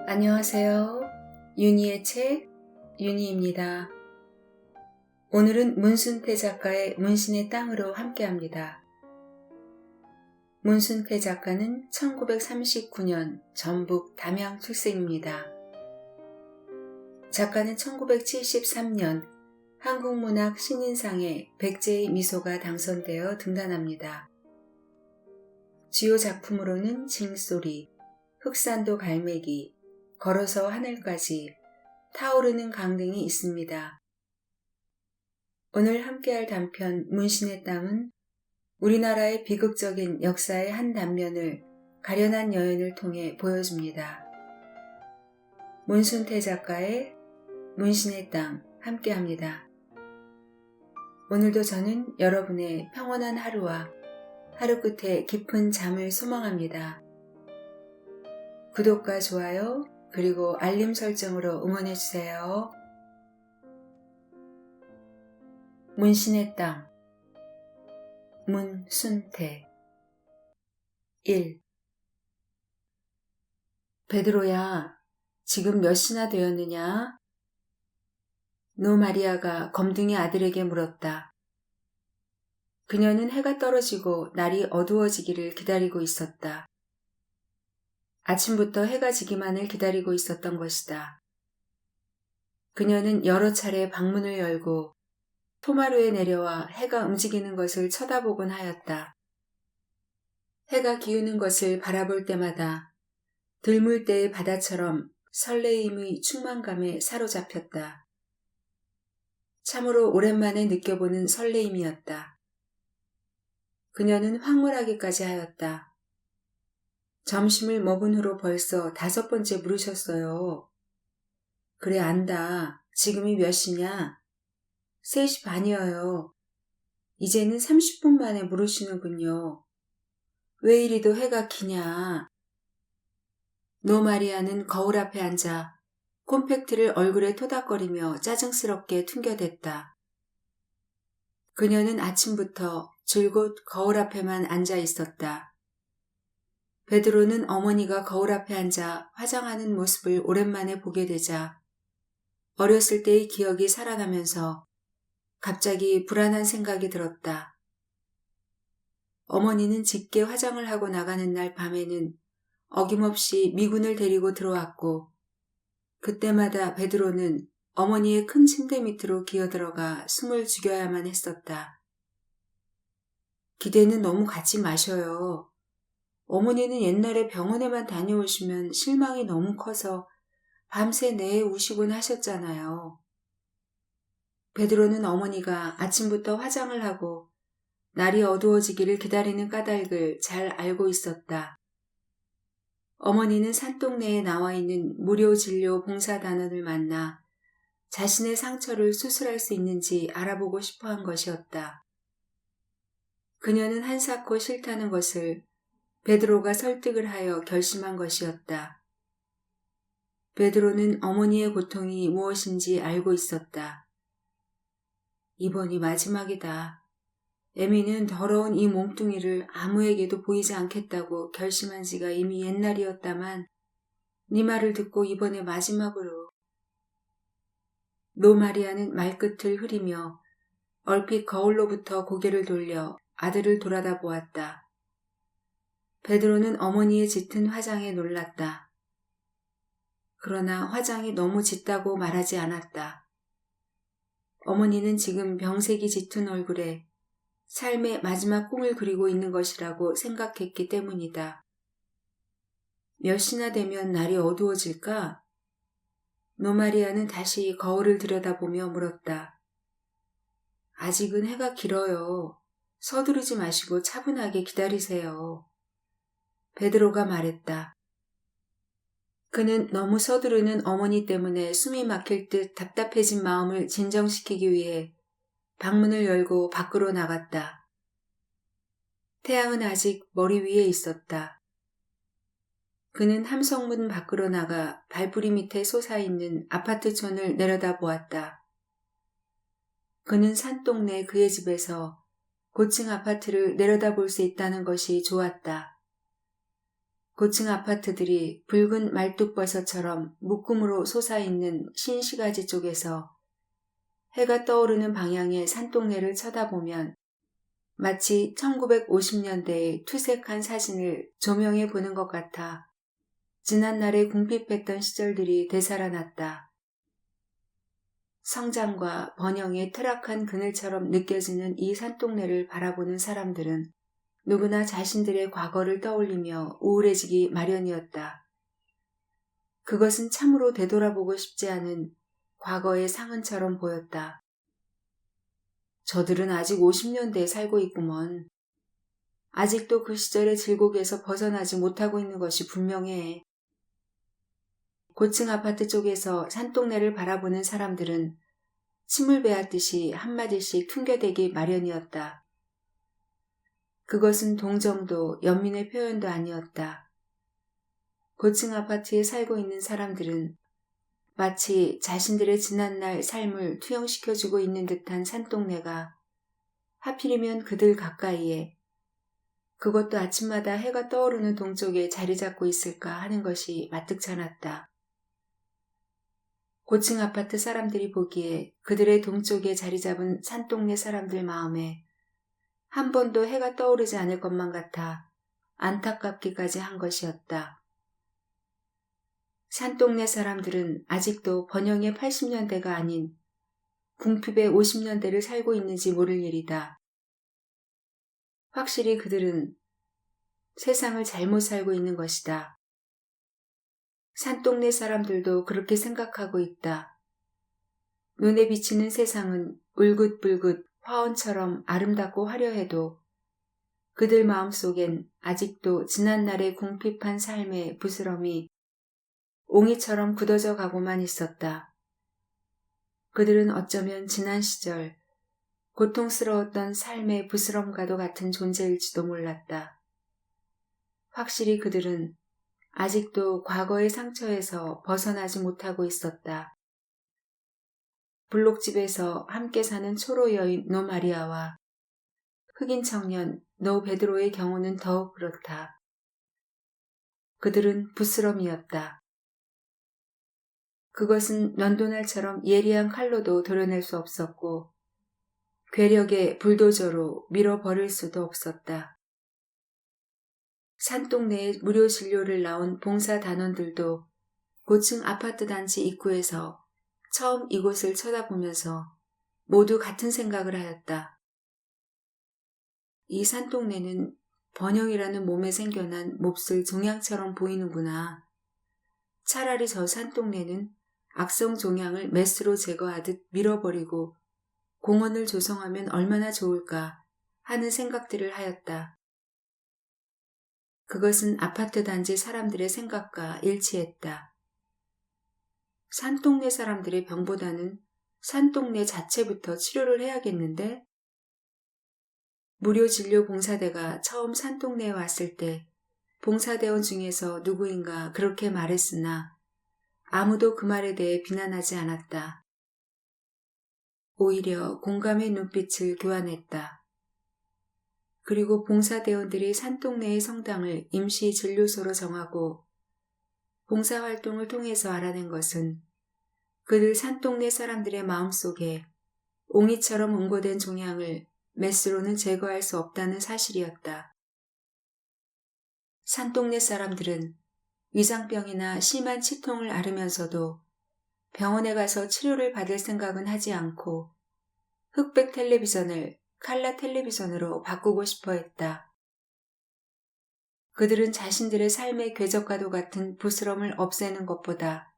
안녕하세요. 윤희의 책, 윤희입니다. 오늘은 문순태 작가의 문신의 땅으로 함께합니다. 문순태 작가는 1939년 전북 담양 출생입니다. 작가는 1973년 한국문학 신인상에 백제의 미소가 당선되어 등단합니다. 주요 작품으로는 징소리, 흑산도 갈매기, 걸어서 하늘까지, 타오르는 강 등이 있습니다. 오늘 함께할 단편 문신의 땅은 우리나라의 비극적인 역사의 한 단면을 가련한 여연을 통해 보여줍니다. 문순태 작가의 문신의 땅 함께합니다. 오늘도 저는 여러분의 평온한 하루와 하루 끝에 깊은 잠을 소망합니다. 구독과 좋아요 그리고 알림 설정으로 응원해주세요. 문신의 땅 문순태 1. 베드로야, 지금 몇 시나 되었느냐? 노 마리아가 검둥이 아들에게 물었다. 그녀는 해가 떨어지고 날이 어두워지기를 기다리고 있었다. 아침부터 해가 지기만을 기다리고 있었던 것이다. 그녀는 여러 차례 방문을 열고 토마루에 내려와 해가 움직이는 것을 쳐다보곤 하였다. 해가 기우는 것을 바라볼 때마다 들물 때의 바다처럼 설레임의 충만감에 사로잡혔다. 참으로 오랜만에 느껴보는 설레임이었다. 그녀는 황홀하기까지 하였다. 점심을 먹은 후로 벌써 5번째 물으셨어요. 그래, 안다. 지금이 몇 시냐? 3시 반이어요. 이제는 30분 만에 물으시는군요. 왜 이리도 해가 기냐? 노 마리아는 거울 앞에 앉아 콤팩트를 얼굴에 토닥거리며 짜증스럽게 퉁겨댔다. 그녀는 아침부터 줄곧 거울 앞에만 앉아 있었다. 베드로는 어머니가 거울 앞에 앉아 화장하는 모습을 오랜만에 보게 되자 어렸을 때의 기억이 살아나면서 갑자기 불안한 생각이 들었다. 어머니는 짙게 화장을 하고 나가는 날 밤에는 어김없이 미군을 데리고 들어왔고 그때마다 베드로는 어머니의 큰 침대 밑으로 기어들어가 숨을 죽여야만 했었다. 기대는 너무 갖지 마셔요. 어머니는 옛날에 병원에만 다녀오시면 실망이 너무 커서 밤새 내에 우시곤 하셨잖아요. 베드로는 어머니가 아침부터 화장을 하고 날이 어두워지기를 기다리는 까닭을 잘 알고 있었다. 어머니는 산동네에 나와 있는 무료 진료 봉사단원을 만나 자신의 상처를 수술할 수 있는지 알아보고 싶어 한 것이었다. 그녀는 한사코 싫다는 것을 베드로가 설득을 하여 결심한 것이었다. 베드로는 어머니의 고통이 무엇인지 알고 있었다. 이번이 마지막이다. 에미는 더러운 이 몸뚱이를 아무에게도 보이지 않겠다고 결심한 지가 이미 옛날이었다만 네 말을 듣고 이번에 마지막으로. 노 마리아는 말끝을 흐리며 얼핏 거울로부터 고개를 돌려 아들을 돌아다 보았다. 베드로는 어머니의 짙은 화장에 놀랐다. 그러나 화장이 너무 짙다고 말하지 않았다. 어머니는 지금 병색이 짙은 얼굴에 삶의 마지막 꿈을 그리고 있는 것이라고 생각했기 때문이다. 몇 시나 되면 날이 어두워질까? 노 마리아는 다시 거울을 들여다보며 물었다. 아직은 해가 길어요. 서두르지 마시고 차분하게 기다리세요. 베드로가 말했다. 그는 너무 서두르는 어머니 때문에 숨이 막힐 듯 답답해진 마음을 진정시키기 위해 방문을 열고 밖으로 나갔다. 태양은 아직 머리 위에 있었다. 그는 함성문 밖으로 나가 발뿌리 밑에 솟아있는 아파트촌을 내려다보았다. 그는 산동네 그의 집에서 고층 아파트를 내려다볼 수 있다는 것이 좋았다. 고층 아파트들이 붉은 말뚝버섯처럼 묶음으로 솟아있는 신시가지 쪽에서 해가 떠오르는 방향의 산동네를 쳐다보면 마치 1950년대의 투색한 사진을 조명해 보는 것 같아 지난날의 궁핍했던 시절들이 되살아났다. 성장과 번영의 퇴락한 그늘처럼 느껴지는 이 산동네를 바라보는 사람들은 누구나 자신들의 과거를 떠올리며 우울해지기 마련이었다. 그것은 참으로 되돌아보고 싶지 않은 과거의 상흔처럼 보였다. 저들은 아직 50년대에 살고 있구먼. 아직도 그 시절의 질곡에서 벗어나지 못하고 있는 것이 분명해. 고층 아파트 쪽에서 산동네를 바라보는 사람들은 침을 베었듯이 한마디씩 퉁겨대기 마련이었다. 그것은 동정도 연민의 표현도 아니었다. 고층 아파트에 살고 있는 사람들은 마치 자신들의 지난날 삶을 투영시켜주고 있는 듯한 산동네가 하필이면 그들 가까이에, 그것도 아침마다 해가 떠오르는 동쪽에 자리 잡고 있을까 하는 것이 마뜩찮았다. 고층 아파트 사람들이 보기에 그들의 동쪽에 자리 잡은 산동네 사람들 마음에 한 번도 해가 떠오르지 않을 것만 같아 안타깝기까지 한 것이었다. 산동네 사람들은 아직도 번영의 80년대가 아닌 궁핍의 50년대를 살고 있는지 모를 일이다. 확실히 그들은 세상을 잘못 살고 있는 것이다. 산동네 사람들도 그렇게 생각하고 있다. 눈에 비치는 세상은 울긋불긋 화원처럼 아름답고 화려해도 그들 마음속엔 아직도 지난날의 궁핍한 삶의 부스럼이 옹이처럼 굳어져 가고만 있었다. 그들은 어쩌면 지난 시절 고통스러웠던 삶의 부스럼과도 같은 존재일지도 몰랐다. 확실히 그들은 아직도 과거의 상처에서 벗어나지 못하고 있었다. 블록집에서 함께 사는 초로 여인 노 마리아와 흑인 청년 노 베드로의 경우는 더욱 그렇다. 그들은 부스럼이었다. 그것은 면도날처럼 예리한 칼로도 도려낼 수 없었고 괴력의 불도저로 밀어버릴 수도 없었다. 산동네에 무료 진료를 나온 봉사단원들도 고층 아파트 단지 입구에서 처음 이곳을 쳐다보면서 모두 같은 생각을 하였다. 이 산동네는 번영이라는 몸에 생겨난 몹쓸 종양처럼 보이는구나. 차라리 저 산동네는 악성 종양을 메스로 제거하듯 밀어버리고 공원을 조성하면 얼마나 좋을까 하는 생각들을 하였다. 그것은 아파트 단지 사람들의 생각과 일치했다. 산동네 사람들의 병보다는 산동네 자체부터 치료를 해야겠는데? 무료 진료 봉사대가 처음 산동네에 왔을 때 봉사대원 중에서 누구인가 그렇게 말했으나 아무도 그 말에 대해 비난하지 않았다. 오히려 공감의 눈빛을 교환했다. 그리고 봉사대원들이 산동네의 성당을 임시 진료소로 정하고 봉사활동을 통해서 알아낸 것은 그들 산동네 사람들의 마음속에 옹이처럼 응고된 종양을 메스로는 제거할 수 없다는 사실이었다. 산동네 사람들은 위장병이나 심한 치통을 앓으면서도 병원에 가서 치료를 받을 생각은 하지 않고 흑백 텔레비전을 칼라 텔레비전으로 바꾸고 싶어 했다. 그들은 자신들의 삶의 궤적과도 같은 부스럼을 없애는 것보다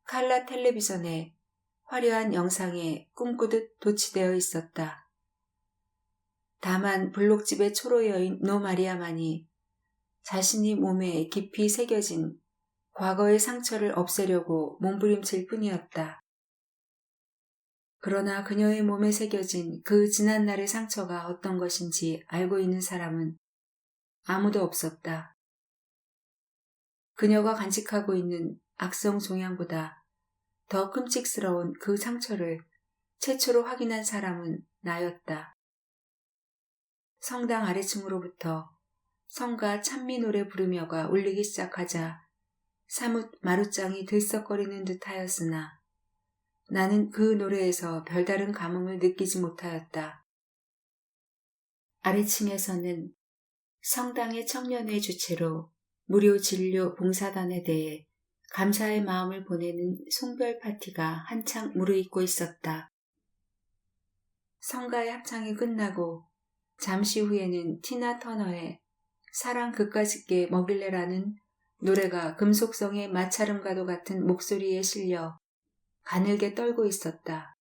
칼라 텔레비전의 화려한 영상에 꿈꾸듯 도취되어 있었다. 다만 블록집의 초로 여인 노 마리아만이 자신이 몸에 깊이 새겨진 과거의 상처를 없애려고 몸부림칠 뿐이었다. 그러나 그녀의 몸에 새겨진 그 지난날의 상처가 어떤 것인지 알고 있는 사람은 아무도 없었다. 그녀가 간직하고 있는 악성 종양보다 더 끔찍스러운 그 상처를 최초로 확인한 사람은 나였다. 성당 아래층으로부터 성가 찬미 노래 부르며가 울리기 시작하자 사뭇 마룻장이 들썩거리는 듯하였으나 나는 그 노래에서 별다른 감흥을 느끼지 못하였다. 아래층에서는 성당의 청년회 주최로 무료 진료 봉사단에 대해 감사의 마음을 보내는 송별 파티가 한창 무르익고 있었다. 성가의 합창이 끝나고 잠시 후에는 티나 터너의 사랑 그까짓게 먹일래라는 노래가 금속성의 마찰음과도 같은 목소리에 실려 가늘게 떨고 있었다.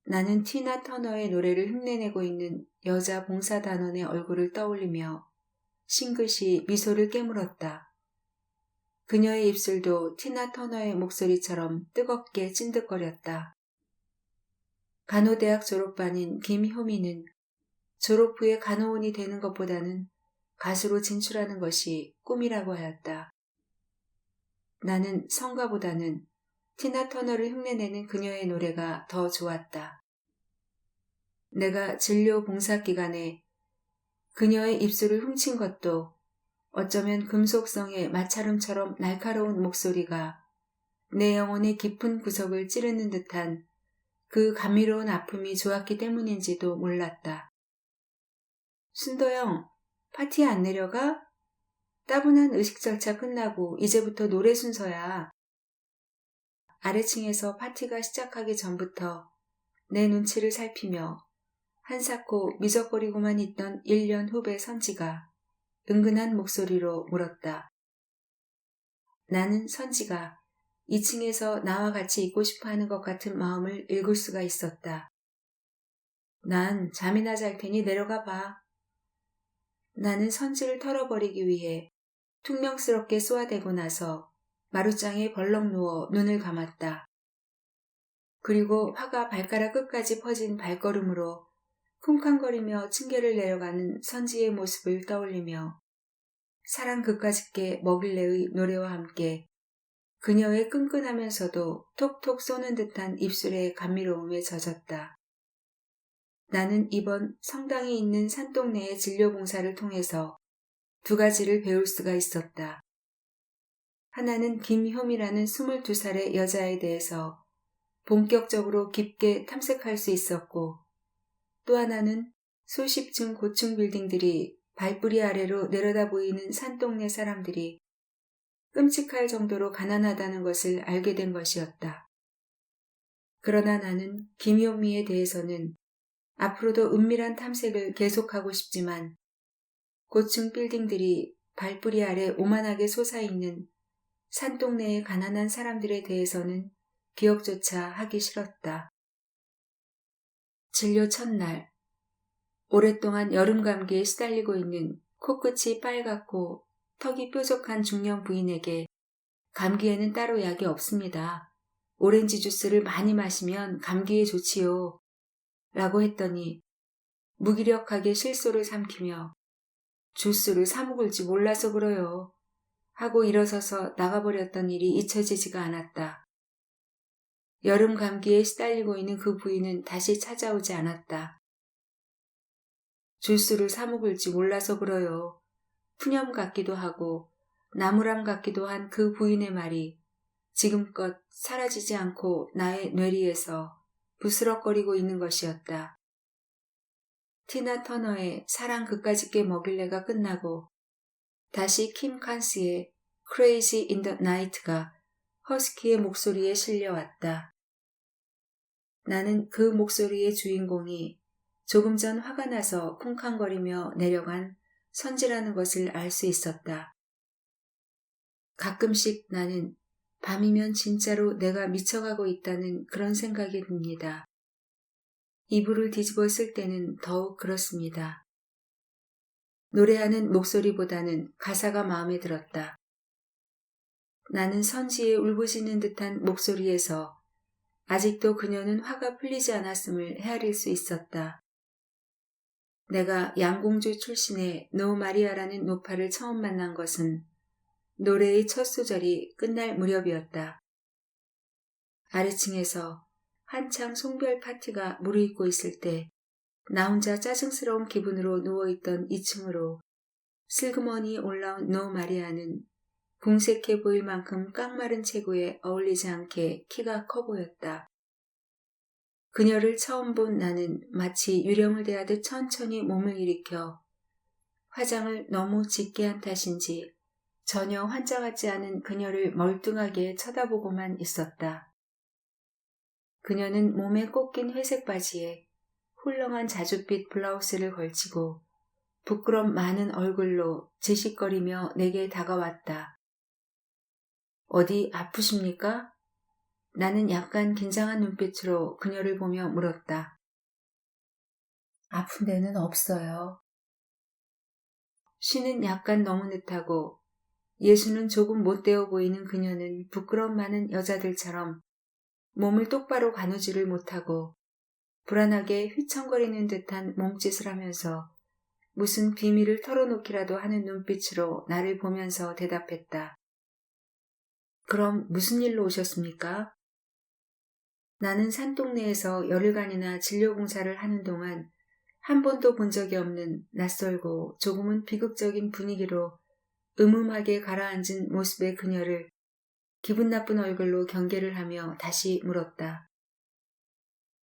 나는 티나 터너의 노래를 흉내내고 있는 여자 봉사단원의 얼굴을 떠올리며 싱긋이 미소를 깨물었다. 그녀의 입술도 티나 터너의 목소리처럼 뜨겁게 찐득거렸다. 간호대학 졸업반인 김효미는 졸업 후에 간호원이 되는 것보다는 가수로 진출하는 것이 꿈이라고 하였다. 나는 성가보다는 티나 터너를 흉내내는 그녀의 노래가 더 좋았다. 내가 진료 봉사 기간에 그녀의 입술을 훔친 것도 어쩌면 금속성의 마찰음처럼 날카로운 목소리가 내 영혼의 깊은 구석을 찌르는 듯한 그 감미로운 아픔이 좋았기 때문인지도 몰랐다. 순도영, 파티에 안 내려가? 따분한 의식 절차 끝나고 이제부터 노래 순서야. 아래층에서 파티가 시작하기 전부터 내 눈치를 살피며 한사코 미적거리고만 있던 1년 후배 선지가 은근한 목소리로 물었다. 나는 선지가 2층에서 나와 같이 있고 싶어하는 것 같은 마음을 읽을 수가 있었다. 난 잠이나 잘 테니 내려가 봐. 나는 선지를 털어버리기 위해 퉁명스럽게 쏘아대고 나서 마룻장에 벌렁 누워 눈을 감았다. 그리고 화가 발가락 끝까지 퍼진 발걸음으로 쿵쾅거리며 층계를 내려가는 선지의 모습을 떠올리며 사랑 그까짓게 먹일래의 노래와 함께 그녀의 끈끈하면서도 톡톡 쏘는 듯한 입술의 감미로움에 젖었다. 나는 이번 성당에 있는 산동네의 진료봉사를 통해서 두 가지를 배울 수가 있었다. 하나는 김효미라는 22살의 여자에 대해서 본격적으로 깊게 탐색할 수 있었고, 또 하나는 수십 층 고층 빌딩들이 발뿌리 아래로 내려다 보이는 산동네 사람들이 끔찍할 정도로 가난하다는 것을 알게 된 것이었다. 그러나 나는 김효미에 대해서는 앞으로도 은밀한 탐색을 계속하고 싶지만 고층 빌딩들이 발뿌리 아래 오만하게 솟아있는 산동네의 가난한 사람들에 대해서는 기억조차 하기 싫었다. 진료 첫날, 오랫동안 여름 감기에 시달리고 있는 코끝이 빨갛고 턱이 뾰족한 중년 부인에게 감기에는 따로 약이 없습니다. 오렌지 주스를 많이 마시면 감기에 좋지요. 라고 했더니 무기력하게 실소를 삼키며 주스를 사 먹을지 몰라서 그래요. 하고 일어서서 나가버렸던 일이 잊혀지지가 않았다. 여름 감기에 시달리고 있는 그 부인은 다시 찾아오지 않았다. 주스를 사 먹을지 몰라서 그래요. 푸념 같기도 하고 나무람 같기도 한 그 부인의 말이 지금껏 사라지지 않고 나의 뇌리에서 부스럭거리고 있는 것이었다. 티나 터너의 사랑 그까짓게 먹일래가 끝나고 다시 킴 칸스의 Crazy in the Night가 허스키의 목소리에 실려왔다. 나는 그 목소리의 주인공이 조금 전 화가 나서 쿵쾅거리며 내려간 선지라는 것을 알 수 있었다. 가끔씩 나는 밤이면 진짜로 내가 미쳐가고 있다는 그런 생각이 듭니다. 이불을 뒤집어 쓸 때는 더욱 그렇습니다. 노래하는 목소리보다는 가사가 마음에 들었다. 나는 선지의 울부짖는 듯한 목소리에서 아직도 그녀는 화가 풀리지 않았음을 헤아릴 수 있었다. 내가 양공주 출신의 노 마리아라는 노파를 처음 만난 것은 노래의 첫 소절이 끝날 무렵이었다. 아래층에서 한창 송별 파티가 무르익고 있을 때 나 혼자 짜증스러운 기분으로 누워있던 2층으로 슬그머니 올라온 노 마리아는 궁색해 보일 만큼 깡마른 체구에 어울리지 않게 키가 커 보였다. 그녀를 처음 본 나는 마치 유령을 대하듯 천천히 몸을 일으켜 화장을 너무 짙게 한 탓인지 전혀 환자 같지 않은 그녀를 멀뚱하게 쳐다보고만 있었다. 그녀는 몸에 꽂긴 회색 바지에 훌렁한 자줏빛 블라우스를 걸치고 부끄럼 많은 얼굴로 지식거리며 내게 다가왔다. 어디 아프십니까? 나는 약간 긴장한 눈빛으로 그녀를 보며 물었다. 아픈 데는 없어요. 쉬는 약간 너무 늦하고 예수는 조금 못되어 보이는 그녀는 부끄럼 많은 여자들처럼 몸을 똑바로 가누지를 못하고 불안하게 휘청거리는 듯한 몸짓을 하면서 무슨 비밀을 털어놓기라도 하는 눈빛으로 나를 보면서 대답했다. 그럼 무슨 일로 오셨습니까? 나는 산동네에서 열흘간이나 진료봉사를 하는 동안 한 번도 본 적이 없는 낯설고 조금은 비극적인 분위기로 음음하게 가라앉은 모습의 그녀를 기분 나쁜 얼굴로 경계를 하며 다시 물었다.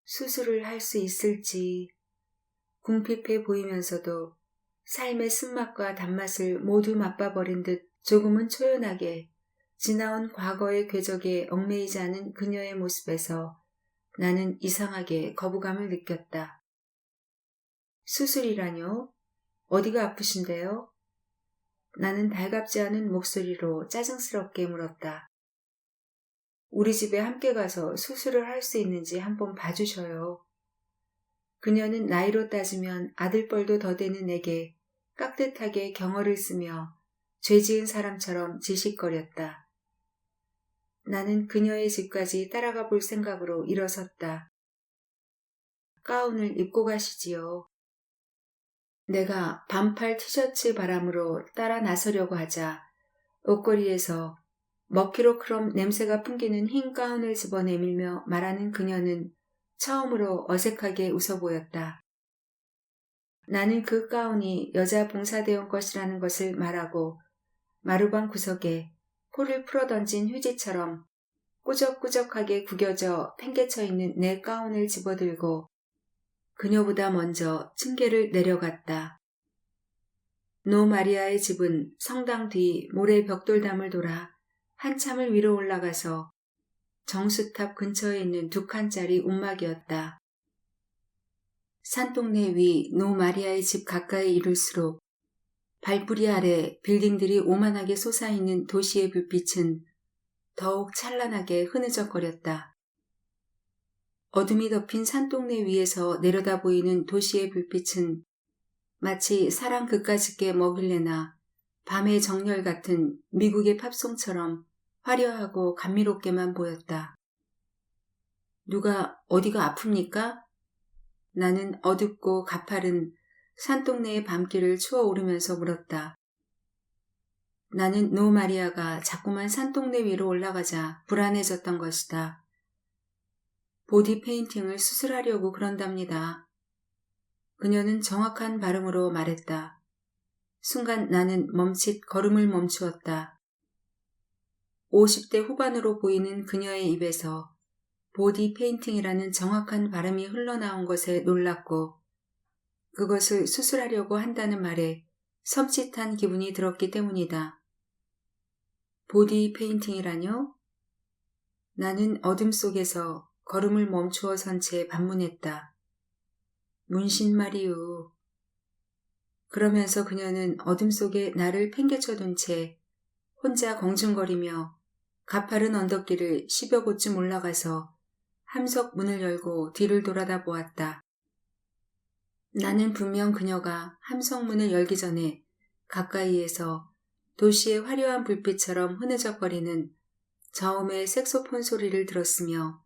수술을 할 수 있을지. 궁핍해 보이면서도 삶의 쓴맛과 단맛을 모두 맛봐버린 듯 조금은 초연하게 지나온 과거의 궤적에 얽매이지 않은 그녀의 모습에서 나는 이상하게 거부감을 느꼈다. 수술이라뇨? 어디가 아프신데요? 나는 달갑지 않은 목소리로 짜증스럽게 물었다. 우리 집에 함께 가서 수술을 할 수 있는지 한번 봐주셔요. 그녀는 나이로 따지면 아들뻘도 더 되는 내게 깍듯하게 경어를 쓰며 죄 지은 사람처럼 지식거렸다. 나는 그녀의 집까지 따라가 볼 생각으로 일어섰다. 가운을 입고 가시지요. 내가 반팔 티셔츠 바람으로 따라 나서려고 하자 옷걸이에서 머키로크롬 냄새가 풍기는 흰 가운을 집어내밀며 말하는 그녀는 처음으로 어색하게 웃어 보였다. 나는 그 가운이 여자 봉사대원 것이라는 것을 말하고 마루방 구석에 포를 풀어던진 휴지처럼 꾸적꾸적하게 구겨져 팽개쳐 있는 내 가운을 집어들고 그녀보다 먼저 층계를 내려갔다. 노 마리아의 집은 성당 뒤 모래 벽돌담을 돌아 한참을 위로 올라가서 정수탑 근처에 있는 2칸짜리 움막이었다. 산동네 위 노 마리아의 집 가까이 이를수록 발뿌리 아래 빌딩들이 오만하게 솟아있는 도시의 불빛은 더욱 찬란하게 흐느적거렸다. 어둠이 덮인 산동네 위에서 내려다 보이는 도시의 불빛은 마치 사랑 그까짓게 먹일래나 밤의 정열 같은 미국의 팝송처럼 화려하고 감미롭게만 보였다. 누가 어디가 아픕니까? 나는 어둡고 가파른 산동네의 밤길을 추어 오르면서 물었다. 나는 노 마리아가 자꾸만 산동네 위로 올라가자 불안해졌던 것이다. 보디 페인팅을 수술하려고 그런답니다. 그녀는 정확한 발음으로 말했다. 순간 나는 멈칫 걸음을 멈추었다. 50대 후반으로 보이는 그녀의 입에서 보디 페인팅이라는 정확한 발음이 흘러나온 것에 놀랐고 그것을 수술하려고 한다는 말에 섬찟한 기분이 들었기 때문이다. 보디 페인팅이라뇨? 나는 어둠 속에서 걸음을 멈추어 선 채 반문했다. 문신 말이유. 그러면서 그녀는 어둠 속에 나를 팽개쳐둔 채 혼자 공중거리며 가파른 언덕길을 10여 곳쯤 올라가서 함석 문을 열고 뒤를 돌아다 보았다. 나는 분명 그녀가 함석 문을 열기 전에 가까이에서 도시의 화려한 불빛처럼 흐느적거리는 저음의 색소폰 소리를 들었으며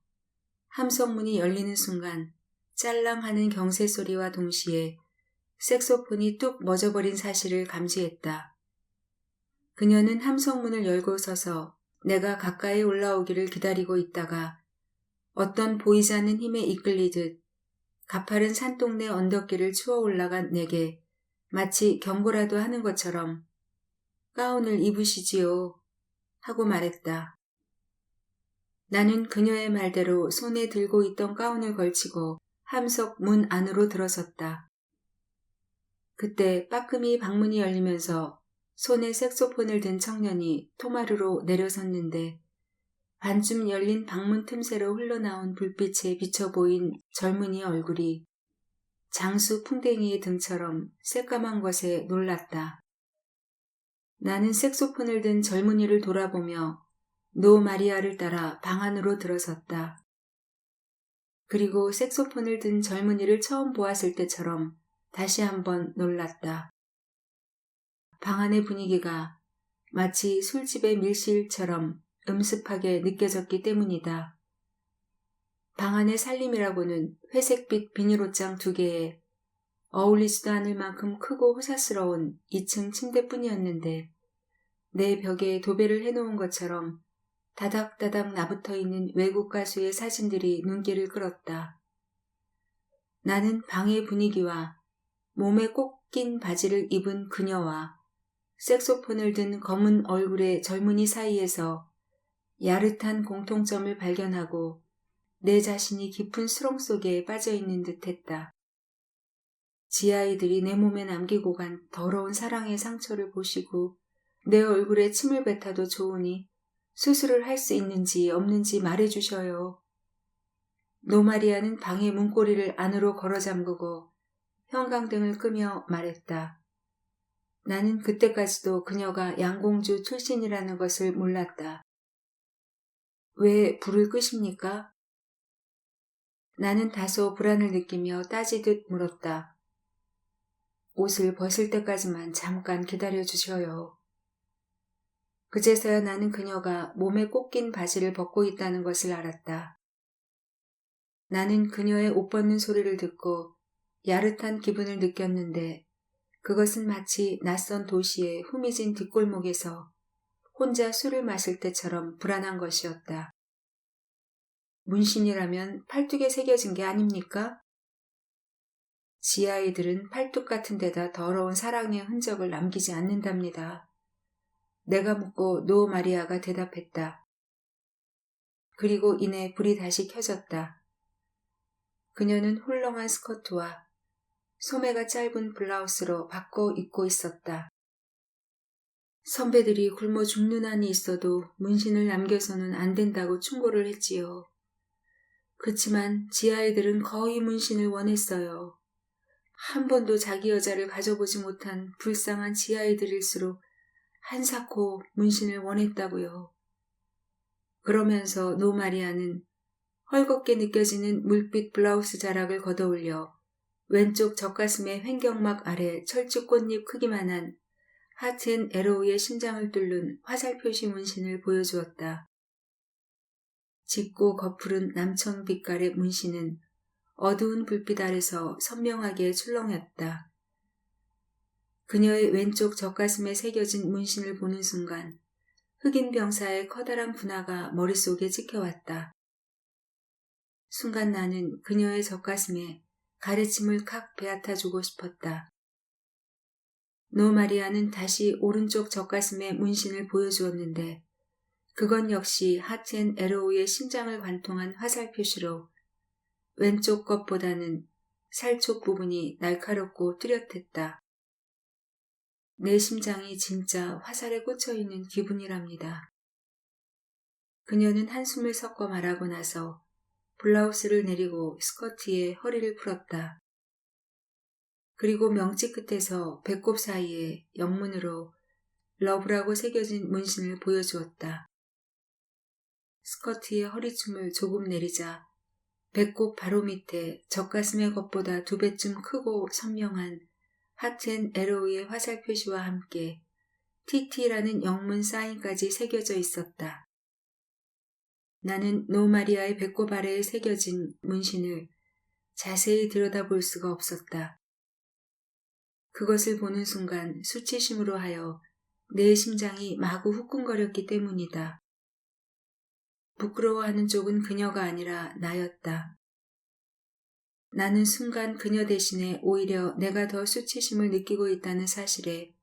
함석 문이 열리는 순간 짤랑하는 경세 소리와 동시에 색소폰이 뚝 멎어버린 사실을 감지했다. 그녀는 함석 문을 열고 서서 내가 가까이 올라오기를 기다리고 있다가 어떤 보이지 않는 힘에 이끌리듯 가파른 산동네 언덕길을 추어 올라간 내게 마치 경고라도 하는 것처럼 가운을 입으시지요 하고 말했다. 나는 그녀의 말대로 손에 들고 있던 가운을 걸치고 함석 문 안으로 들어섰다. 그때 빠끔히 방문이 열리면서 손에 색소폰을 든 청년이 토마루로 내려섰는데 반쯤 열린 방문 틈새로 흘러나온 불빛에 비쳐 보인 젊은이의 얼굴이 장수 풍뎅이의 등처럼 새까만 것에 놀랐다. 나는 색소폰을 든 젊은이를 돌아보며 노 마리아를 따라 방 안으로 들어섰다. 그리고 색소폰을 든 젊은이를 처음 보았을 때처럼 다시 한번 놀랐다. 방 안의 분위기가 마치 술집의 밀실처럼 음습하게 느껴졌기 때문이다. 방 안의 살림이라고는 회색빛 비닐옷장 2개에 어울리지도 않을 만큼 크고 호사스러운 2층 침대뿐이었는데 내 벽에 도배를 해놓은 것처럼 다닥다닥 나붙어 있는 외국 가수의 사진들이 눈길을 끌었다. 나는 방의 분위기와 몸에 꼭 낀 바지를 입은 그녀와 색소폰을 든 검은 얼굴의 젊은이 사이에서 야릇한 공통점을 발견하고 내 자신이 깊은 수렁 속에 빠져있는 듯했다. 지아이들이 내 몸에 남기고 간 더러운 사랑의 상처를 보시고 내 얼굴에 침을 뱉어도 좋으니 수술을 할 수 있는지 없는지 말해주셔요. 노마리아는 방의 문고리를 안으로 걸어 잠그고 형광등을 끄며 말했다. 나는 그때까지도 그녀가 양공주 출신이라는 것을 몰랐다. 왜 불을 끄십니까? 나는 다소 불안을 느끼며 따지듯 물었다. 옷을 벗을 때까지만 잠깐 기다려 주셔요. 그제서야 나는 그녀가 몸에 꼭 낀 바지를 벗고 있다는 것을 알았다. 나는 그녀의 옷 벗는 소리를 듣고 야릇한 기분을 느꼈는데 그것은 마치 낯선 도시의 후미진 뒷골목에서 혼자 술을 마실 때처럼 불안한 것이었다. 문신이라면 팔뚝에 새겨진 게 아닙니까? 지아이들은 팔뚝 같은 데다 더러운 사랑의 흔적을 남기지 않는답니다. 내가 묻고 노 마리아가 대답했다. 그리고 이내 불이 다시 켜졌다. 그녀는 훌렁한 스커트와 소매가 짧은 블라우스로 바꿔 입고 있었다. 선배들이 굶어 죽는 한이 있어도 문신을 남겨서는 안 된다고 충고를 했지요. 그치만 지아이들은 거의 문신을 원했어요. 한 번도 자기 여자를 가져보지 못한 불쌍한 지아이들일수록 한사코 문신을 원했다고요. 그러면서 노마리아는 헐겁게 느껴지는 물빛 블라우스 자락을 걷어올려 왼쪽 젖가슴의 횡격막 아래 철쭉꽃잎 크기만한 하트 앤 에로우의 심장을 뚫는 화살 표시 문신을 보여주었다. 짙고 거푸른 남청 빛깔의 문신은 어두운 불빛 아래서 선명하게 출렁였다. 그녀의 왼쪽 젖가슴에 새겨진 문신을 보는 순간 흑인 병사의 커다란 분화가 머릿속에 찍혀왔다. 순간 나는 그녀의 젖가슴에 가래침을 칵 베앗아주고 싶었다. 노마리아는 다시 오른쪽 젖가슴에 문신을 보여주었는데 그건 역시 하트 앤 에로우의 심장을 관통한 화살 표시로 왼쪽 것보다는 살쪽 부분이 날카롭고 뚜렷했다. 내 심장이 진짜 화살에 꽂혀있는 기분이랍니다. 그녀는 한숨을 섞어 말하고 나서 블라우스를 내리고 스커트에 허리를 풀었다. 그리고 명치 끝에서 배꼽 사이에 영문으로 러브라고 새겨진 문신을 보여주었다. 스커트의 허리춤을 조금 내리자 배꼽 바로 밑에 젖가슴의 것보다 2배쯤 크고 선명한 하트 앤 에로우의 화살 표시와 함께 TT라는 영문 사인까지 새겨져 있었다. 나는 노마리아의 배꼽 아래에 새겨진 문신을 자세히 들여다볼 수가 없었다. 그것을 보는 순간 수치심으로 하여 내 심장이 마구 후끈거렸기 때문이다. 부끄러워하는 쪽은 그녀가 아니라 나였다. 나는 순간 그녀 대신에 오히려 내가 더 수치심을 느끼고 있다는 사실에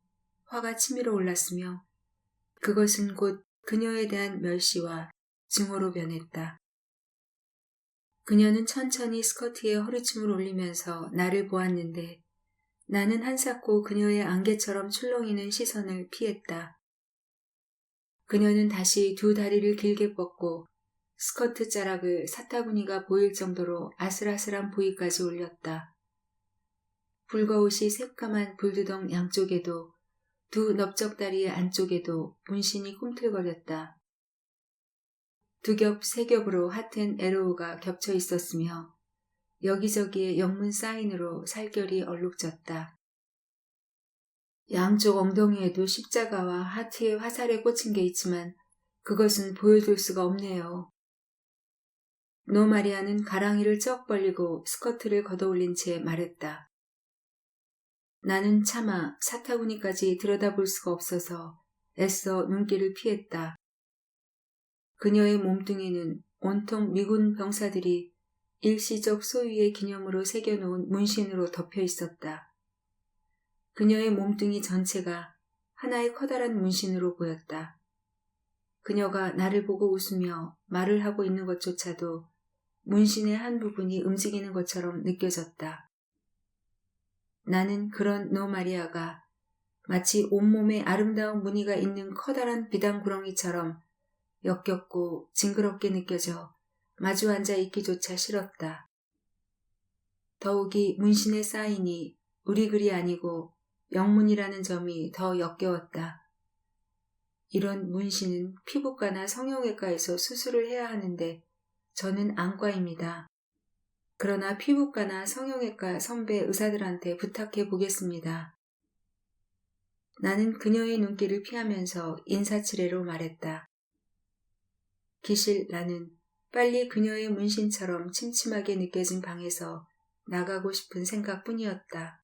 화가 치밀어 올랐으며 그것은 곧 그녀에 대한 멸시와 증오로 변했다. 그녀는 천천히 스커트에 허리춤을 올리면서 나를 보았는데 나는 한사코 그녀의 안개처럼 출렁이는 시선을 피했다. 그녀는 다시 두 다리를 길게 뻗고 스커트 자락을 사타구니가 보일 정도로 아슬아슬한 부위까지 올렸다. 불거웃이 새까만 불두덩 양쪽에도 두 넓적다리의 안쪽에도 문신이 꿈틀거렸다. 두 겹, 세 겹으로 하튼 에로우가 겹쳐 있었으며 여기저기에 영문 사인으로 살결이 얼룩졌다. 양쪽 엉덩이에도 십자가와 하트의 화살에 꽂힌 게 있지만 그것은 보여줄 수가 없네요. 노 마리아는 가랑이를 쩍 벌리고 스커트를 걷어올린 채 말했다. 나는 차마 사타구니까지 들여다볼 수가 없어서 애써 눈길을 피했다. 그녀의 몸뚱이는 온통 미군 병사들이 일시적 소유의 기념으로 새겨놓은 문신으로 덮여 있었다. 그녀의 몸뚱이 전체가 하나의 커다란 문신으로 보였다. 그녀가 나를 보고 웃으며 말을 하고 있는 것조차도 문신의 한 부분이 움직이는 것처럼 느껴졌다. 나는 그런 노 마리아가 마치 온몸에 아름다운 무늬가 있는 커다란 비단구렁이처럼 역겹고 징그럽게 느껴져 마주 앉아 있기조차 싫었다. 더욱이 문신의 사인이 우리 글이 아니고 영문이라는 점이 더 역겨웠다. 이런 문신은 피부과나 성형외과에서 수술을 해야 하는데 저는 안과입니다. 그러나 피부과나 성형외과 선배 의사들한테 부탁해 보겠습니다. 나는 그녀의 눈길을 피하면서 인사치레로 말했다. 기실 나는 빨리 그녀의 문신처럼 침침하게 느껴진 방에서 나가고 싶은 생각뿐이었다.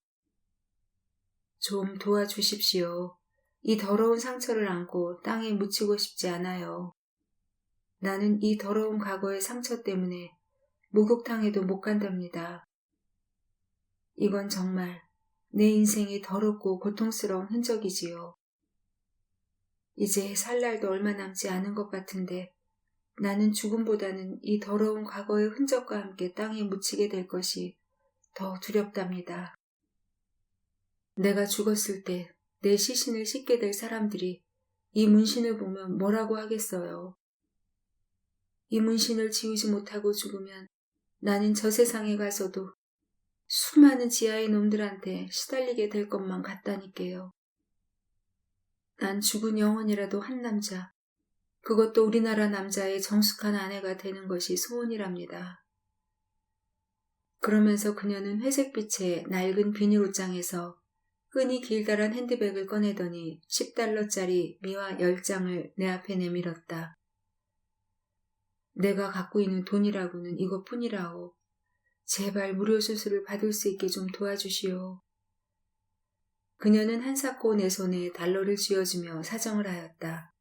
좀 도와주십시오. 이 더러운 상처를 안고 땅에 묻히고 싶지 않아요. 나는 이 더러운 과거의 상처 때문에 목욕탕에도 못 간답니다. 이건 정말 내 인생의 더럽고 고통스러운 흔적이지요. 이제 살 날도 얼마 남지 않은 것 같은데 나는 죽음보다는 이 더러운 과거의 흔적과 함께 땅에 묻히게 될 것이 더 두렵답니다. 내가 죽었을 때 내 시신을 씻게 될 사람들이 이 문신을 보면 뭐라고 하겠어요. 이 문신을 지우지 못하고 죽으면 나는 저 세상에 가서도 수많은 지하의 놈들한테 시달리게 될 것만 같다니까요. 난 죽은 영혼이라도 한 남자, 그것도 우리나라 남자의 정숙한 아내가 되는 것이 소원이랍니다. 그러면서 그녀는 회색빛의 낡은 비닐 옷장에서 끈이 길다란 핸드백을 꺼내더니 $10짜리 미화 10장을 내 앞에 내밀었다. 내가 갖고 있는 돈이라고는 이것뿐이라오. 제발 무료 수술을 받을 수 있게 좀 도와주시오. 그녀는 한사코 내 손에 달러를 쥐어주며 사정을 하였다.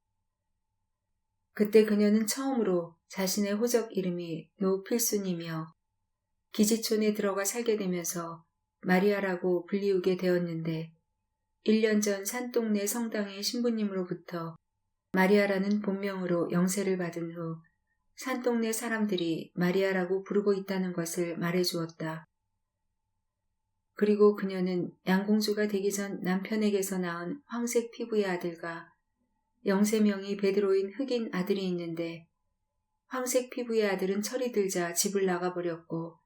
그때 그녀는 처음으로 자신의 호적 이름이 노필순이며 기지촌에 들어가 살게 되면서 마리아라고 불리우게 되었는데 1년 전 산동네 성당의 신부님으로부터 마리아라는 본명으로 영세를 받은 후 산동네 사람들이 마리아라고 부르고 있다는 것을 말해주었다. 그리고 그녀는 양공주가 되기 전 남편에게서 낳은 황색 피부의 아들과 영세명이 베드로인 흑인 아들이 있는데 황색 피부의 아들은 철이 들자 집을 나가버렸고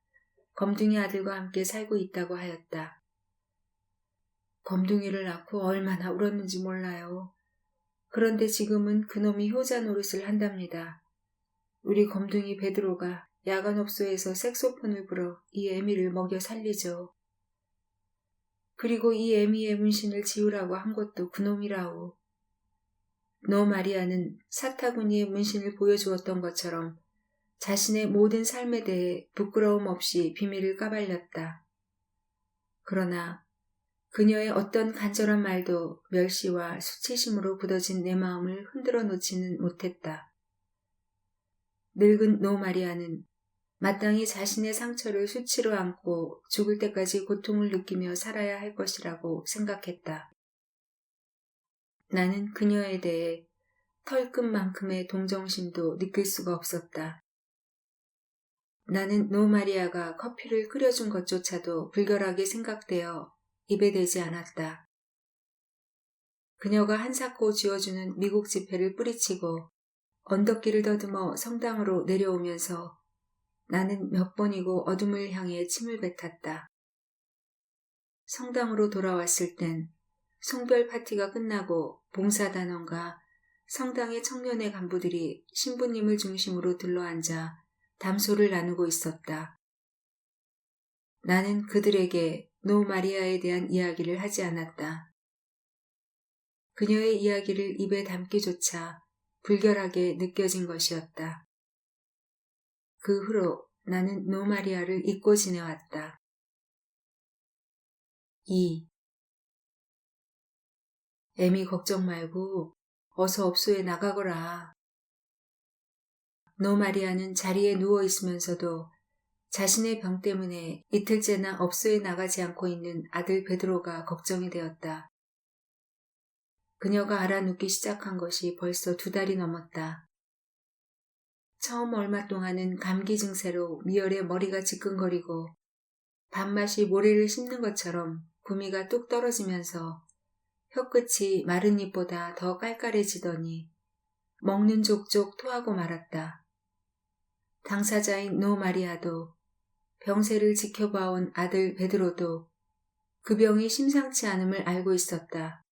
검둥이 아들과 함께 살고 있다고 하였다. 검둥이를 낳고 얼마나 울었는지 몰라요. 그런데 지금은 그놈이 효자 노릇을 한답니다. 우리 검둥이 베드로가 야간업소에서 색소폰을 불어 이 애미를 먹여 살리죠. 그리고 이 애미의 문신을 지우라고 한 것도 그놈이라오. 노 마리아는 사타구니의 문신을 보여주었던 것처럼 자신의 모든 삶에 대해 부끄러움 없이 비밀을 까발렸다. 그러나 그녀의 어떤 간절한 말도 멸시와 수치심으로 굳어진 내 마음을 흔들어 놓지는 못했다. 늙은 노 마리아는 마땅히 자신의 상처를 수치로 안고 죽을 때까지 고통을 느끼며 살아야 할 것이라고 생각했다. 나는 그녀에 대해 털끝만큼의 동정심도 느낄 수가 없었다. 나는 노마리아가 커피를 끓여준 것조차도 불결하게 생각되어 입에 대지 않았다. 그녀가 한사코 쥐어주는 미국 지폐를 뿌리치고 언덕길을 더듬어 성당으로 내려오면서 나는 몇 번이고 어둠을 향해 침을 뱉었다. 성당으로 돌아왔을 땐 송별 파티가 끝나고 봉사단원과 성당의 청년회 간부들이 신부님을 중심으로 둘러앉아 담소를 나누고 있었다. 나는 그들에게 노마리아에 대한 이야기를 하지 않았다. 그녀의 이야기를 입에 담기조차 불결하게 느껴진 것이었다. 그 후로 나는 노마리아를 잊고 지내왔다. 2. 애미 걱정 말고 어서 업소에 나가거라. 노마리아는 자리에 누워 있으면서도 자신의 병 때문에 이틀째나 업소에 나가지 않고 있는 아들 베드로가 걱정이 되었다. 그녀가 알아눕기 시작한 것이 벌써 2달이 넘었다. 처음 얼마 동안은 감기 증세로 미열에 머리가 지끈거리고 밥맛이 모래를 씹는 것처럼 구미가 뚝 떨어지면서 혀끝이 마른 잎보다 더 깔깔해지더니 먹는 족족 토하고 말았다. 당사자인 노마리아도 병세를 지켜봐온 아들 베드로도 그 병이 심상치 않음을 알고 있었다.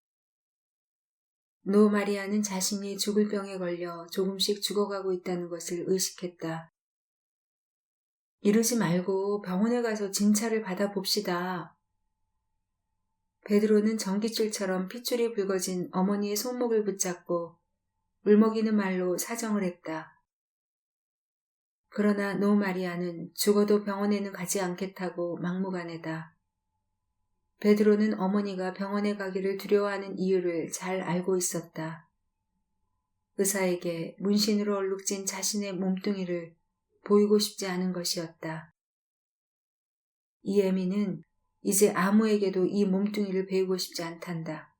노마리아는 자신이 죽을 병에 걸려 조금씩 죽어가고 있다는 것을 의식했다. 이러지 말고 병원에 가서 진찰을 받아봅시다. 베드로는 전깃줄처럼 핏줄이 붉어진 어머니의 손목을 붙잡고 울먹이는 말로 사정을 했다. 그러나 노마리아는 죽어도 병원에는 가지 않겠다고 막무가내다. 베드로는 어머니가 병원에 가기를 두려워하는 이유를 잘 알고 있었다. 의사에게 문신으로 얼룩진 자신의 몸뚱이를 보이고 싶지 않은 것이었다. 이 애미는 이제 아무에게도 이 몸뚱이를 베이고 싶지 않단다.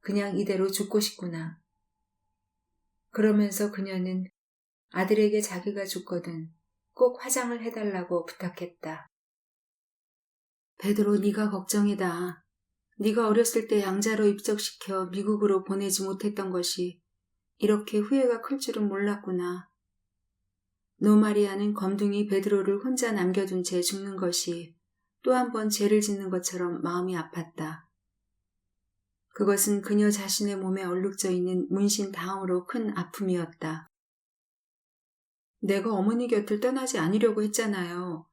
그냥 이대로 죽고 싶구나. 그러면서 그녀는 아들에게 자기가 죽거든 꼭 화장을 해달라고 부탁했다. 베드로, 네가 걱정이다. 네가 어렸을 때 양자로 입적시켜 미국으로 보내지 못했던 것이 이렇게 후회가 클 줄은 몰랐구나. 노마리아는 검둥이 베드로를 혼자 남겨둔 채 죽는 것이 또 한 번 죄를 짓는 것처럼 마음이 아팠다. 그것은 그녀 자신의 몸에 얼룩져 있는 문신 다음으로 큰 아픔이었다. 내가 어머니 곁을 떠나지 않으려고 했잖아요.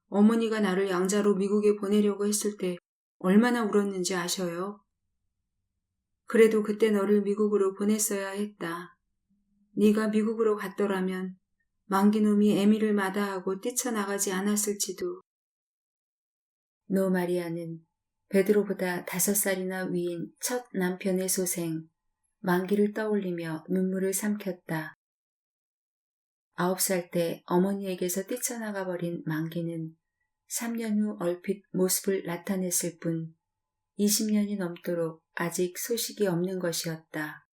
어머니가 나를 양자로 미국에 보내려고 했을 때 얼마나 울었는지 아셔요? 그래도 그때 너를 미국으로 보냈어야 했다. 네가 미국으로 갔더라면 망기놈이 애미를 마다하고 뛰쳐나가지 않았을지도. 노마리아는 베드로보다 5살이나 위인 첫 남편의 소생, 망기를 떠올리며 눈물을 삼켰다. 9살 때 어머니에게서 뛰쳐나가 버린 망기는 3년 후 얼핏 모습을 나타냈을 뿐 20년이 넘도록 아직 소식이 없는 것이었다.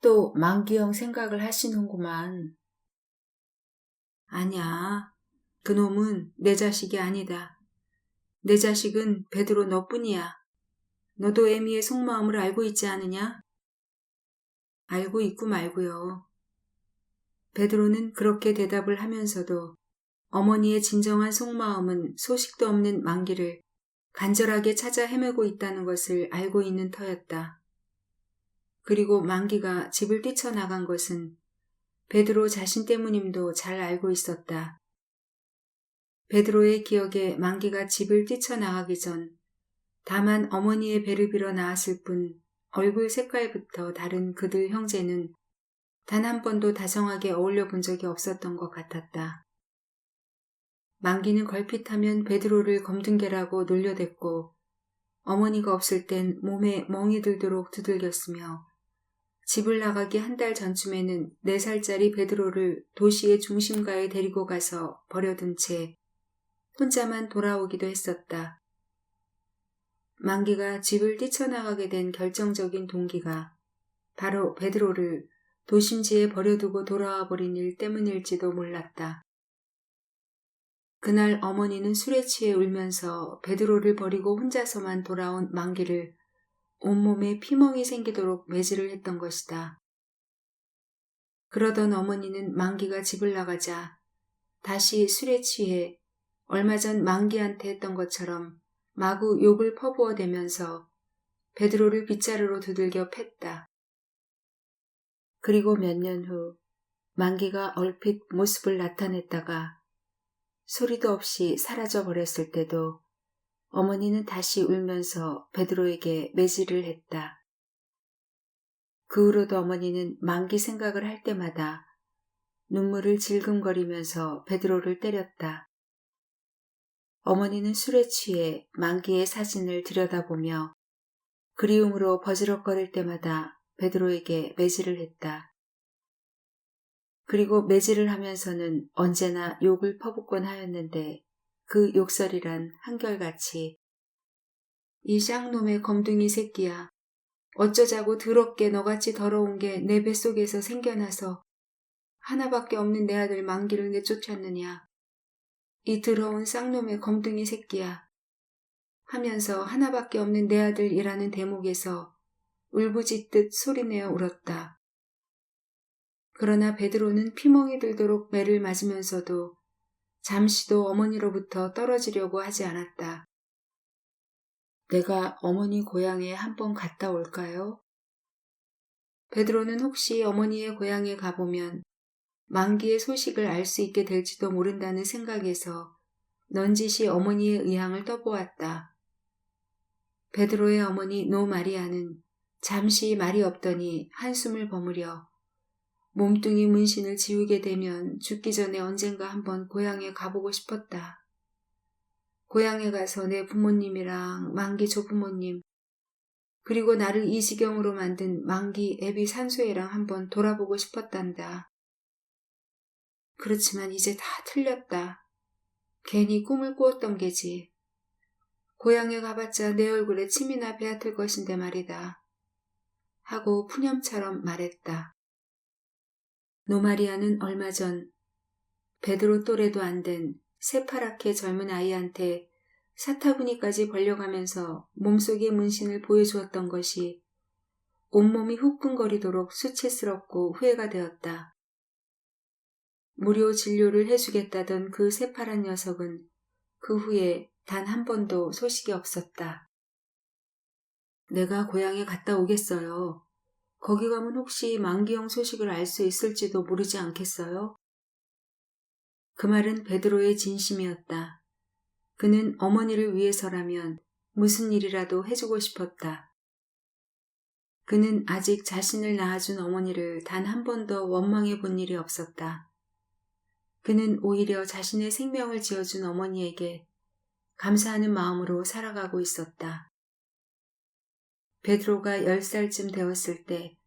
또 망기형 생각을 하시는구만. 아냐, 그놈은 내 자식이 아니다. 내 자식은 베드로 너뿐이야. 너도 애미의 속마음을 알고 있지 않으냐? 알고 있고 말고요. 베드로는 그렇게 대답을 하면서도 어머니의 진정한 속마음은 소식도 없는 망기를 간절하게 찾아 헤매고 있다는 것을 알고 있는 터였다. 그리고 망기가 집을 뛰쳐나간 것은 베드로 자신 때문임도 잘 알고 있었다. 베드로의 기억에 망기가 집을 뛰쳐나가기 전 다만 어머니의 배를 빌어 나았을 뿐 얼굴 색깔부터 다른 그들 형제는 단 한 번도 다정하게 어울려 본 적이 없었던 것 같았다. 망기는 걸핏하면 베드로를 검둥개라고 놀려댔고 어머니가 없을 땐 몸에 멍이 들도록 두들겼으며 집을 나가기 한 달 전쯤에는 4살짜리 베드로를 도시의 중심가에 데리고 가서 버려둔 채 혼자만 돌아오기도 했었다. 만기가 집을 뛰쳐나가게 된 결정적인 동기가 바로 베드로를 도심지에 버려두고 돌아와 버린 일 때문일지도 몰랐다. 그날 어머니는 술에 취해 울면서 베드로를 버리고 혼자서만 돌아온 만기를 온몸에 피멍이 생기도록 매질을 했던 것이다. 그러던 어머니는 만기가 집을 나가자 다시 술에 취해 얼마 전 만기한테 했던 것처럼 마구 욕을 퍼부어대면서 베드로를 빗자루로 두들겨 팼다. 그리고 몇 년 후 만기가 얼핏 모습을 나타냈다가 소리도 없이 사라져 버렸을 때도 어머니는 다시 울면서 베드로에게 매질을 했다. 그 후로도 어머니는 만기 생각을 할 때마다 눈물을 질금거리면서 베드로를 때렸다. 어머니는 술에 취해 만기의 사진을 들여다보며 그리움으로 버지럭거릴 때마다 베드로에게 매질을 했다. 그리고 매질을 하면서는 언제나 욕을 퍼붓곤 하였는데 그 욕설이란 한결같이 이 쌍놈의 검둥이 새끼야. 어쩌자고 더럽게 너같이 더러운 게 내 뱃속에서 생겨나서 하나밖에 없는 내 아들 만기를 내쫓았느냐. 이 더러운 쌍놈의 검둥이 새끼야. 하면서 하나밖에 없는 내 아들이라는 대목에서 울부짖듯 소리내어 울었다. 그러나 베드로는 피멍이 들도록 매를 맞으면서도 잠시도 어머니로부터 떨어지려고 하지 않았다. 내가 어머니 고향에 한번 갔다 올까요? 베드로는 혹시 어머니의 고향에 가보면 만기의 소식을 알 수 있게 될지도 모른다는 생각에서 넌지시 어머니의 의향을 떠보았다. 베드로의 어머니 노 마리아는 잠시 말이 없더니 한숨을 버무려 몸뚱이 문신을 지우게 되면 죽기 전에 언젠가 한번 고향에 가보고 싶었다. 고향에 가서 내 부모님이랑 만기 조부모님 그리고 나를 이 지경으로 만든 만기 애비 산소애랑 한번 돌아보고 싶었단다. 그렇지만 이제 다 틀렸다. 괜히 꿈을 꾸었던 게지. 고향에 가봤자 내 얼굴에 침이나 베앗을 것인데 말이다. 하고 푸념처럼 말했다. 노마리아는 얼마 전 베드로 또래도 안 된 새파랗게 젊은 아이한테 사타구니까지 벌려가면서 몸속의 문신을 보여주었던 것이 온몸이 후끈거리도록 수치스럽고 후회가 되었다. 무료 진료를 해주겠다던 그 새파란 녀석은 그 후에 단 한 번도 소식이 없었다. 내가 고향에 갔다 오겠어요. 거기 가면 혹시 만기형 소식을 알 수 있을지도 모르지 않겠어요? 그 말은 베드로의 진심이었다. 그는 어머니를 위해서라면 무슨 일이라도 해주고 싶었다. 그는 아직 자신을 낳아준 어머니를 단 한 번도 원망해 본 일이 없었다. 그는 오히려 자신의 생명을 지어준 어머니에게 감사하는 마음으로 살아가고 있었다. 베드로가 10살쯤 되었을 때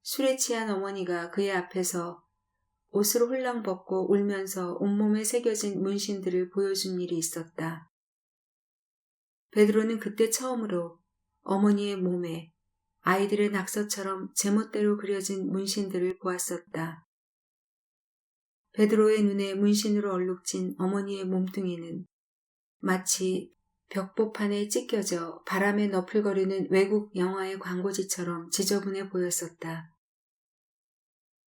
술에 취한 어머니가 그의 앞에서 옷을 홀랑 벗고 울면서 온몸에 새겨진 문신들을 보여준 일이 있었다. 베드로는 그때 처음으로 어머니의 몸에 아이들의 낙서처럼 제멋대로 그려진 문신들을 보았었다. 베드로의 눈에 문신으로 얼룩진 어머니의 몸뚱이는 마치 벽보판에 찢겨져 바람에 너풀거리는 외국 영화의 광고지처럼 지저분해 보였었다.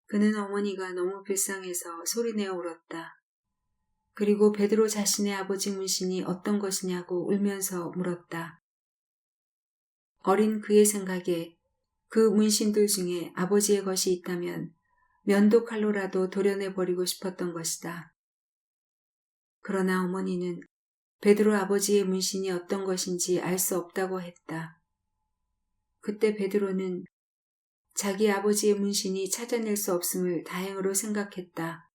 그는 어머니가 너무 불쌍해서 소리내어 울었다. 그리고 베드로 자신의 아버지 문신이 어떤 것이냐고 울면서 물었다. 어린 그의 생각에 그 문신들 중에 아버지의 것이 있다면 면도칼로라도 도려내버리고 싶었던 것이다. 그러나 어머니는 베드로 아버지의 문신이 어떤 것인지 알 수 없다고 했다. 그때 베드로는 자기 아버지의 문신이 찾아낼 수 없음을 다행으로 생각했다.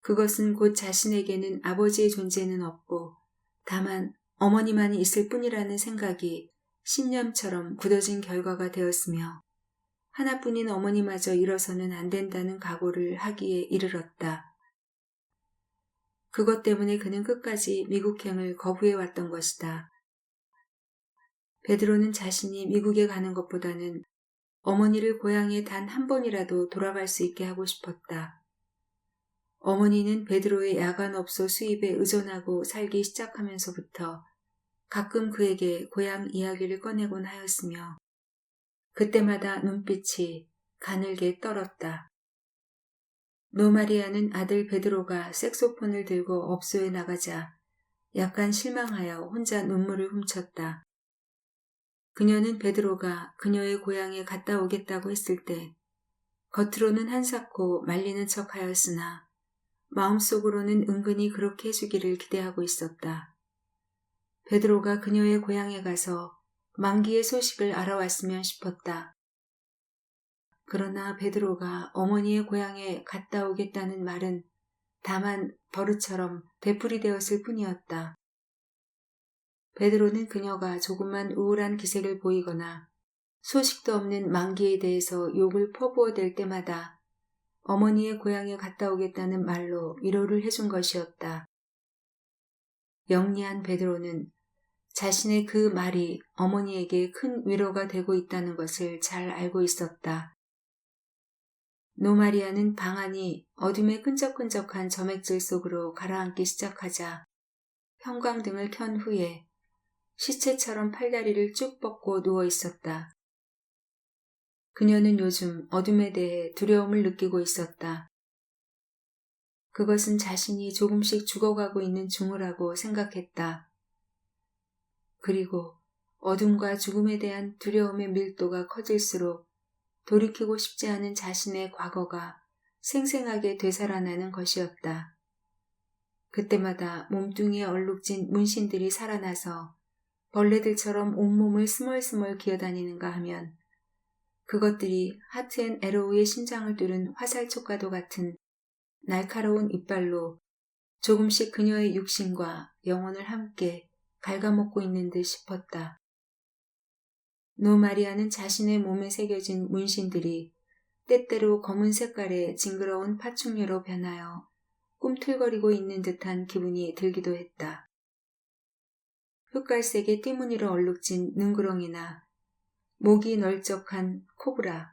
그것은 곧 자신에게는 아버지의 존재는 없고 다만 어머니만이 있을 뿐이라는 생각이 신념처럼 굳어진 결과가 되었으며 하나뿐인 어머니마저 잃어서는 안 된다는 각오를 하기에 이르렀다. 그것 때문에 그는 끝까지 미국행을 거부해왔던 것이다. 베드로는 자신이 미국에 가는 것보다는 어머니를 고향에 단 한 번이라도 돌아갈 수 있게 하고 싶었다. 어머니는 베드로의 야간업소 수입에 의존하고 살기 시작하면서부터 가끔 그에게 고향 이야기를 꺼내곤 하였으며 그때마다 눈빛이 가늘게 떨었다. 노마리아는 아들 베드로가 색소폰을 들고 업소에 나가자 약간 실망하여 혼자 눈물을 훔쳤다. 그녀는 베드로가 그녀의 고향에 갔다 오겠다고 했을 때 겉으로는 한사코 말리는 척하였으나 마음속으로는 은근히 그렇게 해주기를 기대하고 있었다. 베드로가 그녀의 고향에 가서 만기의 소식을 알아왔으면 싶었다. 그러나 베드로가 어머니의 고향에 갔다 오겠다는 말은 다만 버릇처럼 되풀이되었을 뿐이었다. 베드로는 그녀가 조금만 우울한 기색을 보이거나 소식도 없는 만기에 대해서 욕을 퍼부어댈 때마다 어머니의 고향에 갔다 오겠다는 말로 위로를 해준 것이었다. 영리한 베드로는 자신의 그 말이 어머니에게 큰 위로가 되고 있다는 것을 잘 알고 있었다. 노마리아는 방안이 어둠의 끈적끈적한 점액질 속으로 가라앉기 시작하자 형광등을 켠 후에 시체처럼 팔다리를 쭉 뻗고 누워 있었다. 그녀는 요즘 어둠에 대해 두려움을 느끼고 있었다. 그것은 자신이 조금씩 죽어가고 있는 중후라고 생각했다. 그리고 어둠과 죽음에 대한 두려움의 밀도가 커질수록 돌이키고 싶지 않은 자신의 과거가 생생하게 되살아나는 것이었다. 그때마다 몸뚱이에 얼룩진 문신들이 살아나서 벌레들처럼 온몸을 스멀스멀 기어다니는가 하면 그것들이 하트앤에로우의 심장을 뚫은 화살촉과도 같은 날카로운 이빨로 조금씩 그녀의 육신과 영혼을 함께 갉아먹고 있는 듯 싶었다. 노마리아는 자신의 몸에 새겨진 문신들이 때때로 검은 색깔의 징그러운 파충류로 변하여 꿈틀거리고 있는 듯한 기분이 들기도 했다. 흑갈색의 띠무늬로 얼룩진 능구렁이나 목이 널쩍한 코브라,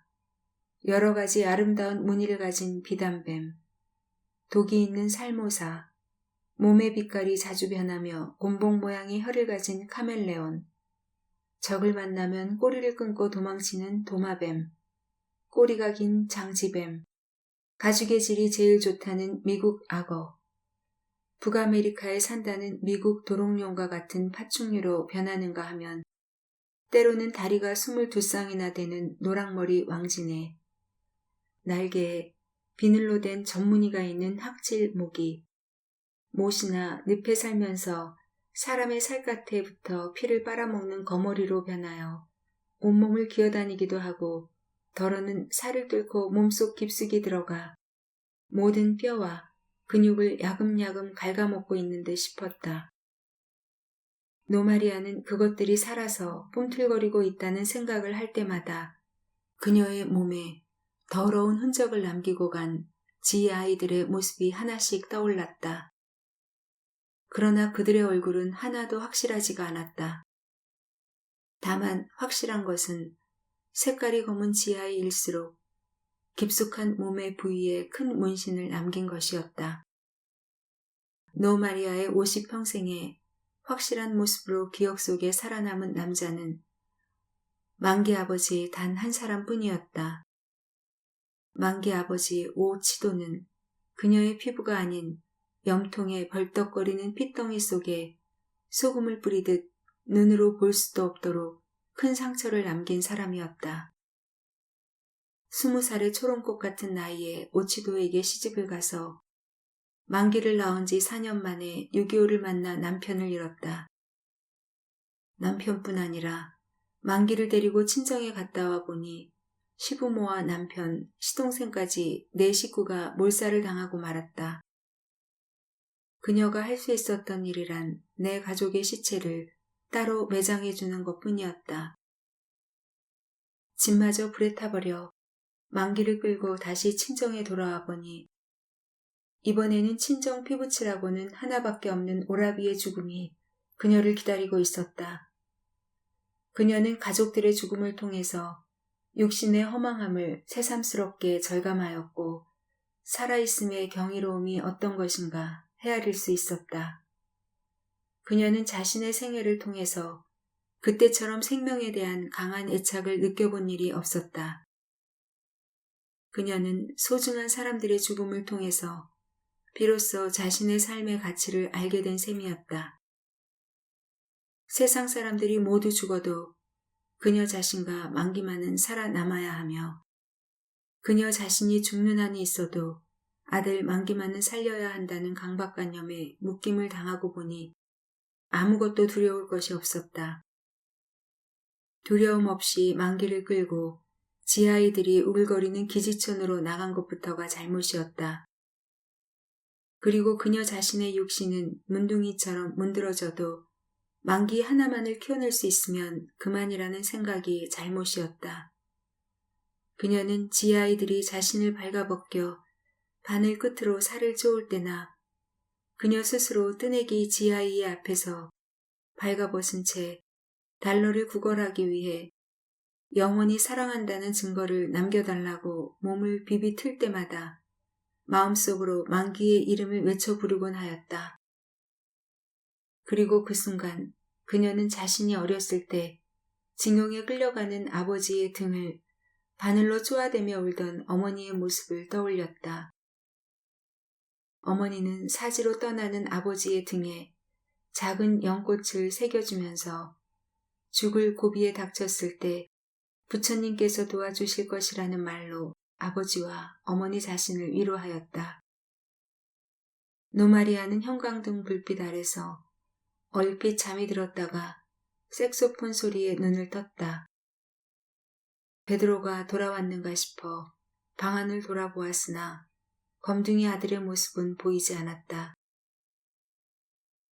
여러 가지 아름다운 무늬를 가진 비단뱀, 독이 있는 살모사, 몸의 빛깔이 자주 변하며 곰봉 모양의 혀를 가진 카멜레온, 적을 만나면 꼬리를 끊고 도망치는 도마뱀, 꼬리가 긴 장지뱀, 가죽의 질이 제일 좋다는 미국 악어, 북아메리카에 산다는 미국 도롱뇽과 같은 파충류로 변하는가 하면 때로는 다리가 22쌍이나 되는 노랑머리 왕지네, 날개에 비늘로 된 전무늬가 있는 학질 모기, 못이나 늪에 살면서 사람의 살갗에 붙어 피를 빨아먹는 거머리로 변하여 온몸을 기어다니기도 하고 덜어는 살을 뚫고 몸속 깊숙이 들어가 모든 뼈와 근육을 야금야금 갉아먹고 있는 듯 싶었다. 노마리아는 그것들이 살아서 꿈틀거리고 있다는 생각을 할 때마다 그녀의 몸에 더러운 흔적을 남기고 간 지 아이들의 모습이 하나씩 떠올랐다. 그러나 그들의 얼굴은 하나도 확실하지가 않았다. 다만 확실한 것은 색깔이 검은 지아이일수록 깊숙한 몸의 부위에 큰 문신을 남긴 것이었다. 노마리아의 50평생에 확실한 모습으로 기억 속에 살아남은 남자는 만기 아버지 단 한 사람뿐이었다. 만기 아버지 오 치도는 그녀의 피부가 아닌 염통에 벌떡거리는 핏덩이 속에 소금을 뿌리듯 눈으로 볼 수도 없도록 큰 상처를 남긴 사람이었다. 20살의 초롱꽃 같은 나이에 오치도에게 시집을 가서 만기를 낳은 지 4년 만에 6.25를 만나 남편을 잃었다. 남편뿐 아니라 만기를 데리고 친정에 갔다 와 보니 시부모와 남편, 시동생까지 4식구가 몰살을 당하고 말았다. 그녀가 할 수 있었던 일이란 내 가족의 시체를 따로 매장해 주는 것뿐이었다. 집마저 불에 타버려 만기를 끌고 다시 친정에 돌아와 보니 이번에는 친정 피부치라고는 하나밖에 없는 오라비의 죽음이 그녀를 기다리고 있었다. 그녀는 가족들의 죽음을 통해서 육신의 허망함을 새삼스럽게 절감하였고 살아있음의 경이로움이 어떤 것인가 헤아릴 수 있었다. 그녀는 자신의 생애를 통해서 그때처럼 생명에 대한 강한 애착을 느껴본 일이 없었다. 그녀는 소중한 사람들의 죽음을 통해서 비로소 자신의 삶의 가치를 알게 된 셈이었다. 세상 사람들이 모두 죽어도 그녀 자신과 만기만은 살아남아야 하며 그녀 자신이 죽는 한이 있어도 아들 만기만은 살려야 한다는 강박관념에 묶임을 당하고 보니 아무것도 두려울 것이 없었다. 두려움 없이 만기를 끌고 지아이들이 우글거리는 기지촌으로 나간 것부터가 잘못이었다. 그리고 그녀 자신의 육신은 문둥이처럼 문드러져도 만기 하나만을 키워낼 수 있으면 그만이라는 생각이 잘못이었다. 그녀는 지아이들이 자신을 발가벗겨 바늘 끝으로 살을 쪼을 때나 그녀 스스로 뜨내기 지아이의 앞에서 발가벗은 채 달러를 구걸하기 위해 영원히 사랑한다는 증거를 남겨달라고 몸을 비비틀 때마다 마음속으로 만기의 이름을 외쳐 부르곤 하였다. 그리고 그 순간 그녀는 자신이 어렸을 때 징용에 끌려가는 아버지의 등을 바늘로 쪼아대며 울던 어머니의 모습을 떠올렸다. 어머니는 사지로 떠나는 아버지의 등에 작은 연꽃을 새겨주면서 죽을 고비에 닥쳤을 때 부처님께서 도와주실 것이라는 말로 아버지와 어머니 자신을 위로하였다. 노마리아는 형광등 불빛 아래서 얼핏 잠이 들었다가 색소폰 소리에 눈을 떴다. 베드로가 돌아왔는가 싶어 방 안을 돌아보았으나 검둥이 아들의 모습은 보이지 않았다.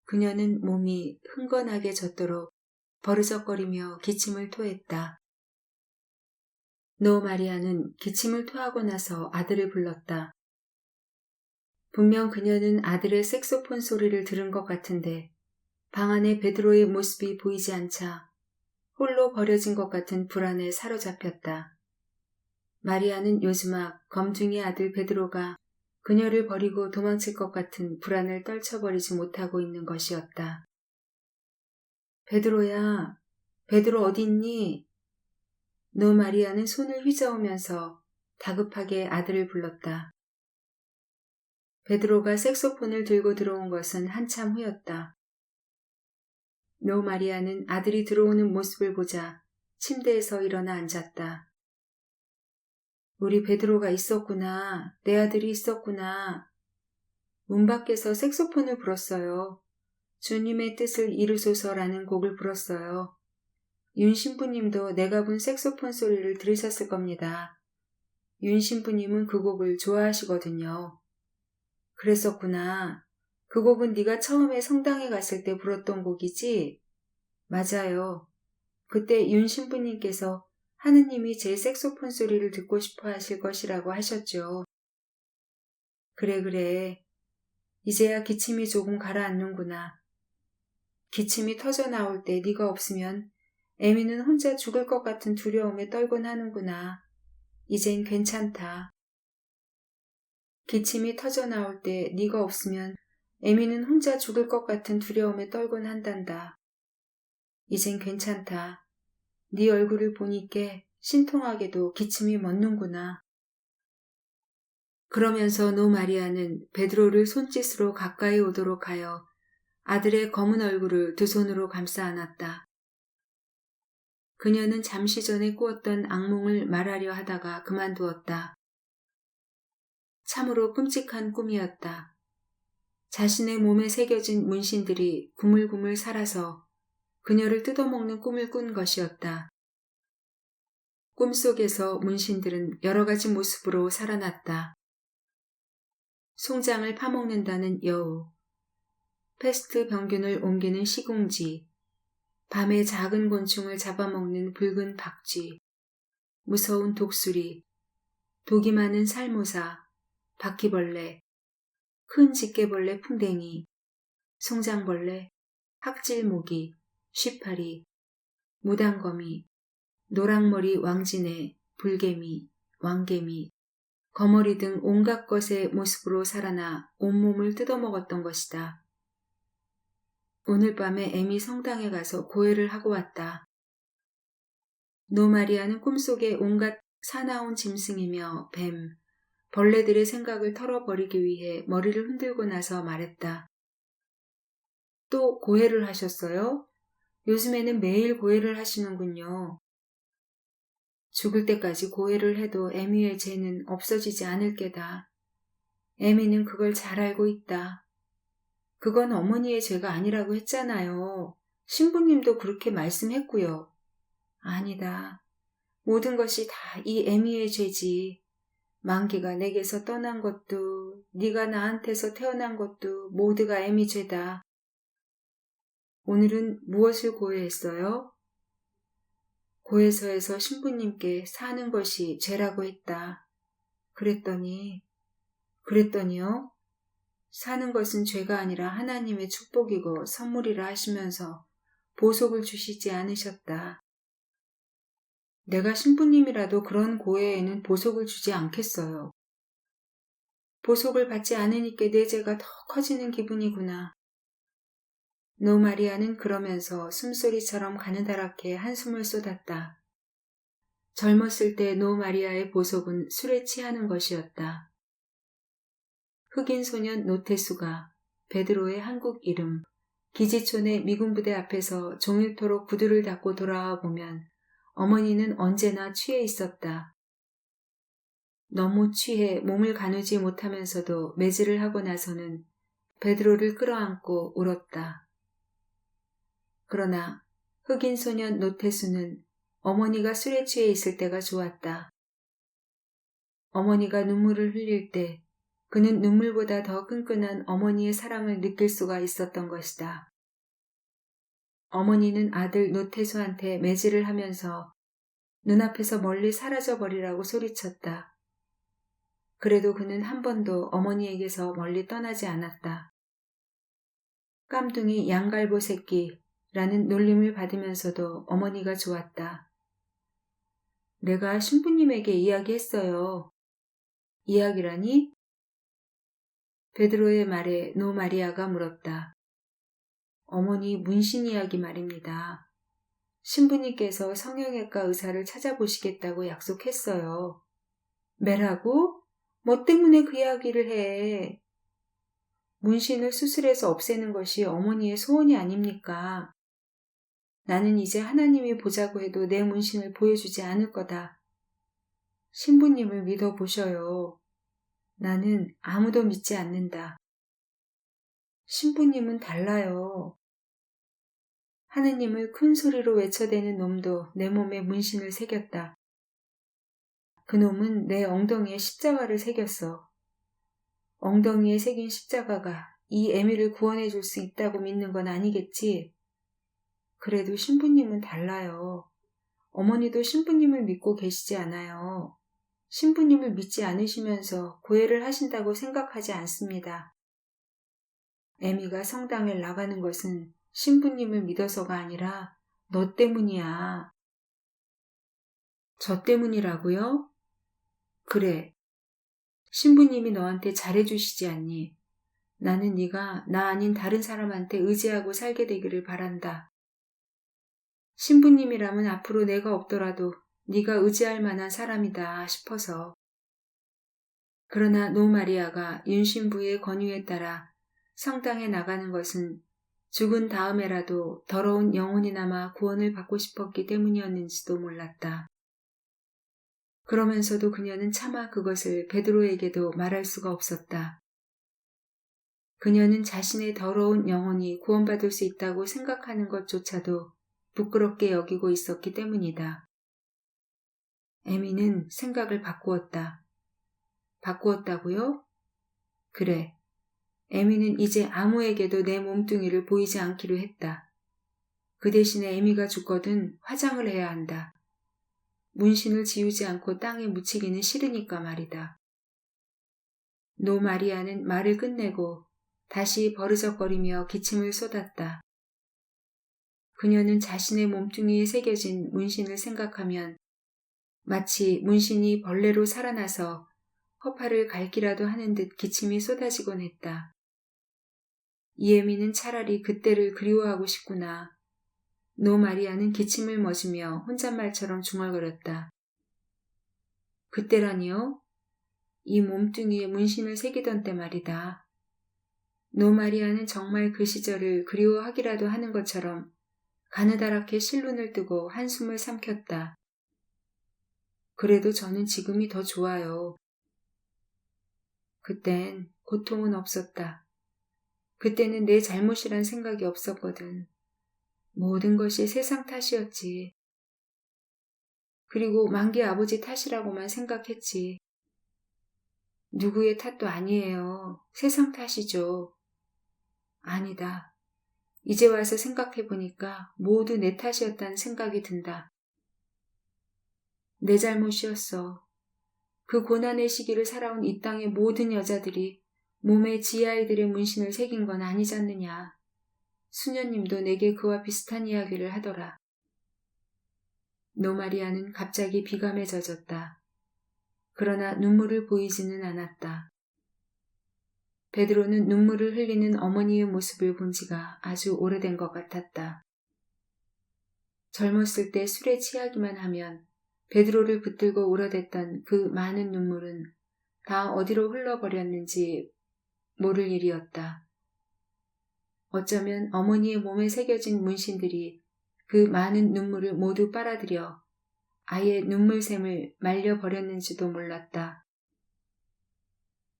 그녀는 몸이 흥건하게 젖도록 버르적거리며 기침을 토했다. 노마리아는 기침을 토하고 나서 아들을 불렀다. 분명 그녀는 아들의 색소폰 소리를 들은 것 같은데 방 안에 베드로의 모습이 보이지 않자 홀로 버려진 것 같은 불안에 사로잡혔다. 마리아는 요즈막 검둥이 아들 베드로가 그녀를 버리고 도망칠 것 같은 불안을 떨쳐버리지 못하고 있는 것이었다. 베드로야, 베드로 어디 있니? 노마리아는 손을 휘저으면서 다급하게 아들을 불렀다. 베드로가 색소폰을 들고 들어온 것은 한참 후였다. 노마리아는 아들이 들어오는 모습을 보자 침대에서 일어나 앉았다. 우리 베드로가 있었구나. 내 아들이 있었구나. 문 밖에서 색소폰을 불었어요. 주님의 뜻을 이루소서라는 곡을 불었어요. 윤 신부님도 내가 본 색소폰 소리를 들으셨을 겁니다. 윤 신부님은 그 곡을 좋아하시거든요. 그랬었구나. 그 곡은 네가 처음에 성당에 갔을 때 불었던 곡이지? 맞아요. 그때 윤 신부님께서 하느님이 제 색소폰 소리를 듣고 싶어 하실 것이라고 하셨죠. 그래. 이제야 기침이 조금 가라앉는구나. 기침이 터져 나올 때 네가 없으면 에미는 혼자 죽을 것 같은 두려움에 떨곤 하는구나. 이젠 괜찮다. 기침이 터져 나올 때 네가 없으면 에미는 혼자 죽을 것 같은 두려움에 떨곤 한단다. 이젠 괜찮다. 네 얼굴을 보니께 신통하게도 기침이 멎는구나. 그러면서 노마리아는 베드로를 손짓으로 가까이 오도록 하여 아들의 검은 얼굴을 두 손으로 감싸 안았다. 그녀는 잠시 전에 꾸었던 악몽을 말하려 하다가 그만두었다. 참으로 끔찍한 꿈이었다. 자신의 몸에 새겨진 문신들이 구물구물 살아서 그녀를 뜯어먹는 꿈을 꾼 것이었다. 꿈속에서 문신들은 여러 가지 모습으로 살아났다. 송장을 파먹는다는 여우, 패스트 병균을 옮기는 시궁지, 밤에 작은 곤충을 잡아먹는 붉은 박쥐, 무서운 독수리, 독이 많은 살모사, 바퀴벌레, 큰 집게벌레 풍뎅이, 송장벌레, 학질모기, 쉬파리, 무당거미, 노랑머리 왕지네, 불개미, 왕개미, 거머리 등 온갖 것의 모습으로 살아나 온몸을 뜯어먹었던 것이다. 오늘 밤에 애미 성당에 가서 고해를 하고 왔다. 노마리아는 꿈속에 온갖 사나운 짐승이며 뱀, 벌레들의 생각을 털어버리기 위해 머리를 흔들고 나서 말했다. 또 고해를 하셨어요? 요즘에는 매일 고해를 하시는군요. 죽을 때까지 고해를 해도 애미의 죄는 없어지지 않을 게다. 애미는 그걸 잘 알고 있다. 그건 어머니의 죄가 아니라고 했잖아요. 신부님도 그렇게 말씀했고요. 아니다. 모든 것이 다 이 애미의 죄지. 만기가 내게서 떠난 것도 네가 나한테서 태어난 것도 모두가 애미 죄다. 오늘은 무엇을 고해했어요? 고해서에서 신부님께 사는 것이 죄라고 했다. 그랬더니요? 사는 것은 죄가 아니라 하나님의 축복이고 선물이라 하시면서 보석을 주시지 않으셨다. 내가 신부님이라도 그런 고해에는 보석을 주지 않겠어요. 보석을 받지 않으니까 내 죄가 더 커지는 기분이구나. 노마리아는 그러면서 숨소리처럼 가느다랗게 한숨을 쏟았다. 젊었을 때 노마리아의 보석은 술에 취하는 것이었다. 흑인 소년 노테수가 베드로의 한국 이름, 기지촌의 미군부대 앞에서 종일토록 구두를 닦고 돌아와 보면 어머니는 언제나 취해 있었다. 너무 취해 몸을 가누지 못하면서도 매질을 하고 나서는 베드로를 끌어안고 울었다. 그러나 흑인 소년 노테수는 어머니가 술에 취해 있을 때가 좋았다. 어머니가 눈물을 흘릴 때 그는 눈물보다 더 끈끈한 어머니의 사랑을 느낄 수가 있었던 것이다. 어머니는 아들 노태수한테 매질을 하면서 눈앞에서 멀리 사라져버리라고 소리쳤다. 그래도 그는 한 번도 어머니에게서 멀리 떠나지 않았다. 깜둥이 양갈보 새끼라는 놀림을 받으면서도 어머니가 좋았다. 내가 신부님에게 이야기했어요. 이야기라니? 베드로의 말에 노마리아가 물었다. 어머니 문신 이야기 말입니다. 신부님께서 성형외과 의사를 찾아보시겠다고 약속했어요. 매라고? 뭐 때문에 그 이야기를 해? 문신을 수술해서 없애는 것이 어머니의 소원이 아닙니까? 나는 이제 하나님이 보자고 해도 내 문신을 보여주지 않을 거다. 신부님을 믿어보셔요. 나는 아무도 믿지 않는다. 신부님은 달라요. 하느님을 큰 소리로 외쳐대는 놈도 내 몸에 문신을 새겼다. 그놈은 내 엉덩이에 십자가를 새겼어. 엉덩이에 새긴 십자가가 이 애미를 구원해 줄 수 있다고 믿는 건 아니겠지? 그래도 신부님은 달라요. 어머니도 신부님을 믿고 계시지 않아요. 신부님을 믿지 않으시면서 고해를 하신다고 생각하지 않습니다. 애미가 성당에 나가는 것은 신부님을 믿어서가 아니라 너 때문이야. 저 때문이라고요? 그래. 신부님이 너한테 잘해주시지 않니? 나는 네가 나 아닌 다른 사람한테 의지하고 살게 되기를 바란다. 신부님이라면 앞으로 내가 없더라도 네가 의지할 만한 사람이다 싶어서. 그러나 노마리아가 윤신부의 권유에 따라 성당에 나가는 것은 죽은 다음에라도 더러운 영혼이나마 구원을 받고 싶었기 때문이었는지도 몰랐다. 그러면서도 그녀는 차마 그것을 베드로에게도 말할 수가 없었다. 그녀는 자신의 더러운 영혼이 구원받을 수 있다고 생각하는 것조차도 부끄럽게 여기고 있었기 때문이다. 에미는 생각을 바꾸었다. 바꾸었다고요? 그래. 에미는 이제 아무에게도 내 몸뚱이를 보이지 않기로 했다. 그 대신에 에미가 죽거든 화장을 해야 한다. 문신을 지우지 않고 땅에 묻히기는 싫으니까 말이다. 노 마리아는 말을 끝내고 다시 버르적거리며 기침을 쏟았다. 그녀는 자신의 몸뚱이에 새겨진 문신을 생각하면 마치 문신이 벌레로 살아나서 허파를 갈기라도 하는 듯 기침이 쏟아지곤 했다. 이에미는 차라리 그때를 그리워하고 싶구나. 노 마리아는 기침을 멎으며 혼잣말처럼 중얼거렸다. 그때라니요? 이 몸뚱이에 문신을 새기던 때 말이다. 노 마리아는 정말 그 시절을 그리워하기라도 하는 것처럼 가느다랗게 실눈을 뜨고 한숨을 삼켰다. 그래도 저는 지금이 더 좋아요. 그땐 고통은 없었다. 그때는 내 잘못이란 생각이 없었거든. 모든 것이 세상 탓이었지. 그리고 만기 아버지 탓이라고만 생각했지. 누구의 탓도 아니에요. 세상 탓이죠. 아니다. 이제 와서 생각해보니까 모두 내 탓이었다는 생각이 든다. 내 잘못이었어. 그 고난의 시기를 살아온 이 땅의 모든 여자들이 몸에 지아이들의 문신을 새긴 건 아니지 않느냐. 수녀님도 내게 그와 비슷한 이야기를 하더라. 노마리아는 갑자기 비감에 젖었다. 그러나 눈물을 보이지는 않았다. 베드로는 눈물을 흘리는 어머니의 모습을 본 지가 아주 오래된 것 같았다. 젊었을 때 술에 취하기만 하면 베드로를 붙들고 울어댔던 그 많은 눈물은 다 어디로 흘러버렸는지 모를 일이었다. 어쩌면 어머니의 몸에 새겨진 문신들이 그 많은 눈물을 모두 빨아들여 아예 눈물샘을 말려버렸는지도 몰랐다.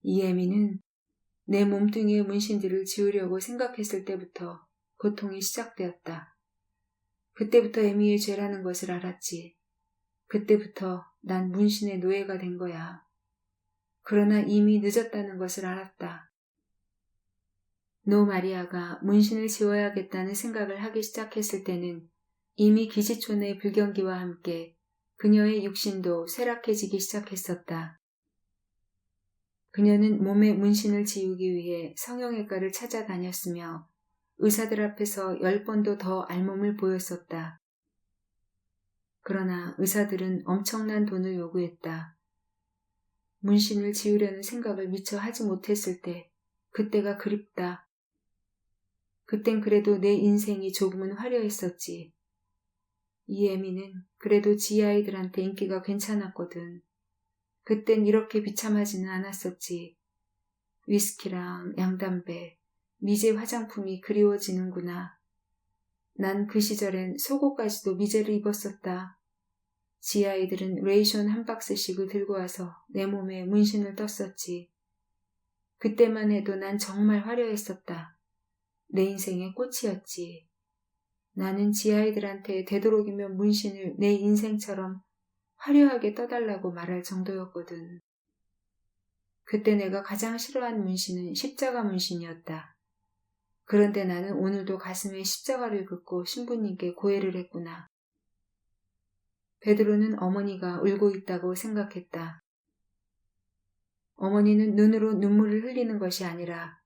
이에미는 내 몸뚱이의 문신들을 지우려고 생각했을 때부터 고통이 시작되었다. 그때부터 에미의 죄라는 것을 알았지. 그때부터 난 문신의 노예가 된 거야. 그러나 이미 늦었다는 것을 알았다. 노 마리아가 문신을 지워야겠다는 생각을 하기 시작했을 때는 이미 기지촌의 불경기와 함께 그녀의 육신도 쇠락해지기 시작했었다. 그녀는 몸의 문신을 지우기 위해 성형외과를 찾아다녔으며 의사들 앞에서 10번도 더 알몸을 보였었다. 그러나 의사들은 엄청난 돈을 요구했다. 문신을 지우려는 생각을 미처 하지 못했을 때 그때가 그립다. 그땐 그래도 내 인생이 조금은 화려했었지. 이에미는 그래도 지아이들한테 인기가 괜찮았거든. 그땐 이렇게 비참하지는 않았었지. 위스키랑 양담배, 미제 화장품이 그리워지는구나. 난 그 시절엔 속옷까지도 미제를 입었었다. 지아이들은 레이션 한 박스씩을 들고 와서 내 몸에 문신을 떴었지. 그때만 해도 난 정말 화려했었다. 내 인생의 꽃이었지. 나는 지아이들한테 되도록이면 문신을 내 인생처럼 화려하게 떠달라고 말할 정도였거든. 그때 내가 가장 싫어한 문신은 십자가 문신이었다. 그런데 나는 오늘도 가슴에 십자가를 긋고 신부님께 고해를 했구나. 베드로는 어머니가 울고 있다고 생각했다. 어머니는 눈으로 눈물을 흘리는 것이 아니라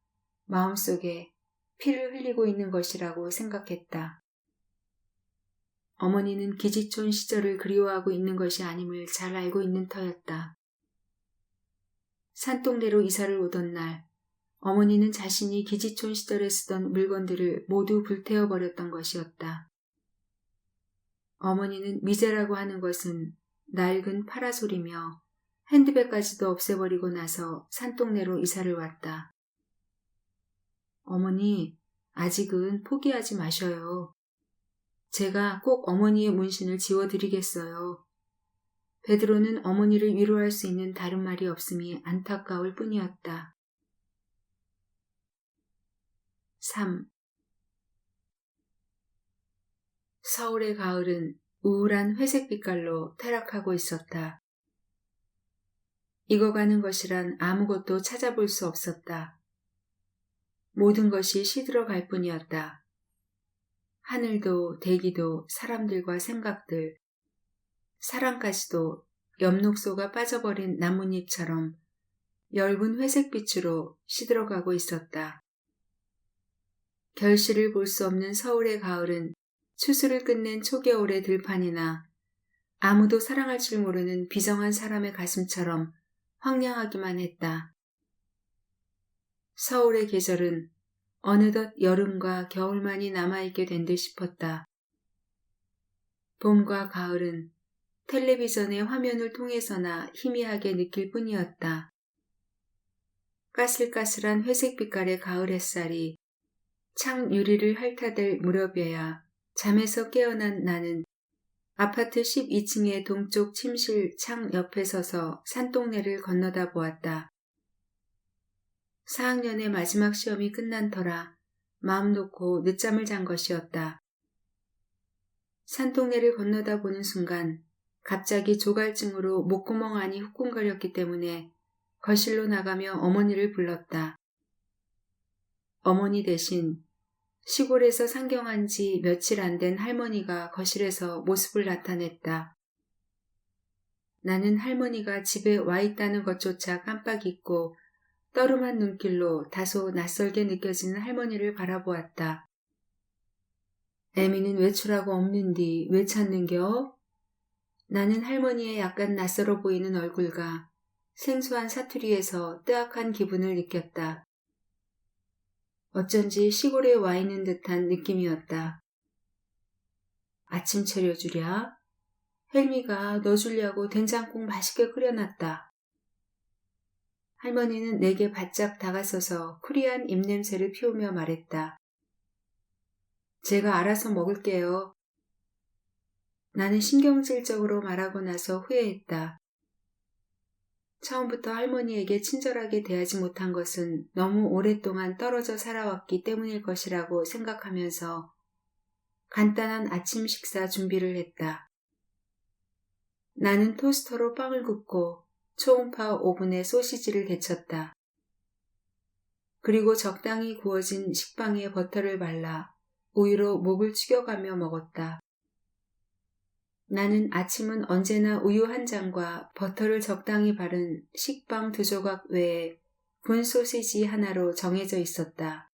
마음속에 피를 흘리고 있는 것이라고 생각했다. 어머니는 기지촌 시절을 그리워하고 있는 것이 아님을 잘 알고 있는 터였다. 산동네로 이사를 오던 날 어머니는 자신이 기지촌 시절에 쓰던 물건들을 모두 불태워버렸던 것이었다. 어머니는 미제라고 하는 것은 낡은 파라솔이며 핸드백까지도 없애버리고 나서 산동네로 이사를 왔다. 어머니, 아직은 포기하지 마셔요. 제가 꼭 어머니의 문신을 지워드리겠어요. 베드로는 어머니를 위로할 수 있는 다른 말이 없음이 안타까울 뿐이었다. 3. 서울의 가을은 우울한 회색 빛깔로 퇴락하고 있었다. 익어가는 것이란 아무것도 찾아볼 수 없었다. 모든 것이 시들어갈 뿐이었다. 하늘도 대기도 사람들과 생각들, 사랑까지도 엽록소가 빠져버린 나뭇잎처럼 엷은 회색빛으로 시들어가고 있었다. 결실을 볼 수 없는 서울의 가을은 추수를 끝낸 초겨울의 들판이나 아무도 사랑할 줄 모르는 비정한 사람의 가슴처럼 황량하기만 했다. 서울의 계절은 어느덧 여름과 겨울만이 남아있게 된 듯 싶었다. 봄과 가을은 텔레비전의 화면을 통해서나 희미하게 느낄 뿐이었다. 까슬까슬한 회색 빛깔의 가을 햇살이 창 유리를 핥아댈 무렵에야 잠에서 깨어난 나는 아파트 12층의 동쪽 침실 창 옆에 서서 산동네를 건너다 보았다. 4학년의 마지막 시험이 끝난 터라 마음 놓고 늦잠을 잔 것이었다. 산동네를 건너다 보는 순간 갑자기 조갈증으로 목구멍 안이 후끈거렸기 때문에 거실로 나가며 어머니를 불렀다. 어머니 대신 시골에서 상경한 지 며칠 안 된 할머니가 거실에서 모습을 나타냈다. 나는 할머니가 집에 와 있다는 것조차 깜빡 잊고 떠름한 눈길로 다소 낯설게 느껴지는 할머니를 바라보았다. 애미는 외출하고 없는디 왜 찾는겨? 나는 할머니의 약간 낯설어 보이는 얼굴과 생소한 사투리에서 뜨악한 기분을 느꼈다. 어쩐지 시골에 와 있는 듯한 느낌이었다. 아침 차려주랴? 헬미가 너 주려고 된장국 맛있게 끓여놨다. 할머니는 내게 바짝 다가서서 쿠리한 입냄새를 피우며 말했다. 제가 알아서 먹을게요. 나는 신경질적으로 말하고 나서 후회했다. 처음부터 할머니에게 친절하게 대하지 못한 것은 너무 오랫동안 떨어져 살아왔기 때문일 것이라고 생각하면서 간단한 아침 식사 준비를 했다. 나는 토스터로 빵을 굽고 초음파 오븐에 소시지를 데쳤다. 그리고 적당히 구워진 식빵에 버터를 발라 우유로 목을 축여가며 먹었다. 나는 아침은 언제나 우유 한 잔과 버터를 적당히 바른 식빵 2조각 외에 군 소시지 하나로 정해져 있었다.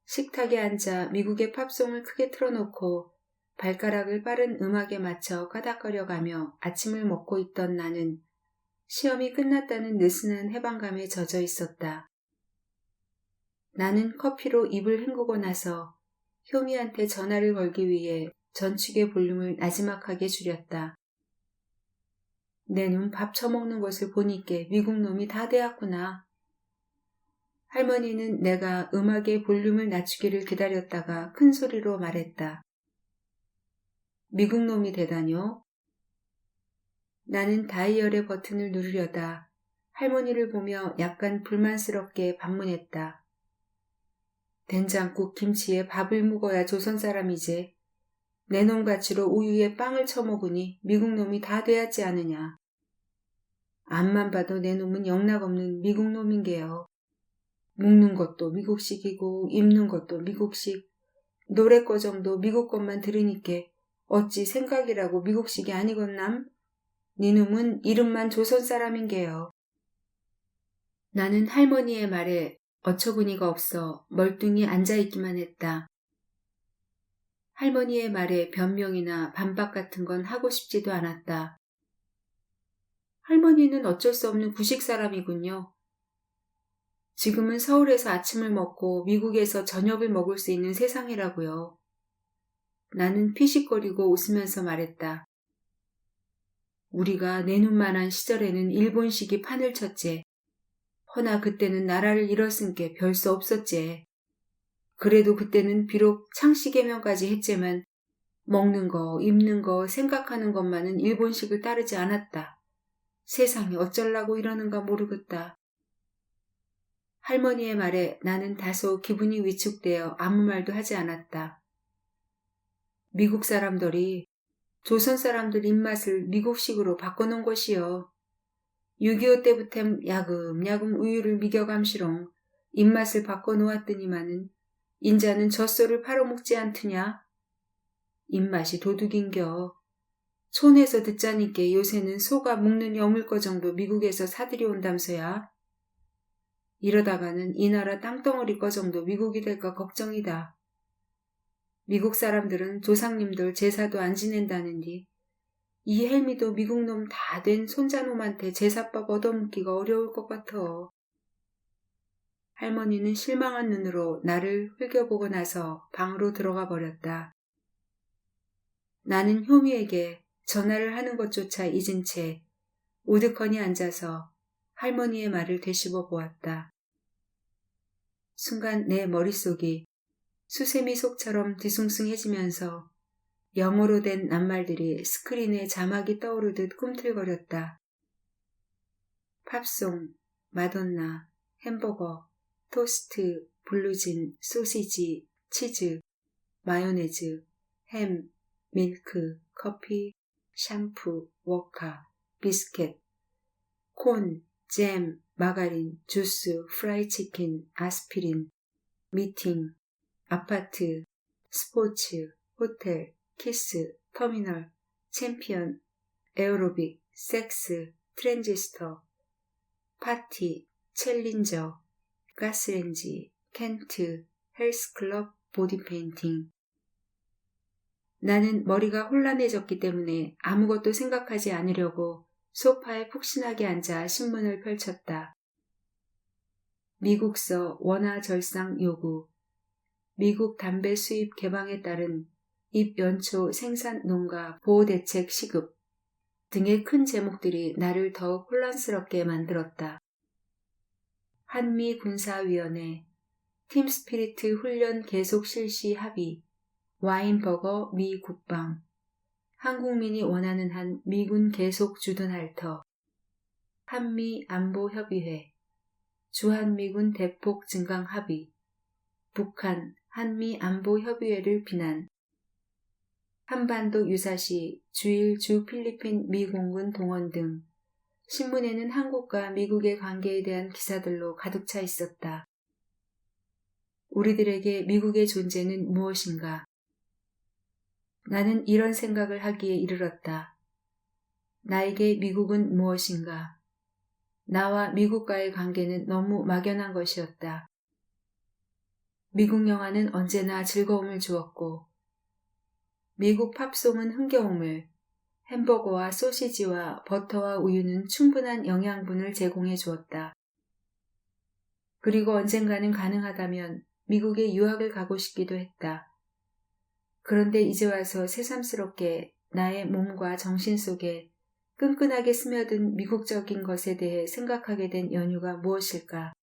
식탁에 앉아 미국의 팝송을 크게 틀어놓고 발가락을 빠른 음악에 맞춰 까닥거려가며 아침을 먹고 있던 나는 시험이 끝났다는 느슨한 해방감에 젖어 있었다. 나는 커피로 입을 헹구고 나서 효미한테 전화를 걸기 위해 전축의 볼륨을 나지막하게 줄였다. 내 눈 밥 처먹는 것을 보니께 미국 놈이 다 되었구나. 할머니는 내가 음악의 볼륨을 낮추기를 기다렸다가 큰 소리로 말했다. 미국 놈이 되다뇨? 나는 다이얼의 버튼을 누르려다 할머니를 보며 약간 불만스럽게 반문했다. 된장국 김치에 밥을 묵어야 조선 사람이지. 내 놈가치로 우유에 빵을 처먹으니 미국 놈이 다 돼야지 않으냐. 앞만 봐도 내 놈은 영락없는 미국 놈인게요. 묵는 것도 미국식이고 입는 것도 미국식, 노래 거정도 미국 것만 들으니께 어찌 생각이라고 미국식이 아니건남? 네 놈은 이름만 조선 사람인게요. 나는 할머니의 말에 어처구니가 없어 멀뚱히 앉아있기만 했다. 할머니의 말에 변명이나 반박 같은 건 하고 싶지도 않았다. 할머니는 어쩔 수 없는 구식 사람이군요. 지금은 서울에서 아침을 먹고 미국에서 저녁을 먹을 수 있는 세상이라고요. 나는 피식거리고 웃으면서 말했다. 우리가 내 눈만한 시절에는 일본식이 판을 쳤제. 허나 그때는 나라를 잃었은께 별 수 없었제. 그래도 그때는 비록 창씨개명까지 했지만 먹는 거, 입는 거, 생각하는 것만은 일본식을 따르지 않았다. 세상에 어쩌려고 이러는가 모르겠다. 할머니의 말에 나는 다소 기분이 위축되어 아무 말도 하지 않았다. 미국 사람들이 조선 사람들 입맛을 미국식으로 바꿔놓은 것이요. 6.25 때부터 야금야금 우유를 미겨감시롱 입맛을 바꿔놓았더니만은 인자는 젖소를 팔아먹지 않더냐. 입맛이 도둑인겨. 촌에서 듣자니께 요새는 소가 묵는 여물거 정도 미국에서 사들이 온담소야. 이러다가는 이 나라 땅덩어리 거 정도 미국이 될까 걱정이다. 미국 사람들은 조상님들 제사도 안 지낸다는디 이 헬미도 미국 놈 다 된 손자놈한테 제사법 얻어먹기가 어려울 것 같아. 할머니는 실망한 눈으로 나를 흘겨보고 나서 방으로 들어가 버렸다. 나는 효미에게 전화를 하는 것조차 잊은 채 우두커니 앉아서 할머니의 말을 되씹어 보았다. 순간 내 머릿속이 수세미 속처럼 뒤숭숭해지면서 영어로 된 낱말들이 스크린에 자막이 떠오르듯 꿈틀거렸다. 팝송, 마돈나, 햄버거, 토스트, 블루진, 소시지, 치즈, 마요네즈, 햄, 밀크, 커피, 샴푸, 워카, 비스켓, 콘, 잼, 마가린, 주스, 프라이 치킨, 아스피린, 미팅, 아파트, 스포츠, 호텔, 키스, 터미널, 챔피언, 에어로빅, 섹스, 트랜지스터, 파티, 챌린저, 가스렌지, 켄트, 헬스클럽, 보디페인팅. 나는 머리가 혼란해졌기 때문에 아무것도 생각하지 않으려고 소파에 푹신하게 앉아 신문을 펼쳤다. 미국서 원화절상 요구, 미국 담배 수입 개방에 따른 잎연초 생산 농가 보호대책 시급 등의 큰 제목들이 나를 더욱 혼란스럽게 만들었다. 한미군사위원회, 팀스피리트 훈련 계속 실시 합의, 와인버거 미 국방, 한국민이 원하는 한 미군 계속 주둔할터, 한미안보협의회, 주한미군 대폭 증강 합의, 북한 한미안보협의회를 비난, 한반도 유사시 주일 주 필리핀 미공군 동원 등 신문에는 한국과 미국의 관계에 대한 기사들로 가득 차 있었다. 우리들에게 미국의 존재는 무엇인가? 나는 이런 생각을 하기에 이르렀다. 나에게 미국은 무엇인가? 나와 미국과의 관계는 너무 막연한 것이었다. 미국 영화는 언제나 즐거움을 주었고 미국 팝송은 흥겨움을, 햄버거와 소시지와 버터와 우유는 충분한 영양분을 제공해 주었다. 그리고 언젠가는 가능하다면 미국에 유학을 가고 싶기도 했다. 그런데 이제 와서 새삼스럽게 나의 몸과 정신 속에 끈끈하게 스며든 미국적인 것에 대해 생각하게 된 연유가 무엇일까?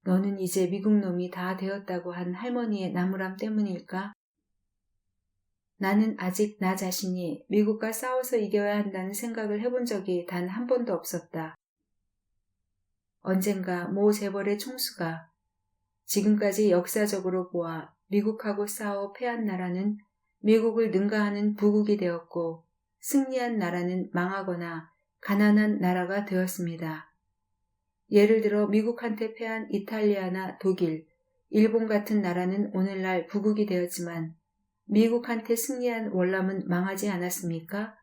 너는 이제 미국 놈이 다 되었다고 한 할머니의 나무람 때문일까? 나는 아직 나 자신이 미국과 싸워서 이겨야 한다는 생각을 해본 적이 단 한 번도 없었다. 언젠가 모 재벌의 총수가 지금까지 역사적으로 보아 미국하고 싸워 패한 나라는 미국을 능가하는 부국이 되었고 승리한 나라는 망하거나 가난한 나라가 되었습니다. 예를 들어 미국한테 패한 이탈리아나 독일, 일본 같은 나라는 오늘날 부국이 되었지만 미국한테 승리한 월남은 망하지 않았습니까?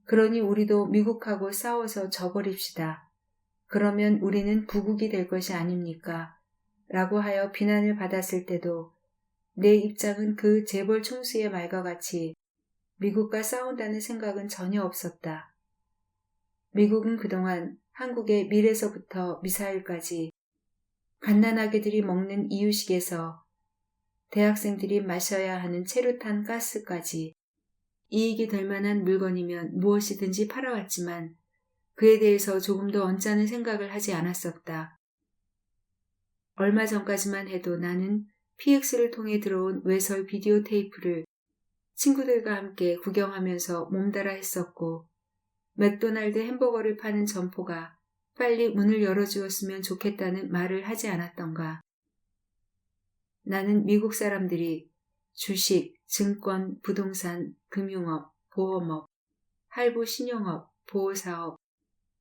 그러니 우리도 미국하고 싸워서 져버립시다. 그러면 우리는 부국이 될 것이 아닙니까? 라고 하여 비난을 받았을 때도 내 입장은 그 재벌 총수의 말과 같이 미국과 싸운다는 생각은 전혀 없었다. 미국은 그동안 한국의 밀에서부터 미사일까지 갓난아기들이 먹는 이유식에서 대학생들이 마셔야 하는 체류탄 가스까지 이익이 될 만한 물건이면 무엇이든지 팔아왔지만 그에 대해서 조금도 언짢은 생각을 하지 않았었다. 얼마 전까지만 해도 나는 PX를 통해 들어온 외설 비디오 테이프를 친구들과 함께 구경하면서 몸달아 했었고 맥도날드 햄버거를 파는 점포가 빨리 문을 열어주었으면 좋겠다는 말을 하지 않았던가. 나는 미국 사람들이 주식, 증권, 부동산, 금융업, 보험업, 할부 신용업, 보호사업,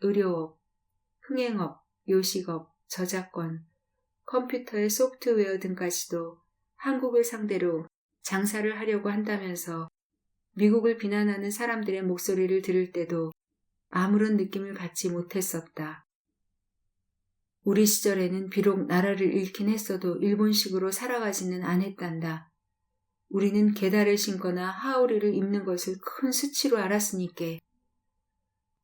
의료업, 흥행업, 요식업, 저작권, 컴퓨터의 소프트웨어 등까지도 한국을 상대로 장사를 하려고 한다면서 미국을 비난하는 사람들의 목소리를 들을 때도 아무런 느낌을 갖지 못했었다. 우리 시절에는 비록 나라를 잃긴 했어도 일본식으로 살아가지는 않았단다. 우리는 게다를 신거나 하우리를 입는 것을 큰 수치로 알았으니께.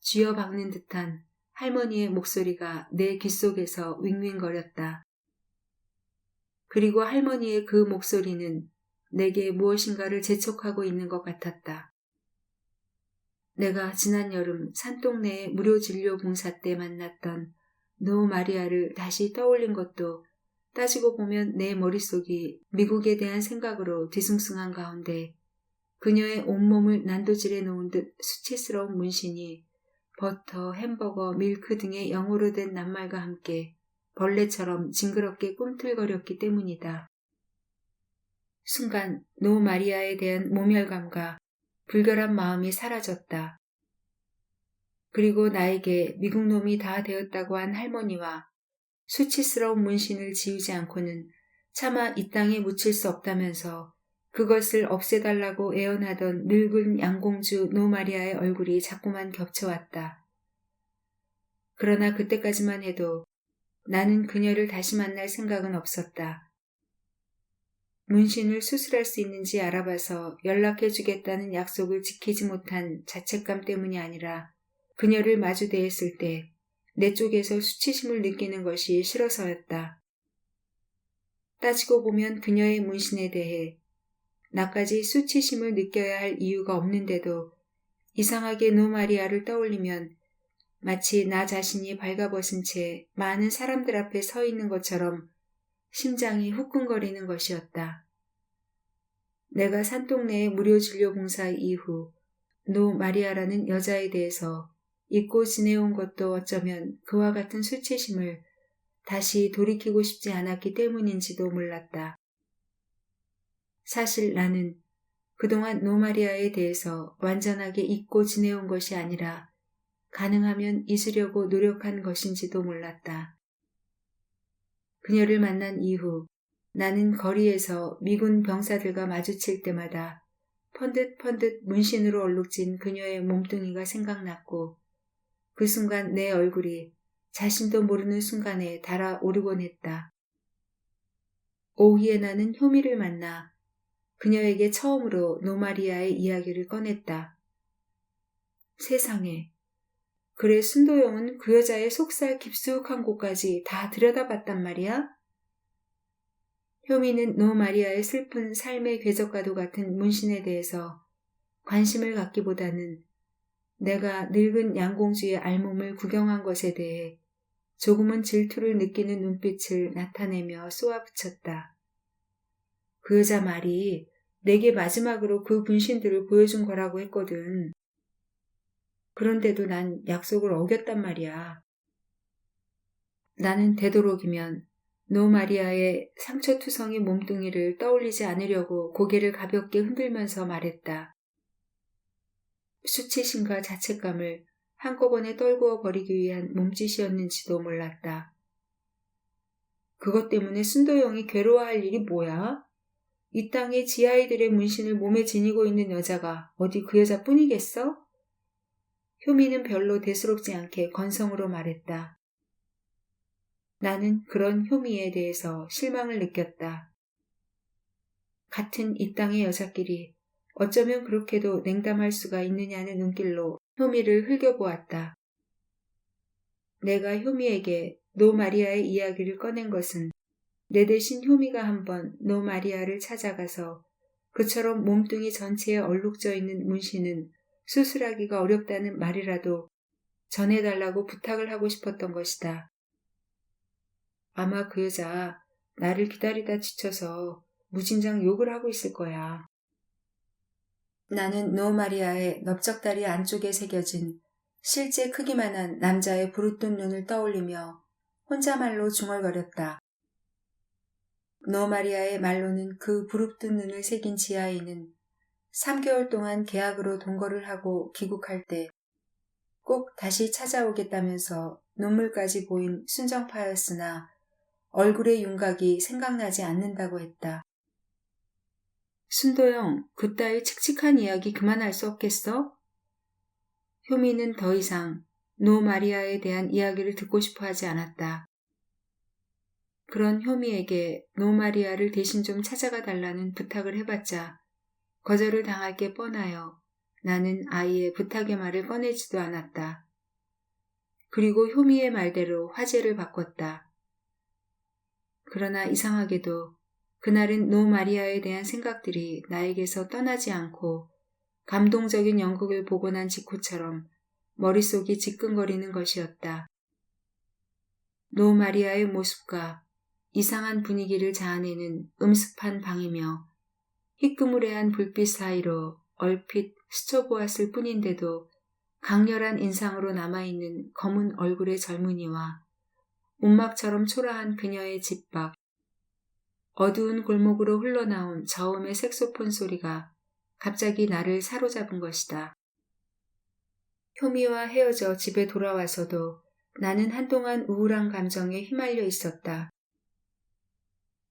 쥐어박는 듯한 할머니의 목소리가 내 귓속에서 윙윙거렸다. 그리고 할머니의 그 목소리는 내게 무엇인가를 재촉하고 있는 것 같았다. 내가 지난 여름 산동네의 무료 진료 봉사 때 만났던 노 마리아를 다시 떠올린 것도 따지고 보면 내 머릿속이 미국에 대한 생각으로 뒤숭숭한 가운데 그녀의 온몸을 난도질해 놓은 듯 수치스러운 문신이 버터, 햄버거, 밀크 등의 영어로 된 낱말과 함께 벌레처럼 징그럽게 꿈틀거렸기 때문이다. 순간 노 마리아에 대한 모멸감과 불결한 마음이 사라졌다. 그리고 나에게 미국 놈이 다 되었다고 한 할머니와 수치스러운 문신을 지우지 않고는 차마 이 땅에 묻힐 수 없다면서 그것을 없애달라고 애원하던 늙은 양공주 노 마리아의 얼굴이 자꾸만 겹쳐왔다. 그러나 그때까지만 해도 나는 그녀를 다시 만날 생각은 없었다. 문신을 수술할 수 있는지 알아봐서 연락해주겠다는 약속을 지키지 못한 자책감 때문이 아니라 그녀를 마주 대했을 때 내 쪽에서 수치심을 느끼는 것이 싫어서였다. 따지고 보면 그녀의 문신에 대해 나까지 수치심을 느껴야 할 이유가 없는데도 이상하게 노 마리아를 떠올리면 마치 나 자신이 발가벗은 채 많은 사람들 앞에 서 있는 것처럼 심장이 후끈거리는 것이었다. 내가 산동네의 무료 진료 봉사 이후 노 마리아라는 여자에 대해서 잊고 지내온 것도 어쩌면 그와 같은 수치심을 다시 돌이키고 싶지 않았기 때문인지도 몰랐다. 사실 나는 그동안 노 마리아에 대해서 완전하게 잊고 지내온 것이 아니라 가능하면 잊으려고 노력한 것인지도 몰랐다. 그녀를 만난 이후 나는 거리에서 미군 병사들과 마주칠 때마다 펀듯펀듯 문신으로 얼룩진 그녀의 몸뚱이가 생각났고 그 순간 내 얼굴이 자신도 모르는 순간에 달아오르곤 했다. 오후에 나는 효미를 만나 그녀에게 처음으로 노마리아의 이야기를 꺼냈다. 세상에, 그래 순도영은 그 여자의 속살 깊숙한 곳까지 다 들여다봤단 말이야? 효미는 노마리아의 슬픈 삶의 궤적과도 같은 문신에 대해서 관심을 갖기보다는 내가 늙은 양공주의 알몸을 구경한 것에 대해 조금은 질투를 느끼는 눈빛을 나타내며 쏘아붙였다. 그 여자 말이 내게 마지막으로 그 분신들을 보여준 거라고 했거든. 그런데도 난 약속을 어겼단 말이야. 나는 되도록이면 노 마리아의 상처투성이 몸뚱이를 떠올리지 않으려고 고개를 가볍게 흔들면서 말했다. 수치심과 자책감을 한꺼번에 떨구어 버리기 위한 몸짓이었는지도 몰랐다. 그것 때문에 순도영이 괴로워할 일이 뭐야? 이 땅에 지아이들의 문신을 몸에 지니고 있는 여자가 어디 그 여자뿐이겠어? 효미는 별로 대수롭지 않게 건성으로 말했다. 나는 그런 효미에 대해서 실망을 느꼈다. 같은 이 땅의 여자끼리 어쩌면 그렇게도 냉담할 수가 있느냐는 눈길로 효미를 흘겨보았다. 내가 효미에게 노 마리아의 이야기를 꺼낸 것은 내 대신 효미가 한번 노 마리아를 찾아가서 그처럼 몸뚱이 전체에 얼룩져 있는 문신은 수술하기가 어렵다는 말이라도 전해달라고 부탁을 하고 싶었던 것이다. 아마 그 여자 나를 기다리다 지쳐서 무진장 욕을 하고 있을 거야. 나는 노 마리아의 넓적다리 안쪽에 새겨진 실제 크기만한 남자의 부르뜬 눈을 떠올리며 혼자말로 중얼거렸다. 노 마리아의 말로는 그 부릅뜬 눈을 새긴 지아이는 3개월 동안 계약으로 동거를 하고 귀국할 때 꼭 다시 찾아오겠다면서 눈물까지 보인 순정파였으나 얼굴의 윤곽이 생각나지 않는다고 했다. 순도형, 그따위 칙칙한 이야기 그만할 수 없겠어? 효미는 더 이상 노 마리아에 대한 이야기를 듣고 싶어 하지 않았다. 그런 효미에게 노 마리아를 대신 좀 찾아가 달라는 부탁을 해봤자 거절을 당할 게 뻔하여 나는 아이의 부탁의 말을 꺼내지도 않았다. 그리고 효미의 말대로 화제를 바꿨다. 그러나 이상하게도 그날은 노 마리아에 대한 생각들이 나에게서 떠나지 않고 감동적인 연극을 보고 난 직후처럼 머릿속이 지끈거리는 것이었다. 노 마리아의 모습과 이상한 분위기를 자아내는 음습한 방이며 희끄무레한 불빛 사이로 얼핏 스쳐보았을 뿐인데도 강렬한 인상으로 남아있는 검은 얼굴의 젊은이와 움막처럼 초라한 그녀의 집 밖, 어두운 골목으로 흘러나온 저음의 색소폰 소리가 갑자기 나를 사로잡은 것이다. 효미와 헤어져 집에 돌아와서도 나는 한동안 우울한 감정에 휘말려 있었다.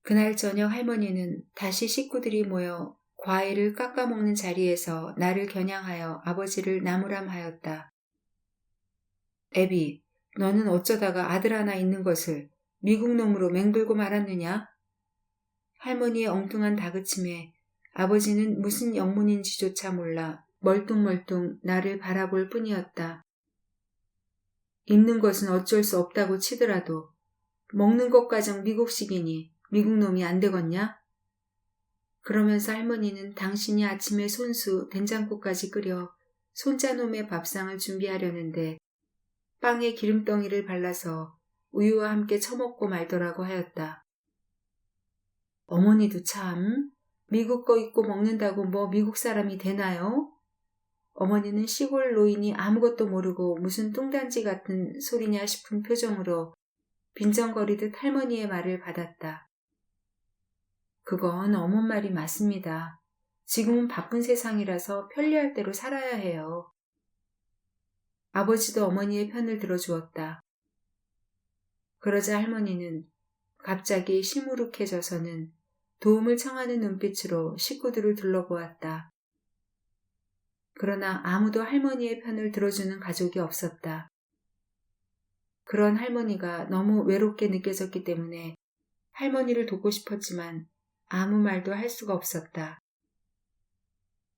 그날 저녁 할머니는 다시 식구들이 모여 과일을 깎아먹는 자리에서 나를 겨냥하여 아버지를 나무람하였다. 애비, 너는 어쩌다가 아들 하나 있는 것을 미국 놈으로 맹글고 말았느냐? 할머니의 엉뚱한 다그침에 아버지는 무슨 영문인지조차 몰라 멀뚱멀뚱 나를 바라볼 뿐이었다. 있는 것은 어쩔 수 없다고 치더라도 먹는 것까정 미국식이니 미국 놈이 안 되겠냐? 그러면서 할머니는 당신이 아침에 손수 된장국까지 끓여 손자놈의 밥상을 준비하려는데 빵에 기름덩이를 발라서 우유와 함께 처먹고 말더라고 하였다. 어머니도 참 미국 거 입고 먹는다고 뭐 미국 사람이 되나요? 어머니는 시골 노인이 아무것도 모르고 무슨 뚱단지 같은 소리냐 싶은 표정으로 빈정거리듯 할머니의 말을 받았다. 그건 어머 말이 맞습니다. 지금은 바쁜 세상이라서 편리할 대로 살아야 해요. 아버지도 어머니의 편을 들어주었다. 그러자 할머니는 갑자기 시무룩해져서는 도움을 청하는 눈빛으로 식구들을 둘러보았다. 그러나 아무도 할머니의 편을 들어주는 가족이 없었다. 그런 할머니가 너무 외롭게 느껴졌기 때문에 할머니를 돕고 싶었지만 아무 말도 할 수가 없었다.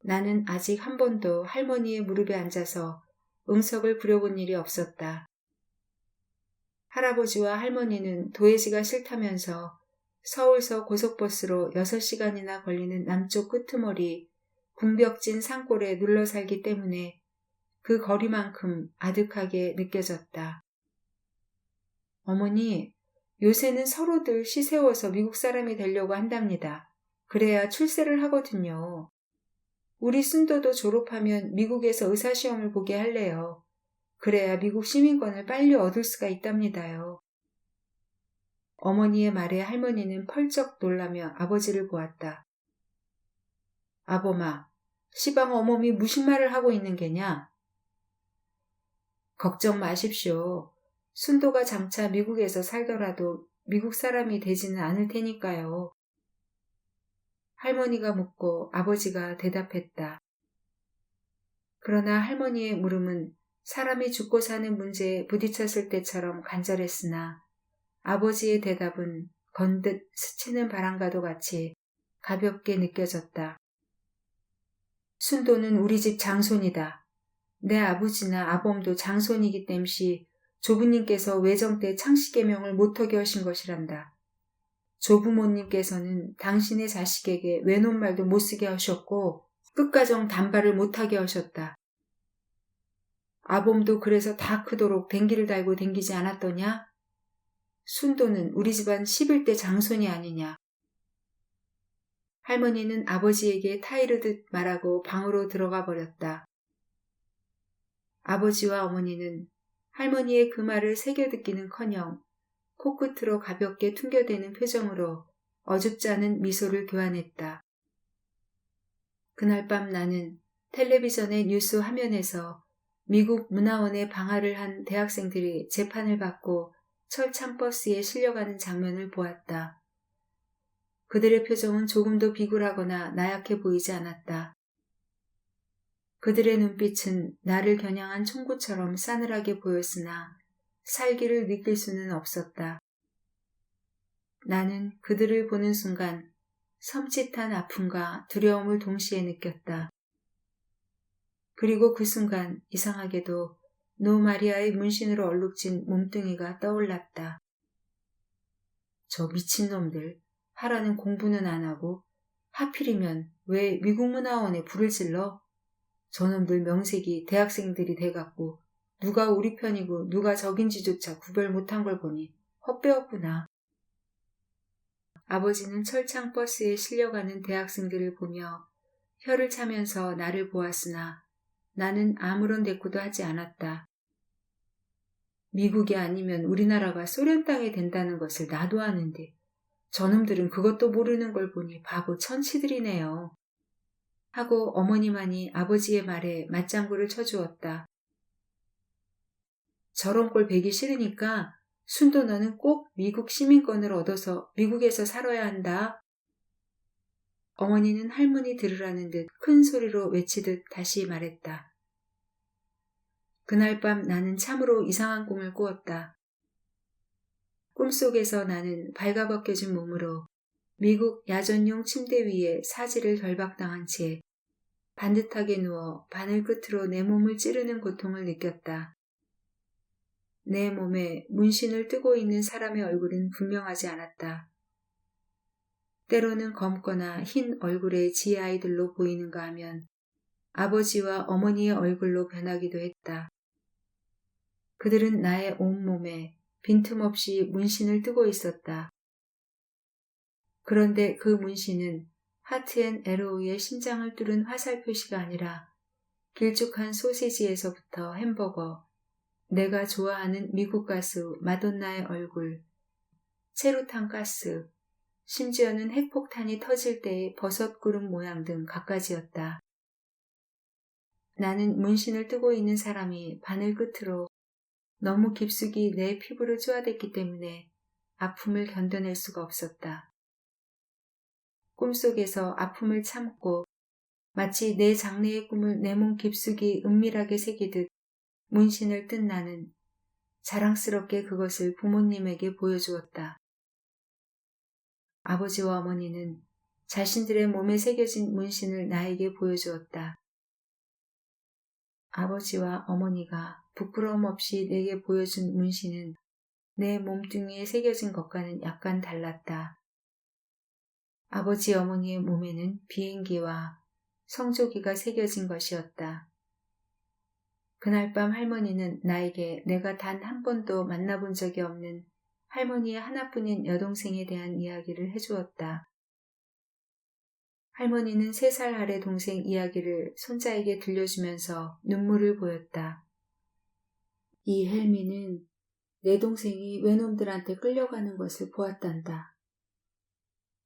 나는 아직 한 번도 할머니의 무릎에 앉아서 응석을 부려본 일이 없었다. 할아버지와 할머니는 도해지가 싫다면서 서울서 고속버스로 6시간이나 걸리는 남쪽 끄트머리 궁벽진 산골에 눌러 살기 때문에 그 거리만큼 아득하게 느껴졌다. 어머니, 요새는 서로들 시 세워서 미국 사람이 되려고 한답니다. 그래야 출세를 하거든요. 우리 순도도 졸업하면 미국에서 의사시험을 보게 할래요. 그래야 미국 시민권을 빨리 얻을 수가 있답니다요. 어머니의 말에 할머니는 펄쩍 놀라며 아버지를 보았다. 아범아, 시방 어멈이 무슨 말을 하고 있는 게냐? 걱정 마십시오. 순도가 장차 미국에서 살더라도 미국 사람이 되지는 않을 테니까요. 할머니가 묻고 아버지가 대답했다. 그러나 할머니의 물음은 사람이 죽고 사는 문제에 부딪혔을 때처럼 간절했으나 아버지의 대답은 건듯 스치는 바람과도 같이 가볍게 느껴졌다. 순도는 우리 집 장손이다. 내 아버지나 아범도 장손이기 땜시 조부님께서 외정 때 창씨계명을 못하게 하신 것이란다. 조부모님께서는 당신의 자식에게 외놈말도 못쓰게 하셨고 끝가정 단발을 못하게 하셨다. 아범도 그래서 다 크도록 댕기를 달고 댕기지 않았더냐? 순도는 우리 집안 11대 장손이 아니냐. 할머니는 아버지에게 타이르듯 말하고 방으로 들어가 버렸다. 아버지와 어머니는 할머니의 그 말을 새겨듣기는커녕 코끝으로 가볍게 퉁겨대는 표정으로 어줍지 않은 미소를 교환했다. 그날 밤 나는 텔레비전의 뉴스 화면에서 미국 문화원에 방화를 한 대학생들이 재판을 받고 철창버스에 실려가는 장면을 보았다. 그들의 표정은 조금도 비굴하거나 나약해 보이지 않았다. 그들의 눈빛은 나를 겨냥한 총구처럼 싸늘하게 보였으나 살기를 느낄 수는 없었다. 나는 그들을 보는 순간 섬찟한 아픔과 두려움을 동시에 느꼈다. 그리고 그 순간 이상하게도 노 마리아의 문신으로 얼룩진 몸뚱이가 떠올랐다. 저 미친놈들, 하라는 공부는 안 하고 하필이면 왜 미국문화원에 불을 질러? 저놈들 명색이 대학생들이 돼갖고 누가 우리 편이고 누가 적인지조차 구별 못한 걸 보니 헛배웠구나. 아버지는 철창 버스에 실려가는 대학생들을 보며 혀를 차면서 나를 보았으나 나는 아무런 대꾸도 하지 않았다. 미국이 아니면 우리나라가 소련 땅이 된다는 것을 나도 아는데 저놈들은 그것도 모르는 걸 보니 바보 천치들이네요. 하고 어머니만이 아버지의 말에 맞장구를 쳐주었다. 저런 꼴 배기 싫으니까 순도 너는 꼭 미국 시민권을 얻어서 미국에서 살아야 한다. 어머니는 할머니 들으라는 듯 큰 소리로 외치듯 다시 말했다. 그날 밤 나는 참으로 이상한 꿈을 꾸었다. 꿈속에서 나는 발가벗겨진 몸으로 미국 야전용 침대 위에 사지를 결박당한 채 반듯하게 누워 바늘 끝으로 내 몸을 찌르는 고통을 느꼈다. 내 몸에 문신을 뜨고 있는 사람의 얼굴은 분명하지 않았다. 때로는 검거나 흰 얼굴의 지 아이들로 보이는가 하면 아버지와 어머니의 얼굴로 변하기도 했다. 그들은 나의 온몸에 빈틈없이 문신을 뜨고 있었다. 그런데 그 문신은 하트앤에로우의 심장을 뚫은 화살 표시가 아니라 길쭉한 소시지에서부터 햄버거, 내가 좋아하는 미국 가수 마돈나의 얼굴, 체루탄 가스, 심지어는 핵폭탄이 터질 때의 버섯구름 모양 등 갖가지였다. 나는 문신을 뜨고 있는 사람이 바늘 끝으로 너무 깊숙이 내 피부를 쪼아댔기 때문에 아픔을 견뎌낼 수가 없었다. 꿈속에서 아픔을 참고 마치 내 장래의 꿈을 내 몸 깊숙이 은밀하게 새기듯 문신을 뜬 나는 자랑스럽게 그것을 부모님에게 보여주었다. 아버지와 어머니는 자신들의 몸에 새겨진 문신을 나에게 보여주었다. 아버지와 어머니가 부끄러움 없이 내게 보여준 문신은 내 몸뚱이에 새겨진 것과는 약간 달랐다. 아버지 어머니의 몸에는 비행기와 성조기가 새겨진 것이었다. 그날 밤 할머니는 나에게 내가 단 한 번도 만나본 적이 없는 할머니의 하나뿐인 여동생에 대한 이야기를 해주었다. 할머니는 3살 아래 동생 이야기를 손자에게 들려주면서 눈물을 보였다. 이 헬미는 내 동생이 외놈들한테 끌려가는 것을 보았단다.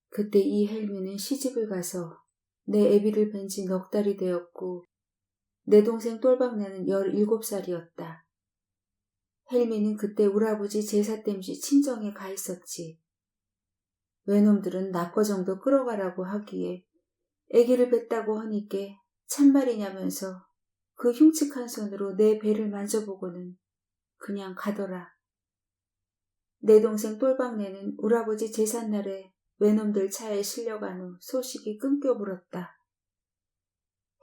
그때 이 헬미는 시집을 가서 내 애비를 뵌 지 넉 달이 되었고 내 동생 똘박내는 17살이었다. 헬미는 그때 우리 아버지 제사 땜시 친정에 가 있었지. 외놈들은 낙거 정도 끌어가라고 하기에 애기를 뵀다고 하니께 참말이냐면서 그 흉측한 손으로 내 배를 만져보고는 그냥 가더라. 내 동생 똘박내는 우리 아버지 제삿날에 외놈들 차에 실려간 후 소식이 끊겨버렸다.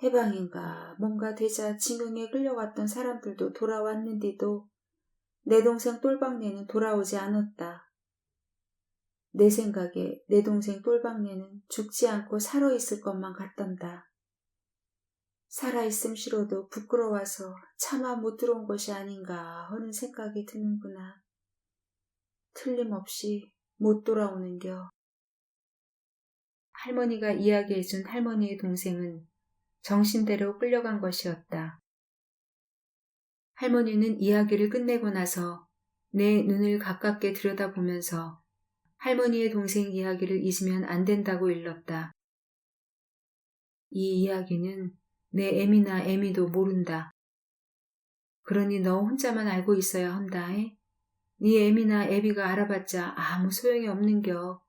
해방인가 뭔가 되자 징응에 끌려갔던 사람들도 돌아왔는데도 내 동생 똘박내는 돌아오지 않았다. 내 생각에 내 동생 똘박내는 죽지 않고 살아있을 것만 같단다. 살아있음 싫어도 부끄러워서 차마 못 들어온 것이 아닌가 하는 생각이 드는구나. 틀림없이 못 돌아오는겨. 할머니가 이야기해준 할머니의 동생은 정신대로 끌려간 것이었다. 할머니는 이야기를 끝내고 나서 내 눈을 가깝게 들여다보면서 할머니의 동생 이야기를 잊으면 안 된다고 일렀다. 이 이야기는 내 애미나 애미도 모른다. 그러니 너 혼자만 알고 있어야 한다. 네 애미나 애비가 알아봤자 아무 소용이 없는겨.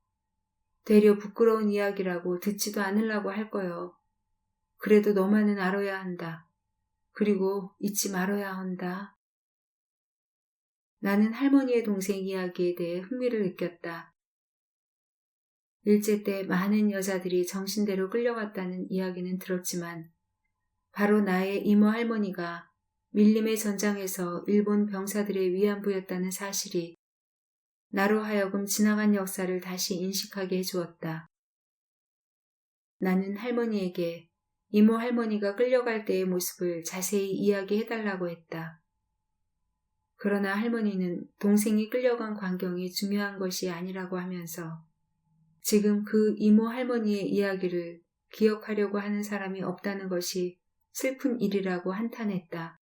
되려 부끄러운 이야기라고 듣지도 않으려고 할 거요. 그래도 너만은 알아야 한다. 그리고 잊지 말아야 한다. 나는 할머니의 동생 이야기에 대해 흥미를 느꼈다. 일제 때 많은 여자들이 정신대로 끌려갔다는 이야기는 들었지만 바로 나의 이모 할머니가 밀림의 전장에서 일본 병사들의 위안부였다는 사실이 나로 하여금 지나간 역사를 다시 인식하게 해주었다. 나는 할머니에게 이모 할머니가 끌려갈 때의 모습을 자세히 이야기해달라고 했다. 그러나 할머니는 동생이 끌려간 광경이 중요한 것이 아니라고 하면서 지금 그 이모 할머니의 이야기를 기억하려고 하는 사람이 없다는 것이 슬픈 일이라고 한탄했다.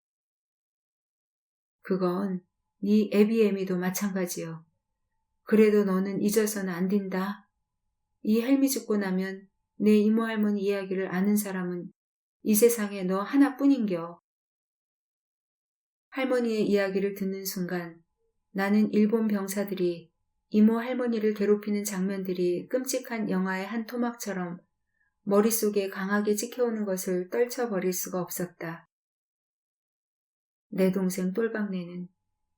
그건 네 애비애미도 마찬가지요. 그래도 너는 잊어서는 안 된다. 이 할미 죽고 나면 내 이모 할머니 이야기를 아는 사람은 이 세상에 너 하나뿐인겨. 할머니의 이야기를 듣는 순간 나는 일본 병사들이 이모 할머니를 괴롭히는 장면들이 끔찍한 영화의 한 토막처럼 머릿속에 강하게 찍혀오는 것을 떨쳐버릴 수가 없었다. 내 동생 똘박내는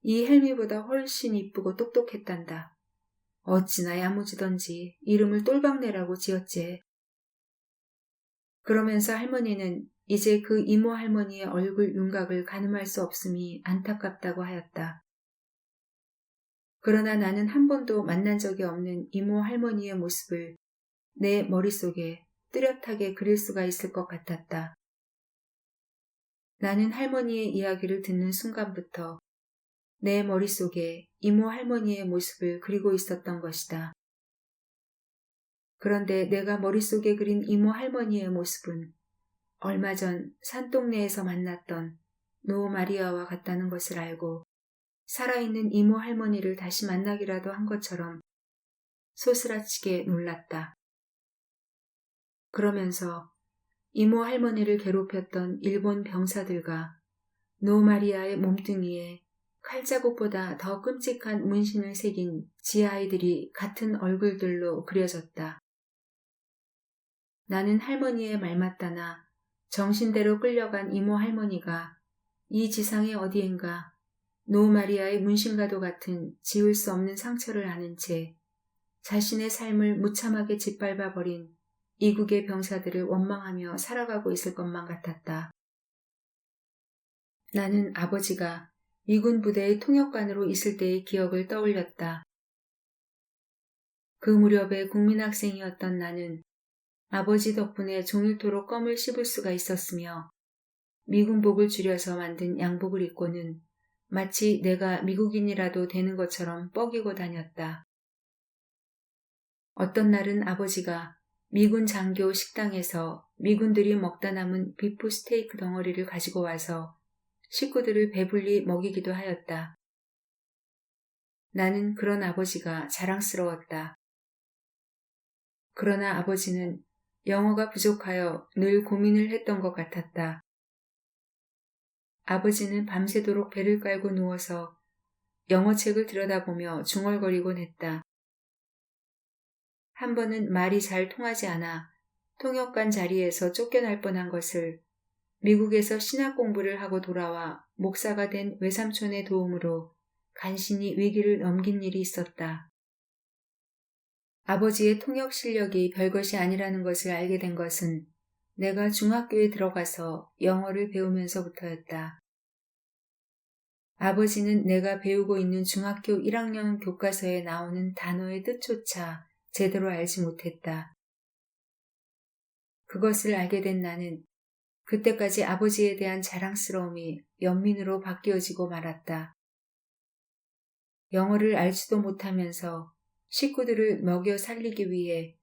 이 헬미보다 훨씬 이쁘고 똑똑했단다. 어찌나 야무지던지 이름을 똘박내라고 지었지. 그러면서 할머니는 이제 그 이모 할머니의 얼굴 윤곽을 가늠할 수 없음이 안타깝다고 하였다. 그러나 나는 한 번도 만난 적이 없는 이모 할머니의 모습을 내 머릿속에 뚜렷하게 그릴 수가 있을 것 같았다. 나는 할머니의 이야기를 듣는 순간부터 내 머릿속에 이모 할머니의 모습을 그리고 있었던 것이다. 그런데 내가 머릿속에 그린 이모 할머니의 모습은 얼마 전 산동네에서 만났던 노 마리아와 같다는 것을 알고 살아있는 이모 할머니를 다시 만나기라도 한 것처럼 소스라치게 놀랐다. 그러면서 이모 할머니를 괴롭혔던 일본 병사들과 노 마리아의 몸뚱이에 칼자국보다 더 끔찍한 문신을 새긴 지아이들이 같은 얼굴들로 그려졌다. 나는 할머니의 말 맞다나 정신대로 끌려간 이모 할머니가 이 지상의 어디엔가 노 마리아의 문신과도 같은 지울 수 없는 상처를 아는 채 자신의 삶을 무참하게 짓밟아버린 이국의 병사들을 원망하며 살아가고 있을 것만 같았다. 나는 아버지가 미군 부대의 통역관으로 있을 때의 기억을 떠올렸다. 그 무렵에 국민학생이었던 나는 아버지 덕분에 종일토록 껌을 씹을 수가 있었으며 미군복을 줄여서 만든 양복을 입고는 마치 내가 미국인이라도 되는 것처럼 뻐기고 다녔다. 어떤 날은 아버지가 미군 장교 식당에서 미군들이 먹다 남은 비프 스테이크 덩어리를 가지고 와서 식구들을 배불리 먹이기도 하였다. 나는 그런 아버지가 자랑스러웠다. 그러나 아버지는 영어가 부족하여 늘 고민을 했던 것 같았다. 아버지는 밤새도록 배를 깔고 누워서 영어책을 들여다보며 중얼거리곤 했다. 한 번은 말이 잘 통하지 않아 통역관 자리에서 쫓겨날 뻔한 것을 미국에서 신학 공부를 하고 돌아와 목사가 된 외삼촌의 도움으로 간신히 위기를 넘긴 일이 있었다. 아버지의 통역 실력이 별것이 아니라는 것을 알게 된 것은 내가 중학교에 들어가서 영어를 배우면서부터였다. 아버지는 내가 배우고 있는 중학교 1학년 교과서에 나오는 단어의 뜻조차 제대로 알지 못했다. 그것을 알게 된 나는 그때까지 아버지에 대한 자랑스러움이 연민으로 바뀌어지고 말았다. 영어를 알지도 못하면서 식구들을 먹여 살리기 위해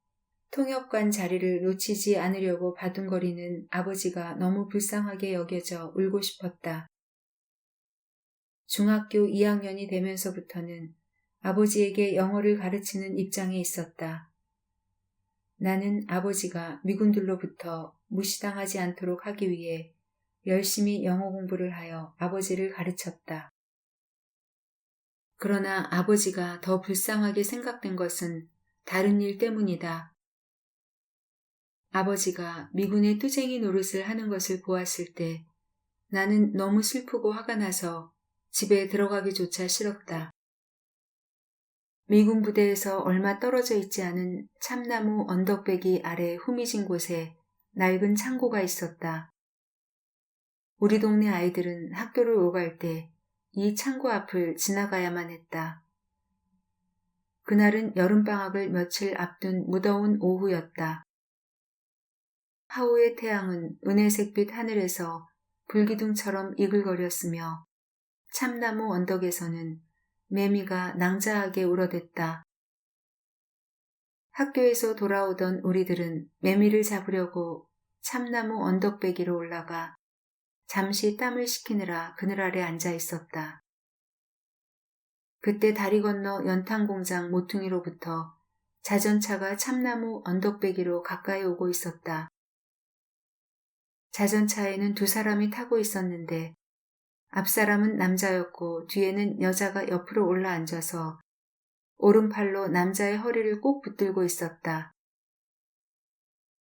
통역관 자리를 놓치지 않으려고 바둥거리는 아버지가 너무 불쌍하게 여겨져 울고 싶었다. 중학교 2학년이 되면서부터는 아버지에게 영어를 가르치는 입장에 있었다. 나는 아버지가 미군들로부터 무시당하지 않도록 하기 위해 열심히 영어 공부를 하여 아버지를 가르쳤다. 그러나 아버지가 더 불쌍하게 생각된 것은 다른 일 때문이다. 아버지가 미군의 투쟁이 노릇을 하는 것을 보았을 때 나는 너무 슬프고 화가 나서 집에 들어가기조차 싫었다. 미군 부대에서 얼마 떨어져 있지 않은 참나무 언덕배기 아래 후미진 곳에 낡은 창고가 있었다. 우리 동네 아이들은 학교를 오갈 때 이 창고 앞을 지나가야만 했다. 그날은 여름방학을 며칠 앞둔 무더운 오후였다. 하우의 태양은 은혜색빛 하늘에서 불기둥처럼 이글거렸으며 참나무 언덕에서는 매미가 낭자하게 울어댔다. 학교에서 돌아오던 우리들은 매미를 잡으려고 참나무 언덕배기로 올라가 잠시 땀을 식히느라 그늘 아래 앉아 있었다. 그때 다리 건너 연탄공장 모퉁이로부터 자전차가 참나무 언덕배기로 가까이 오고 있었다. 자전차에는 두 사람이 타고 있었는데 앞사람은 남자였고 뒤에는 여자가 옆으로 올라앉아서 오른팔로 남자의 허리를 꼭 붙들고 있었다.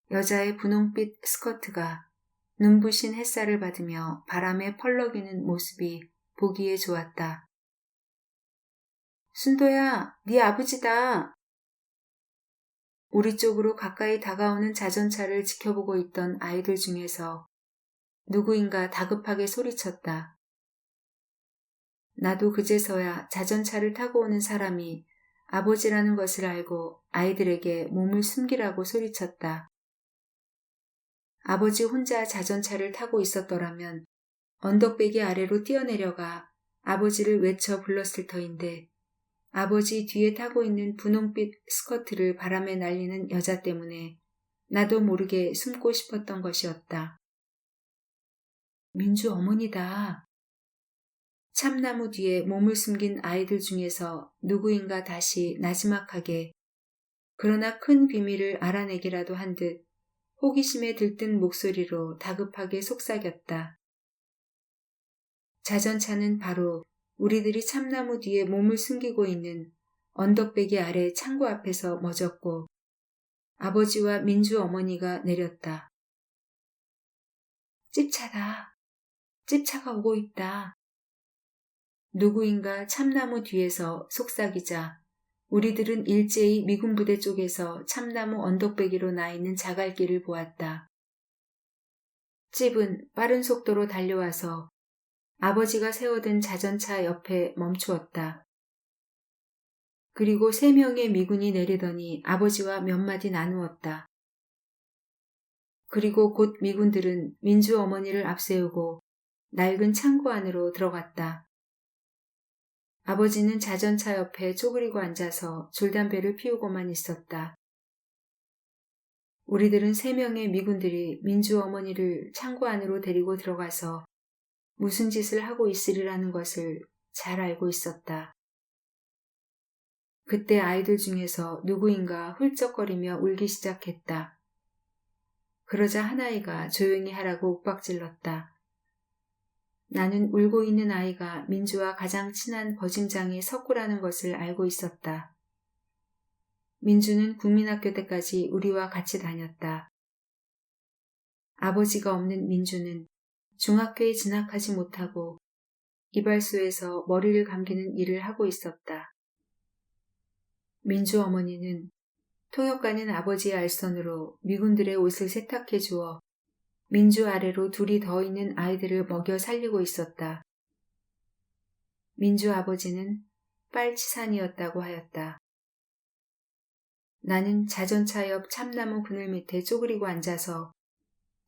여자의 분홍빛 스커트가 눈부신 햇살을 받으며 바람에 펄럭이는 모습이 보기에 좋았다. 순도야, 네 아버지다. 우리 쪽으로 가까이 다가오는 자전차를 지켜보고 있던 아이들 중에서 누구인가 다급하게 소리쳤다. 나도 그제서야 자전차를 타고 오는 사람이 아버지라는 것을 알고 아이들에게 몸을 숨기라고 소리쳤다. 아버지 혼자 자전차를 타고 있었더라면 언덕배기 아래로 뛰어내려가 아버지를 외쳐 불렀을 터인데 아버지 뒤에 타고 있는 분홍빛 스커트를 바람에 날리는 여자 때문에 나도 모르게 숨고 싶었던 것이었다. 민주 어머니다. 참나무 뒤에 몸을 숨긴 아이들 중에서 누구인가 다시 나지막하게 그러나 큰 비밀을 알아내기라도 한 듯 호기심에 들뜬 목소리로 다급하게 속삭였다. 자전차는 바로 우리들이 참나무 뒤에 몸을 숨기고 있는 언덕배기 아래 창고 앞에서 멎었고 아버지와 민주 어머니가 내렸다. 찝차다. 찝차가 오고 있다. 누구인가 참나무 뒤에서 속삭이자 우리들은 일제히 미군 부대 쪽에서 참나무 언덕배기로 나 있는 자갈길을 보았다. 찝은 빠른 속도로 달려와서 아버지가 세워둔 자전차 옆에 멈추었다. 그리고 3명의 미군이 내리더니 아버지와 몇 마디 나누었다. 그리고 곧 미군들은 민주 어머니를 앞세우고 낡은 창고 안으로 들어갔다. 아버지는 자전차 옆에 쪼그리고 앉아서 줄담배를 피우고만 있었다. 우리들은 3명의 미군들이 민주 어머니를 창고 안으로 데리고 들어가서 무슨 짓을 하고 있으리라는 것을 잘 알고 있었다. 그때 아이들 중에서 누구인가 훌쩍거리며 울기 시작했다. 그러자 한 아이가 조용히 하라고 윽박질렀다. 나는 울고 있는 아이가 민주와 가장 친한 버짐장의 석구라는 것을 알고 있었다. 민주는 국민학교 때까지 우리와 같이 다녔다. 아버지가 없는 민주는 중학교에 진학하지 못하고 이발소에서 머리를 감기는 일을 하고 있었다. 민주 어머니는 통역관인 아버지의 알선으로 미군들의 옷을 세탁해 주어 민주 아래로 둘이 더 있는 아이들을 먹여 살리고 있었다. 민주 아버지는 빨치산이었다고 하였다. 나는 자전차 옆 참나무 그늘 밑에 쪼그리고 앉아서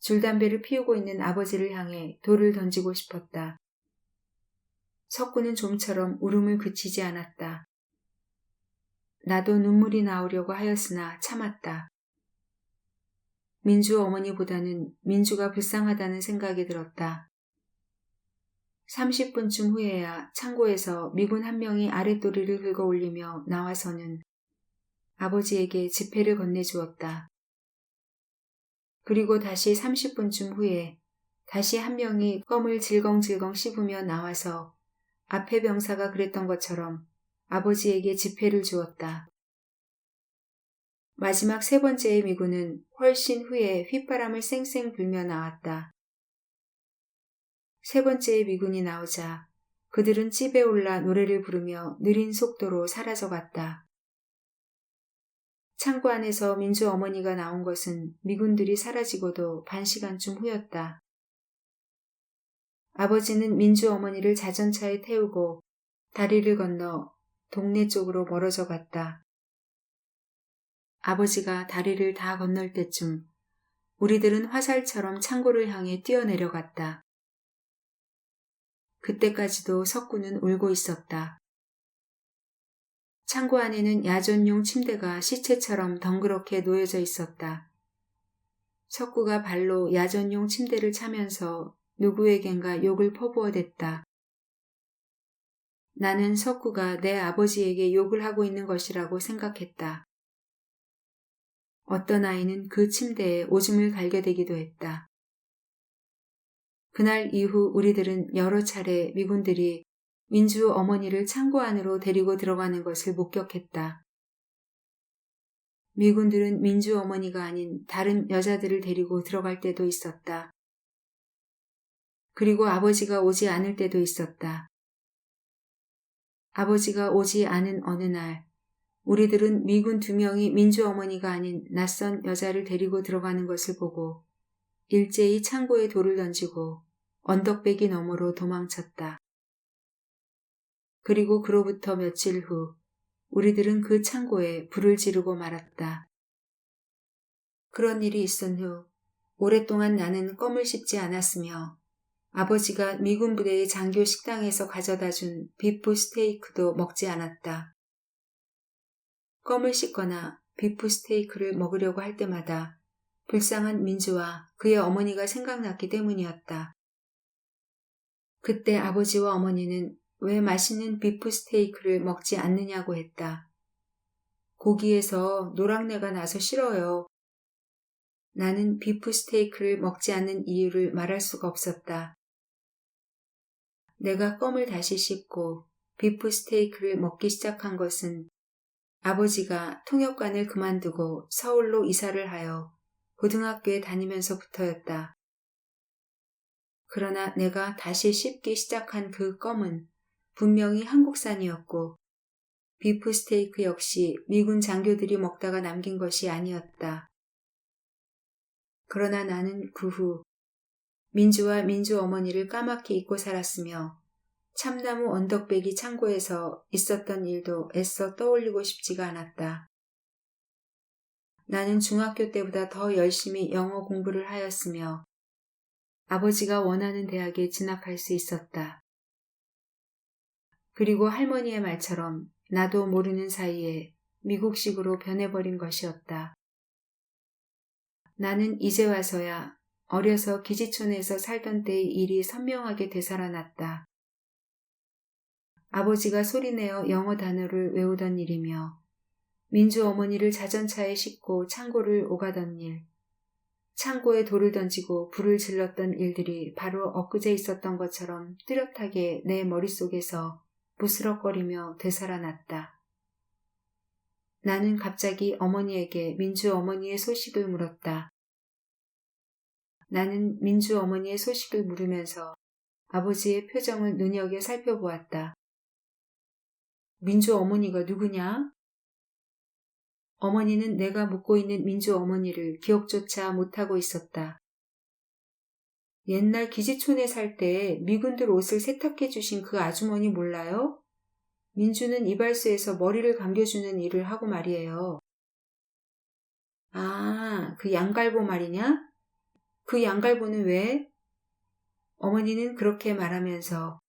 줄담배를 피우고 있는 아버지를 향해 돌을 던지고 싶었다. 석구는 좀처럼 울음을 그치지 않았다. 나도 눈물이 나오려고 하였으나 참았다. 민주 어머니보다는 민주가 불쌍하다는 생각이 들었다. 30분쯤 후에야 창고에서 미군 한 명이 아랫도리를 긁어 올리며 나와서는 아버지에게 지폐를 건네주었다. 그리고 다시 30분쯤 후에 다시 한 명이 껌을 질겅질겅 씹으며 나와서 앞에 병사가 그랬던 것처럼 아버지에게 지폐를 주었다. 마지막 세 번째의 미군은 훨씬 후에 휘바람을 쌩쌩 불며 나왔다. 세 번째의 미군이 나오자 그들은 찝에 올라 노래를 부르며 느린 속도로 사라져갔다. 창고 안에서 민주 어머니가 나온 것은 미군들이 사라지고도 반시간쯤 후였다. 아버지는 민주 어머니를 자전차에 태우고 다리를 건너 동네 쪽으로 멀어져 갔다. 아버지가 다리를 다 건널 때쯤 우리들은 화살처럼 창고를 향해 뛰어내려갔다. 그때까지도 석구는 울고 있었다. 창고 안에는 야전용 침대가 시체처럼 덩그렇게 놓여져 있었다. 석구가 발로 야전용 침대를 차면서 누구에겐가 욕을 퍼부어댔다. 나는 석구가 내 아버지에게 욕을 하고 있는 것이라고 생각했다. 어떤 아이는 그 침대에 오줌을 갈겨대기도 했다. 그날 이후 우리들은 여러 차례 미군들이 민주 어머니를 창고 안으로 데리고 들어가는 것을 목격했다. 미군들은 민주 어머니가 아닌 다른 여자들을 데리고 들어갈 때도 있었다. 그리고 아버지가 오지 않을 때도 있었다. 아버지가 오지 않은 어느 날 우리들은 미군 2명이 민주 어머니가 아닌 낯선 여자를 데리고 들어가는 것을 보고 일제히 창고에 돌을 던지고 언덕배기 너머로 도망쳤다. 그리고 그로부터 며칠 후 우리들은 그 창고에 불을 지르고 말았다. 그런 일이 있은 후 오랫동안 나는 껌을 씹지 않았으며 아버지가 미군 부대의 장교 식당에서 가져다 준 비프 스테이크도 먹지 않았다. 껌을 씹거나 비프 스테이크를 먹으려고 할 때마다 불쌍한 민주와 그의 어머니가 생각났기 때문이었다. 그때 아버지와 어머니는 왜 맛있는 비프 스테이크를 먹지 않느냐고 했다. 고기에서 노랑내가 나서 싫어요. 나는 비프 스테이크를 먹지 않는 이유를 말할 수가 없었다. 내가 껌을 다시 씹고 비프 스테이크를 먹기 시작한 것은 아버지가 통역관을 그만두고 서울로 이사를 하여 고등학교에 다니면서부터였다. 그러나 내가 다시 씹기 시작한 그 껌은 분명히 한국산이었고 비프 스테이크 역시 미군 장교들이 먹다가 남긴 것이 아니었다. 그러나 나는 그 후 민주와 민주 어머니를 까맣게 잊고 살았으며 참나무 언덕배기 창고에서 있었던 일도 애써 떠올리고 싶지가 않았다. 나는 중학교 때보다 더 열심히 영어 공부를 하였으며 아버지가 원하는 대학에 진학할 수 있었다. 그리고 할머니의 말처럼 나도 모르는 사이에 미국식으로 변해버린 것이었다. 나는 이제 와서야 어려서 기지촌에서 살던 때의 일이 선명하게 되살아났다. 아버지가 소리내어 영어 단어를 외우던 일이며 민주 어머니를 자전차에 싣고 창고를 오가던 일, 창고에 돌을 던지고 불을 질렀던 일들이 바로 엊그제 있었던 것처럼 뚜렷하게 내 머릿속에서 부스럭거리며 되살아났다. 나는 갑자기 어머니에게 민주 어머니의 소식을 물었다. 나는 민주 어머니의 소식을 물으면서 아버지의 표정을 눈여겨 살펴보았다. 민주 어머니가 누구냐? 어머니는 내가 묻고 있는 민주 어머니를 기억조차 못하고 있었다. 옛날 기지촌에 살 때 미군들 옷을 세탁해 주신 그 아주머니 몰라요? 민주는 이발소에서 머리를 감겨주는 일을 하고 말이에요. 아, 그 양갈보 말이냐? 그 양갈보는 왜? 어머니는 그렇게 말하면서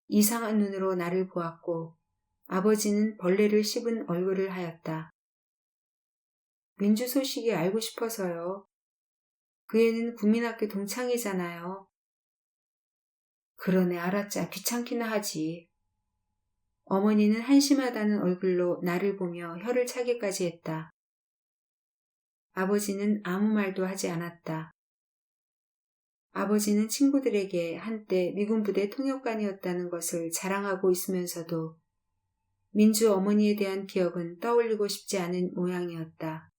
이상한 눈으로 나를 보았고 아버지는 벌레를 씹은 얼굴을 하였다. 민주 소식이 알고 싶어서요. 그 애는 국민학교 동창이잖아요. 그러네, 알았자. 귀찮기나 하지. 어머니는 한심하다는 얼굴로 나를 보며 혀를 차기까지 했다. 아버지는 아무 말도 하지 않았다. 아버지는 친구들에게 한때 미군 부대 통역관이었다는 것을 자랑하고 있으면서도 민주 어머니에 대한 기억은 떠올리고 싶지 않은 모양이었다.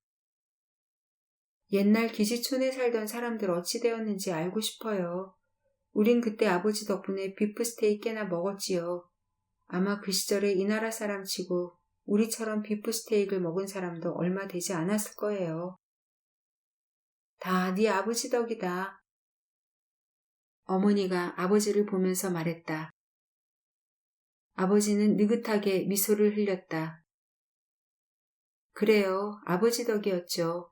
옛날 기지촌에 살던 사람들 어찌 되었는지 알고 싶어요. 우린 그때 아버지 덕분에 비프스테이크 꽤나 먹었지요. 아마 그 시절에 이 나라 사람 치고 우리처럼 비프스테이크를 먹은 사람도 얼마 되지 않았을 거예요. 다 네 아버지 덕이다. 어머니가 아버지를 보면서 말했다. 아버지는 느긋하게 미소를 흘렸다. 그래요, 아버지 덕이었죠.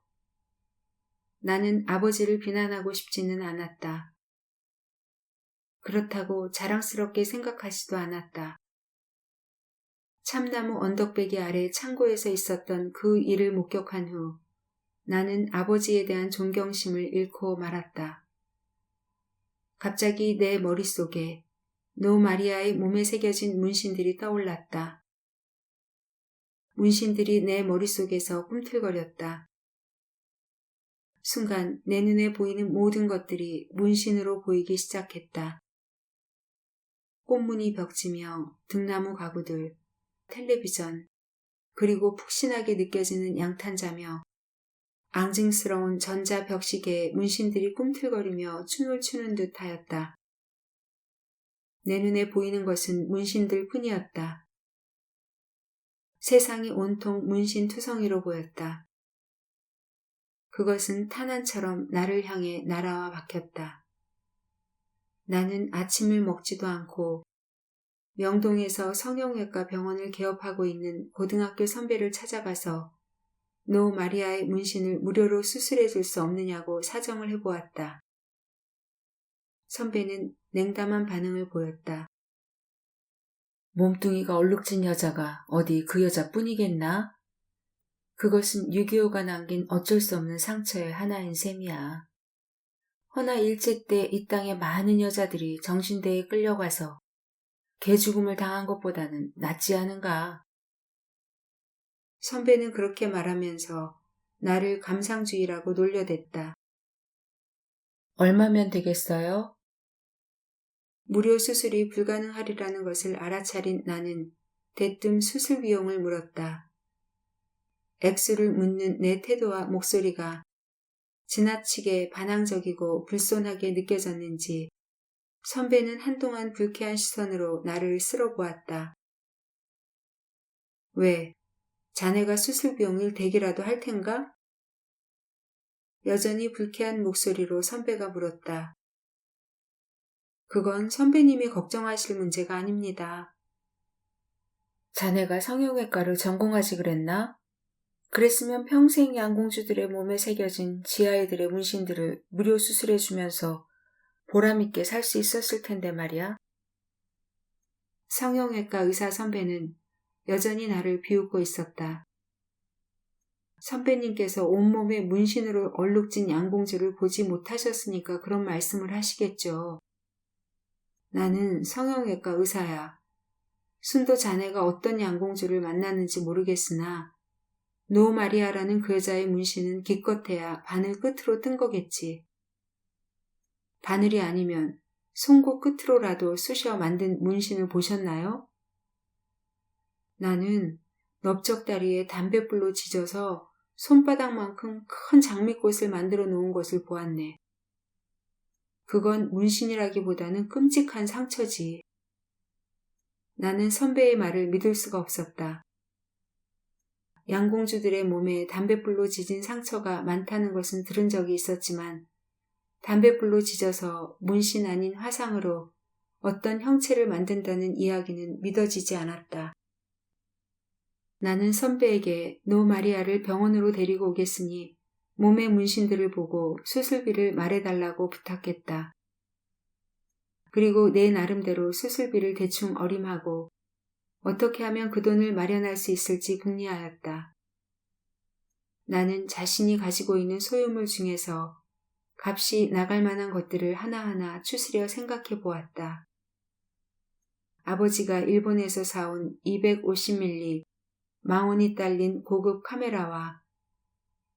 나는 아버지를 비난하고 싶지는 않았다. 그렇다고 자랑스럽게 생각하지도 않았다. 참나무 언덕배기 아래 창고에서 있었던 그 일을 목격한 후 나는 아버지에 대한 존경심을 잃고 말았다. 갑자기 내 머릿속에 노 마리아의 몸에 새겨진 문신들이 떠올랐다. 문신들이 내 머릿속에서 꿈틀거렸다. 순간 내 눈에 보이는 모든 것들이 문신으로 보이기 시작했다. 꽃무늬 벽지며 등나무 가구들, 텔레비전, 그리고 푹신하게 느껴지는 양탄자며 앙증스러운 전자 벽시계에 문신들이 꿈틀거리며 춤을 추는 듯 하였다. 내 눈에 보이는 것은 문신들 뿐이었다. 세상이 온통 문신 투성이로 보였다. 그것은 탄환처럼 나를 향해 날아와 박혔다. 나는 아침을 먹지도 않고 명동에서 성형외과 병원을 개업하고 있는 고등학교 선배를 찾아가서 노 마리아의 문신을 무료로 수술해 줄 수 없느냐고 사정을 해보았다. 선배는 냉담한 반응을 보였다. 몸뚱이가 얼룩진 여자가 어디 그 여자뿐이겠나? 그것은 6.25가 남긴 어쩔 수 없는 상처의 하나인 셈이야. 허나 일제 때 이 땅에 많은 여자들이 정신대에 끌려가서 개죽음을 당한 것보다는 낫지 않은가? 선배는 그렇게 말하면서 나를 감상주의라고 놀려댔다. 얼마면 되겠어요? 무료 수술이 불가능하리라는 것을 알아차린 나는 대뜸 수술 비용을 물었다. 액수를 묻는 내 태도와 목소리가 지나치게 반항적이고 불손하게 느껴졌는지 선배는 한동안 불쾌한 시선으로 나를 쓸어보았다. 왜? 자네가 수술 비용을 대기라도 할 텐가? 여전히 불쾌한 목소리로 선배가 물었다. 그건 선배님이 걱정하실 문제가 아닙니다. 자네가 성형외과를 전공하지 그랬나? 그랬으면 평생 양공주들의 몸에 새겨진 지아이들의 문신들을 무료 수술해주면서 보람있게 살 수 있었을 텐데 말이야. 성형외과 의사 선배는 여전히 나를 비웃고 있었다. 선배님께서 온몸에 문신으로 얼룩진 양공주를 보지 못하셨으니까 그런 말씀을 하시겠죠. 나는 성형외과 의사야. 순도 자네가 어떤 양공주를 만났는지 모르겠으나 노 마리아라는 그 여자의 문신은 기껏해야 바늘 끝으로 뜬 거겠지. 바늘이 아니면 송곳 끝으로라도 쑤셔 만든 문신을 보셨나요? 나는 넓적다리에 담뱃불로 지져서 손바닥만큼 큰 장미꽃을 만들어 놓은 것을 보았네. 그건 문신이라기보다는 끔찍한 상처지. 나는 선배의 말을 믿을 수가 없었다. 양공주들의 몸에 담뱃불로 지진 상처가 많다는 것은 들은 적이 있었지만 담뱃불로 지져서 문신 아닌 화상으로 어떤 형체를 만든다는 이야기는 믿어지지 않았다. 나는 선배에게 노 마리아를 병원으로 데리고 오겠으니 몸의 문신들을 보고 수술비를 말해달라고 부탁했다. 그리고 내 나름대로 수술비를 대충 어림하고 어떻게 하면 그 돈을 마련할 수 있을지 궁리하였다. 나는 자신이 가지고 있는 소유물 중에서 값이 나갈 만한 것들을 하나하나 추스려 생각해 보았다. 아버지가 일본에서 사온 250mm 망원이 딸린 고급 카메라와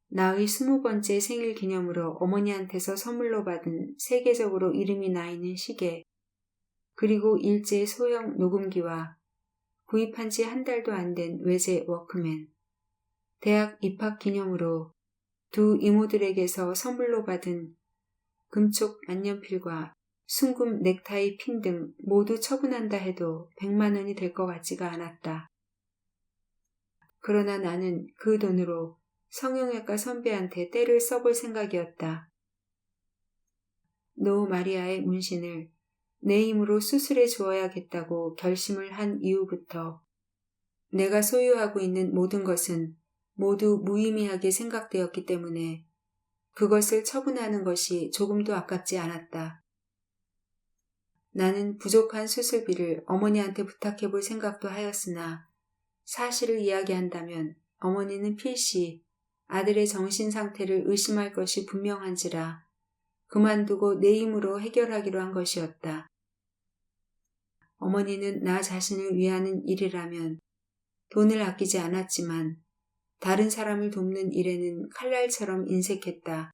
나의 20번째 생일 기념으로 어머니한테서 선물로 받은 세계적으로 이름이 나 있는 시계, 그리고 일제 소형 녹음기와 구입한 지 한 달도 안 된 외제 워크맨, 대학 입학 기념으로 두 이모들에게서 선물로 받은 금촉 만년필과 순금 넥타이 핀 등 모두 처분한다 해도 100만 원이 될 것 같지가 않았다. 그러나 나는 그 돈으로 성형외과 선배한테 떼를 써볼 생각이었다. 노 마리아의 문신을 내 힘으로 수술해 주어야겠다고 결심을 한 이후부터 내가 소유하고 있는 모든 것은 모두 무의미하게 생각되었기 때문에 그것을 처분하는 것이 조금도 아깝지 않았다. 나는 부족한 수술비를 어머니한테 부탁해 볼 생각도 하였으나 사실을 이야기한다면 어머니는 필시 아들의 정신 상태를 의심할 것이 분명한지라 그만두고 내 힘으로 해결하기로 한 것이었다. 어머니는 나 자신을 위하는 일이라면 돈을 아끼지 않았지만 다른 사람을 돕는 일에는 칼날처럼 인색했다.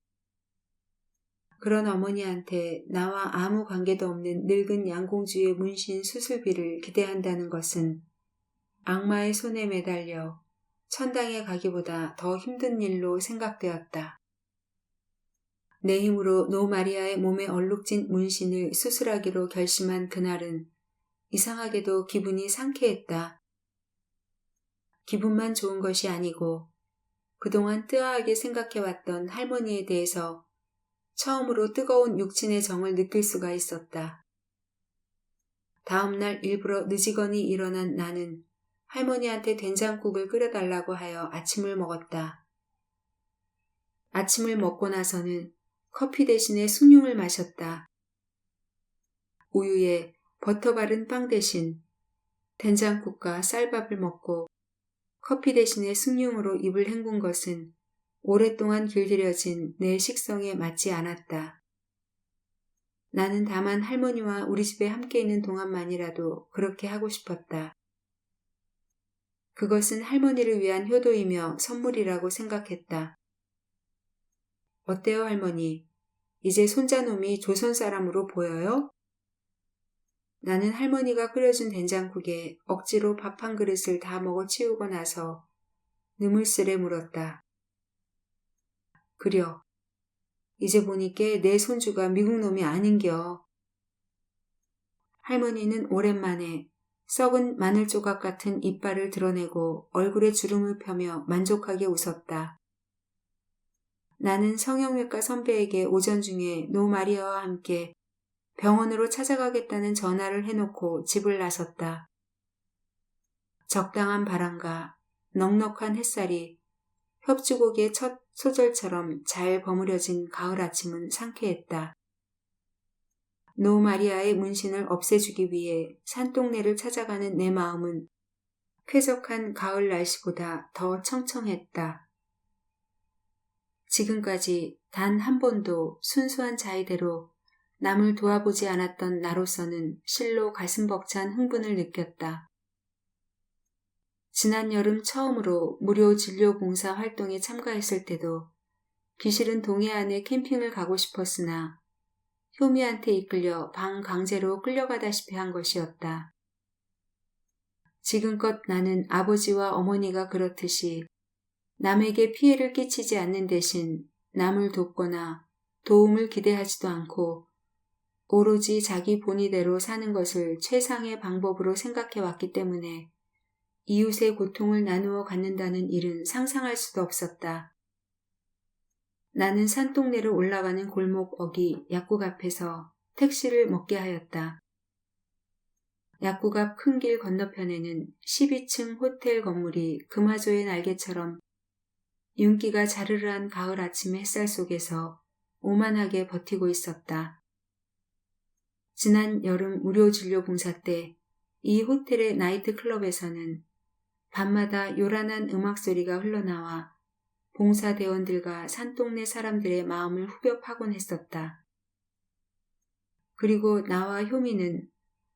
그런 어머니한테 나와 아무 관계도 없는 늙은 양공주의 문신 수술비를 기대한다는 것은 악마의 손에 매달려 천당에 가기보다 더 힘든 일로 생각되었다. 내 힘으로 노 마리아의 몸에 얼룩진 문신을 수술하기로 결심한 그날은 이상하게도 기분이 상쾌했다. 기분만 좋은 것이 아니고 그동안 뜨아하게 생각해왔던 할머니에 대해서 처음으로 뜨거운 육친의 정을 느낄 수가 있었다. 다음 날 일부러 늦이거니 일어난 나는 할머니한테 된장국을 끓여달라고 하여 아침을 먹었다. 아침을 먹고 나서는 커피 대신에 숭늉을 마셨다. 우유에 버터 바른 빵 대신 된장국과 쌀밥을 먹고 커피 대신에 숭늉으로 입을 헹군 것은 오랫동안 길들여진 내 식성에 맞지 않았다. 나는 다만 할머니와 우리 집에 함께 있는 동안만이라도 그렇게 하고 싶었다. 그것은 할머니를 위한 효도이며 선물이라고 생각했다. 어때요, 할머니? 이제 손자놈이 조선 사람으로 보여요? 나는 할머니가 끓여준 된장국에 억지로 밥 한 그릇을 다 먹어치우고 나서 느물스레 물었다. 그려. 이제 보니께 내 손주가 미국 놈이 아닌겨. 할머니는 오랜만에 썩은 마늘 조각 같은 이빨을 드러내고 얼굴에 주름을 펴며 만족하게 웃었다. 나는 성형외과 선배에게 오전 중에 노 마리아와 함께 병원으로 찾아가겠다는 전화를 해놓고 집을 나섰다. 적당한 바람과 넉넉한 햇살이 협주곡의 첫 소절처럼 잘 버무려진 가을 아침은 상쾌했다. 노 마리아의 문신을 없애주기 위해 산동네를 찾아가는 내 마음은 쾌적한 가을 날씨보다 더 청청했다. 지금까지 단 한 번도 순수한 자의대로 남을 도와보지 않았던 나로서는 실로 가슴 벅찬 흥분을 느꼈다. 지난 여름 처음으로 무료 진료 봉사 활동에 참가했을 때도 귀실은 동해안에 캠핑을 가고 싶었으나 효미한테 이끌려 방 강제로 끌려가다시피 한 것이었다. 지금껏 나는 아버지와 어머니가 그렇듯이 남에게 피해를 끼치지 않는 대신 남을 돕거나 도움을 기대하지도 않고 오로지 자기 본의대로 사는 것을 최상의 방법으로 생각해왔기 때문에 이웃의 고통을 나누어 갖는다는 일은 상상할 수도 없었다. 나는 산동네를 올라가는 골목 어기 약국 앞에서 택시를 먹게 하였다. 약국 앞 큰 길 건너편에는 12층 호텔 건물이 금화조의 날개처럼 윤기가 자르르한 가을 아침의 햇살 속에서 오만하게 버티고 있었다. 지난 여름 무료 진료 봉사 때 이 호텔의 나이트 클럽에서는 밤마다 요란한 음악 소리가 흘러나와 봉사대원들과 산동네 사람들의 마음을 후벼 파곤 했었다. 그리고 나와 효미는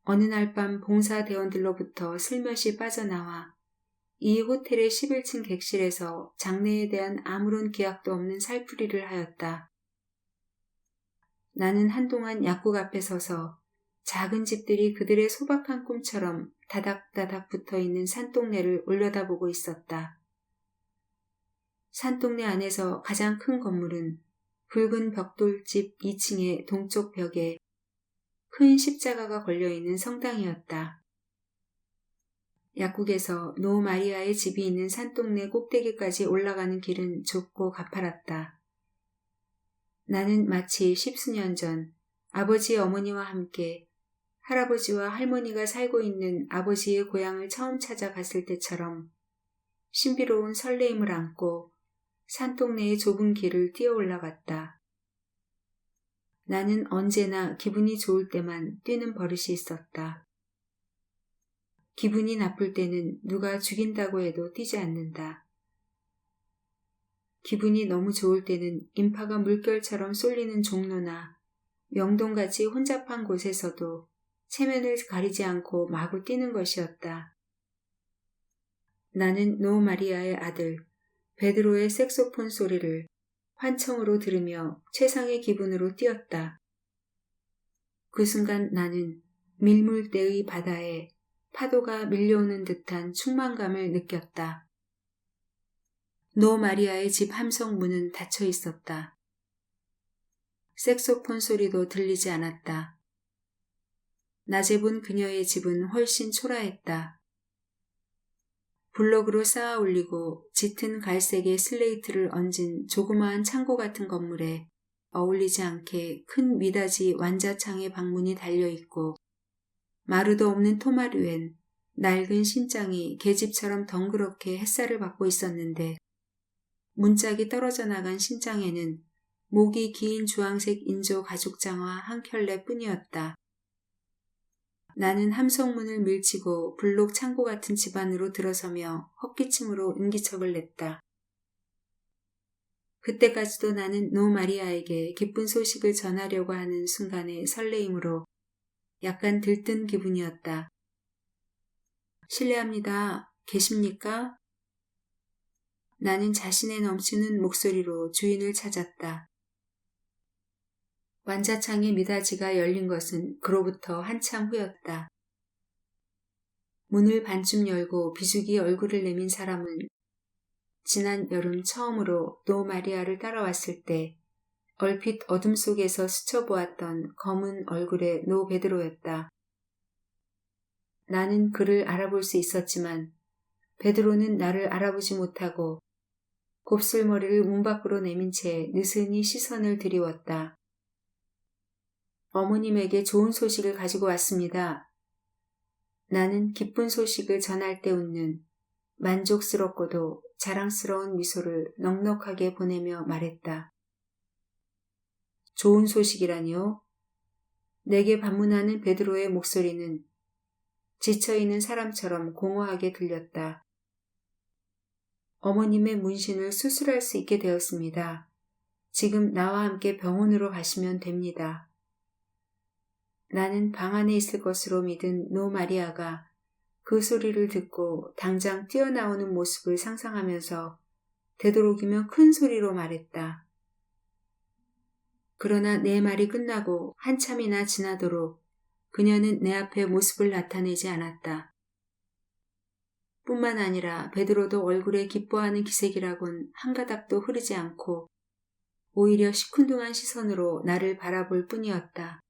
어느 날 밤 봉사대원들로부터 슬며시 빠져나와 이 호텔의 11층 객실에서 장래에 대한 아무런 기약도 없는 살풀이를 하였다. 나는 한동안 약국 앞에 서서 작은 집들이 그들의 소박한 꿈처럼 다닥다닥 붙어있는 산동네를 올려다보고 있었다. 산동네 안에서 가장 큰 건물은 붉은 벽돌집 2층의 동쪽 벽에 큰 십자가가 걸려있는 성당이었다. 약국에서 노 마리아의 집이 있는 산동네 꼭대기까지 올라가는 길은 좁고 가파랐다. 나는 마치 10수년 전 아버지의 어머니와 함께 할아버지와 할머니가 살고 있는 아버지의 고향을 처음 찾아갔을 때처럼 신비로운 설레임을 안고 산동네의 좁은 길을 뛰어 올라갔다. 나는 언제나 기분이 좋을 때만 뛰는 버릇이 있었다. 기분이 나쁠 때는 누가 죽인다고 해도 뛰지 않는다. 기분이 너무 좋을 때는 인파가 물결처럼 쏠리는 종로나 명동같이 혼잡한 곳에서도 체면을 가리지 않고 마구 뛰는 것이었다. 나는 노 마리아의 아들 베드로의 색소폰 소리를 환청으로 들으며 최상의 기분으로 뛰었다. 그 순간 나는 밀물대의 바다에 파도가 밀려오는 듯한 충만감을 느꼈다. 노 마리아의 집 함성 문은 닫혀 있었다. 색소폰 소리도 들리지 않았다. 낮에 본 그녀의 집은 훨씬 초라했다. 블록으로 쌓아 올리고 짙은 갈색의 슬레이트를 얹은 조그마한 창고 같은 건물에 어울리지 않게 큰 미닫이 완자창의 방문이 달려있고 마루도 없는 토마루엔 낡은 신장이 계집처럼 덩그렇게 햇살을 받고 있었는데 문짝이 떨어져 나간 신장에는 목이 긴 주황색 인조 가죽장화 한 켤레 뿐이었다. 나는 함성문을 밀치고 블록 창고 같은 집 안으로 들어서며 헛기침으로 인기척을 냈다. 그때까지도 나는 노 마리아에게 기쁜 소식을 전하려고 하는 순간의 설레임으로 약간 들뜬 기분이었다. 실례합니다. 계십니까? 나는 자신의 넘치는 목소리로 주인을 찾았다. 완자창의 미닫이가 열린 것은 그로부터 한참 후였다. 문을 반쯤 열고 비수기 얼굴을 내민 사람은 지난 여름 처음으로 노 마리아를 따라왔을 때 얼핏 어둠 속에서 스쳐보았던 검은 얼굴의 노 베드로였다. 나는 그를 알아볼 수 있었지만 베드로는 나를 알아보지 못하고 곱슬머리를 문 밖으로 내민 채 느슨히 시선을 들이웠다. 어머님에게 좋은 소식을 가지고 왔습니다. 나는 기쁜 소식을 전할 때 웃는 만족스럽고도 자랑스러운 미소를 넉넉하게 보내며 말했다. 좋은 소식이라니요? 내게 반문하는 베드로의 목소리는 지쳐있는 사람처럼 공허하게 들렸다. 어머님의 문신을 수술할 수 있게 되었습니다. 지금 나와 함께 병원으로 가시면 됩니다. 나는 방 안에 있을 것으로 믿은 노 마리아가 그 소리를 듣고 당장 뛰어나오는 모습을 상상하면서 되도록이면 큰 소리로 말했다. 그러나 내 말이 끝나고 한참이나 지나도록 그녀는 내 앞에 모습을 나타내지 않았다. 뿐만 아니라 베드로도 얼굴에 기뻐하는 기색이라곤 한 가닥도 흐르지 않고 오히려 시큰둥한 시선으로 나를 바라볼 뿐이었다.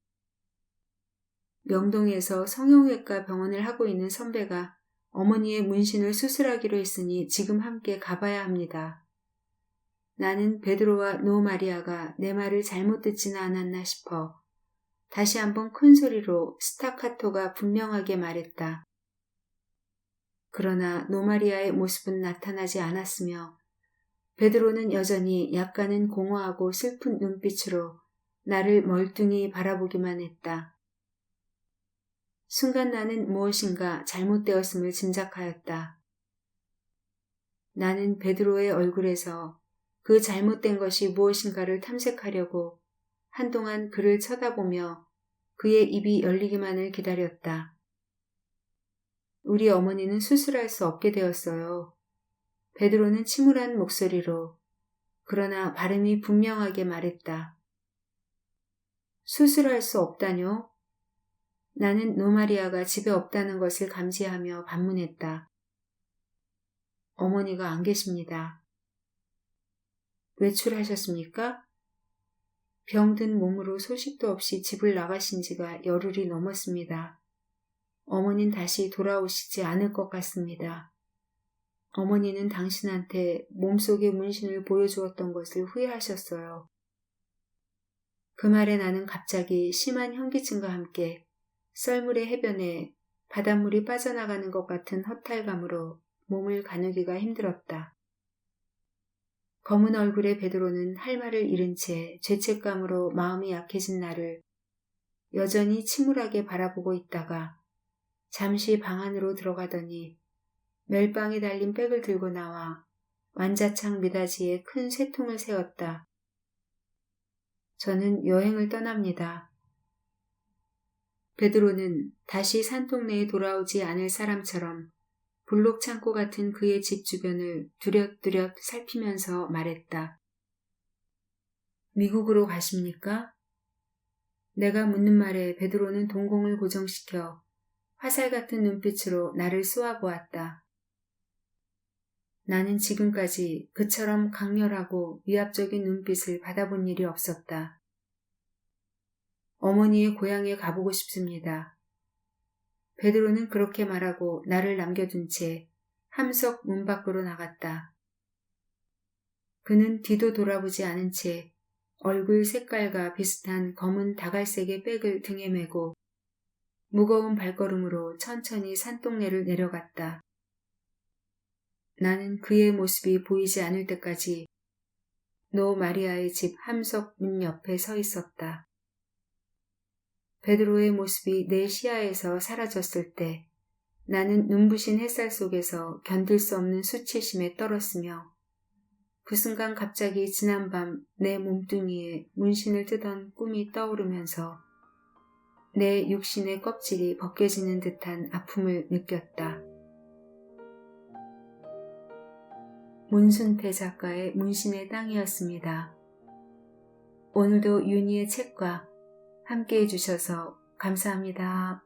명동에서 성형외과 병원을 하고 있는 선배가 어머니의 문신을 수술하기로 했으니 지금 함께 가봐야 합니다. 나는 베드로와 노 마리아가 내 말을 잘못 듣지는 않았나 싶어 다시 한번 큰 소리로 스타카토가 분명하게 말했다. 그러나 노 마리아의 모습은 나타나지 않았으며 베드로는 여전히 약간은 공허하고 슬픈 눈빛으로 나를 멀뚱히 바라보기만 했다. 순간 나는 무엇인가 잘못되었음을 짐작하였다. 나는 베드로의 얼굴에서 그 잘못된 것이 무엇인가를 탐색하려고 한동안 그를 쳐다보며 그의 입이 열리기만을 기다렸다. 우리 어머니는 수술할 수 없게 되었어요. 베드로는 침울한 목소리로 그러나 발음이 분명하게 말했다. 수술할 수 없다뇨? 나는 노 마리아가 집에 없다는 것을 감지하며 반문했다. 어머니가 안 계십니다. 외출하셨습니까? 병든 몸으로 소식도 없이 집을 나가신 지가 열흘이 넘었습니다. 어머니는 다시 돌아오시지 않을 것 같습니다. 어머니는 당신한테 몸속의 문신을 보여주었던 것을 후회하셨어요. 그 말에 나는 갑자기 심한 현기증과 함께 썰물의 해변에 바닷물이 빠져나가는 것 같은 허탈감으로 몸을 가누기가 힘들었다. 검은 얼굴의 베드로는 할 말을 잃은 채 죄책감으로 마음이 약해진 나를 여전히 침울하게 바라보고 있다가 잠시 방 안으로 들어가더니 멜빵에 달린 백을 들고 나와 완자창 미닫이에 큰 쇠통을 세웠다. 저는 여행을 떠납니다. 베드로는 다시 산동네에 돌아오지 않을 사람처럼 블록 창고 같은 그의 집 주변을 두렷두렷 살피면서 말했다. 미국으로 가십니까? 내가 묻는 말에 베드로는 동공을 고정시켜 화살 같은 눈빛으로 나를 쏘아보았다. 나는 지금까지 그처럼 강렬하고 위압적인 눈빛을 받아본 일이 없었다. 어머니의 고향에 가보고 싶습니다. 베드로는 그렇게 말하고 나를 남겨둔 채 함석 문 밖으로 나갔다. 그는 뒤도 돌아보지 않은 채 얼굴 색깔과 비슷한 검은 다갈색의 백을 등에 메고 무거운 발걸음으로 천천히 산동네를 내려갔다. 나는 그의 모습이 보이지 않을 때까지 노 마리아의 집 함석 문 옆에 서 있었다. 베드로의 모습이 내 시야에서 사라졌을 때 나는 눈부신 햇살 속에서 견딜 수 없는 수치심에 떨었으며 그 순간 갑자기 지난밤 내 몸뚱이에 문신을 뜨던 꿈이 떠오르면서 내 육신의 껍질이 벗겨지는 듯한 아픔을 느꼈다. 문순태 작가의 문신의 땅이었습니다. 오늘도 윤희의 책과 함께 해주셔서 감사합니다.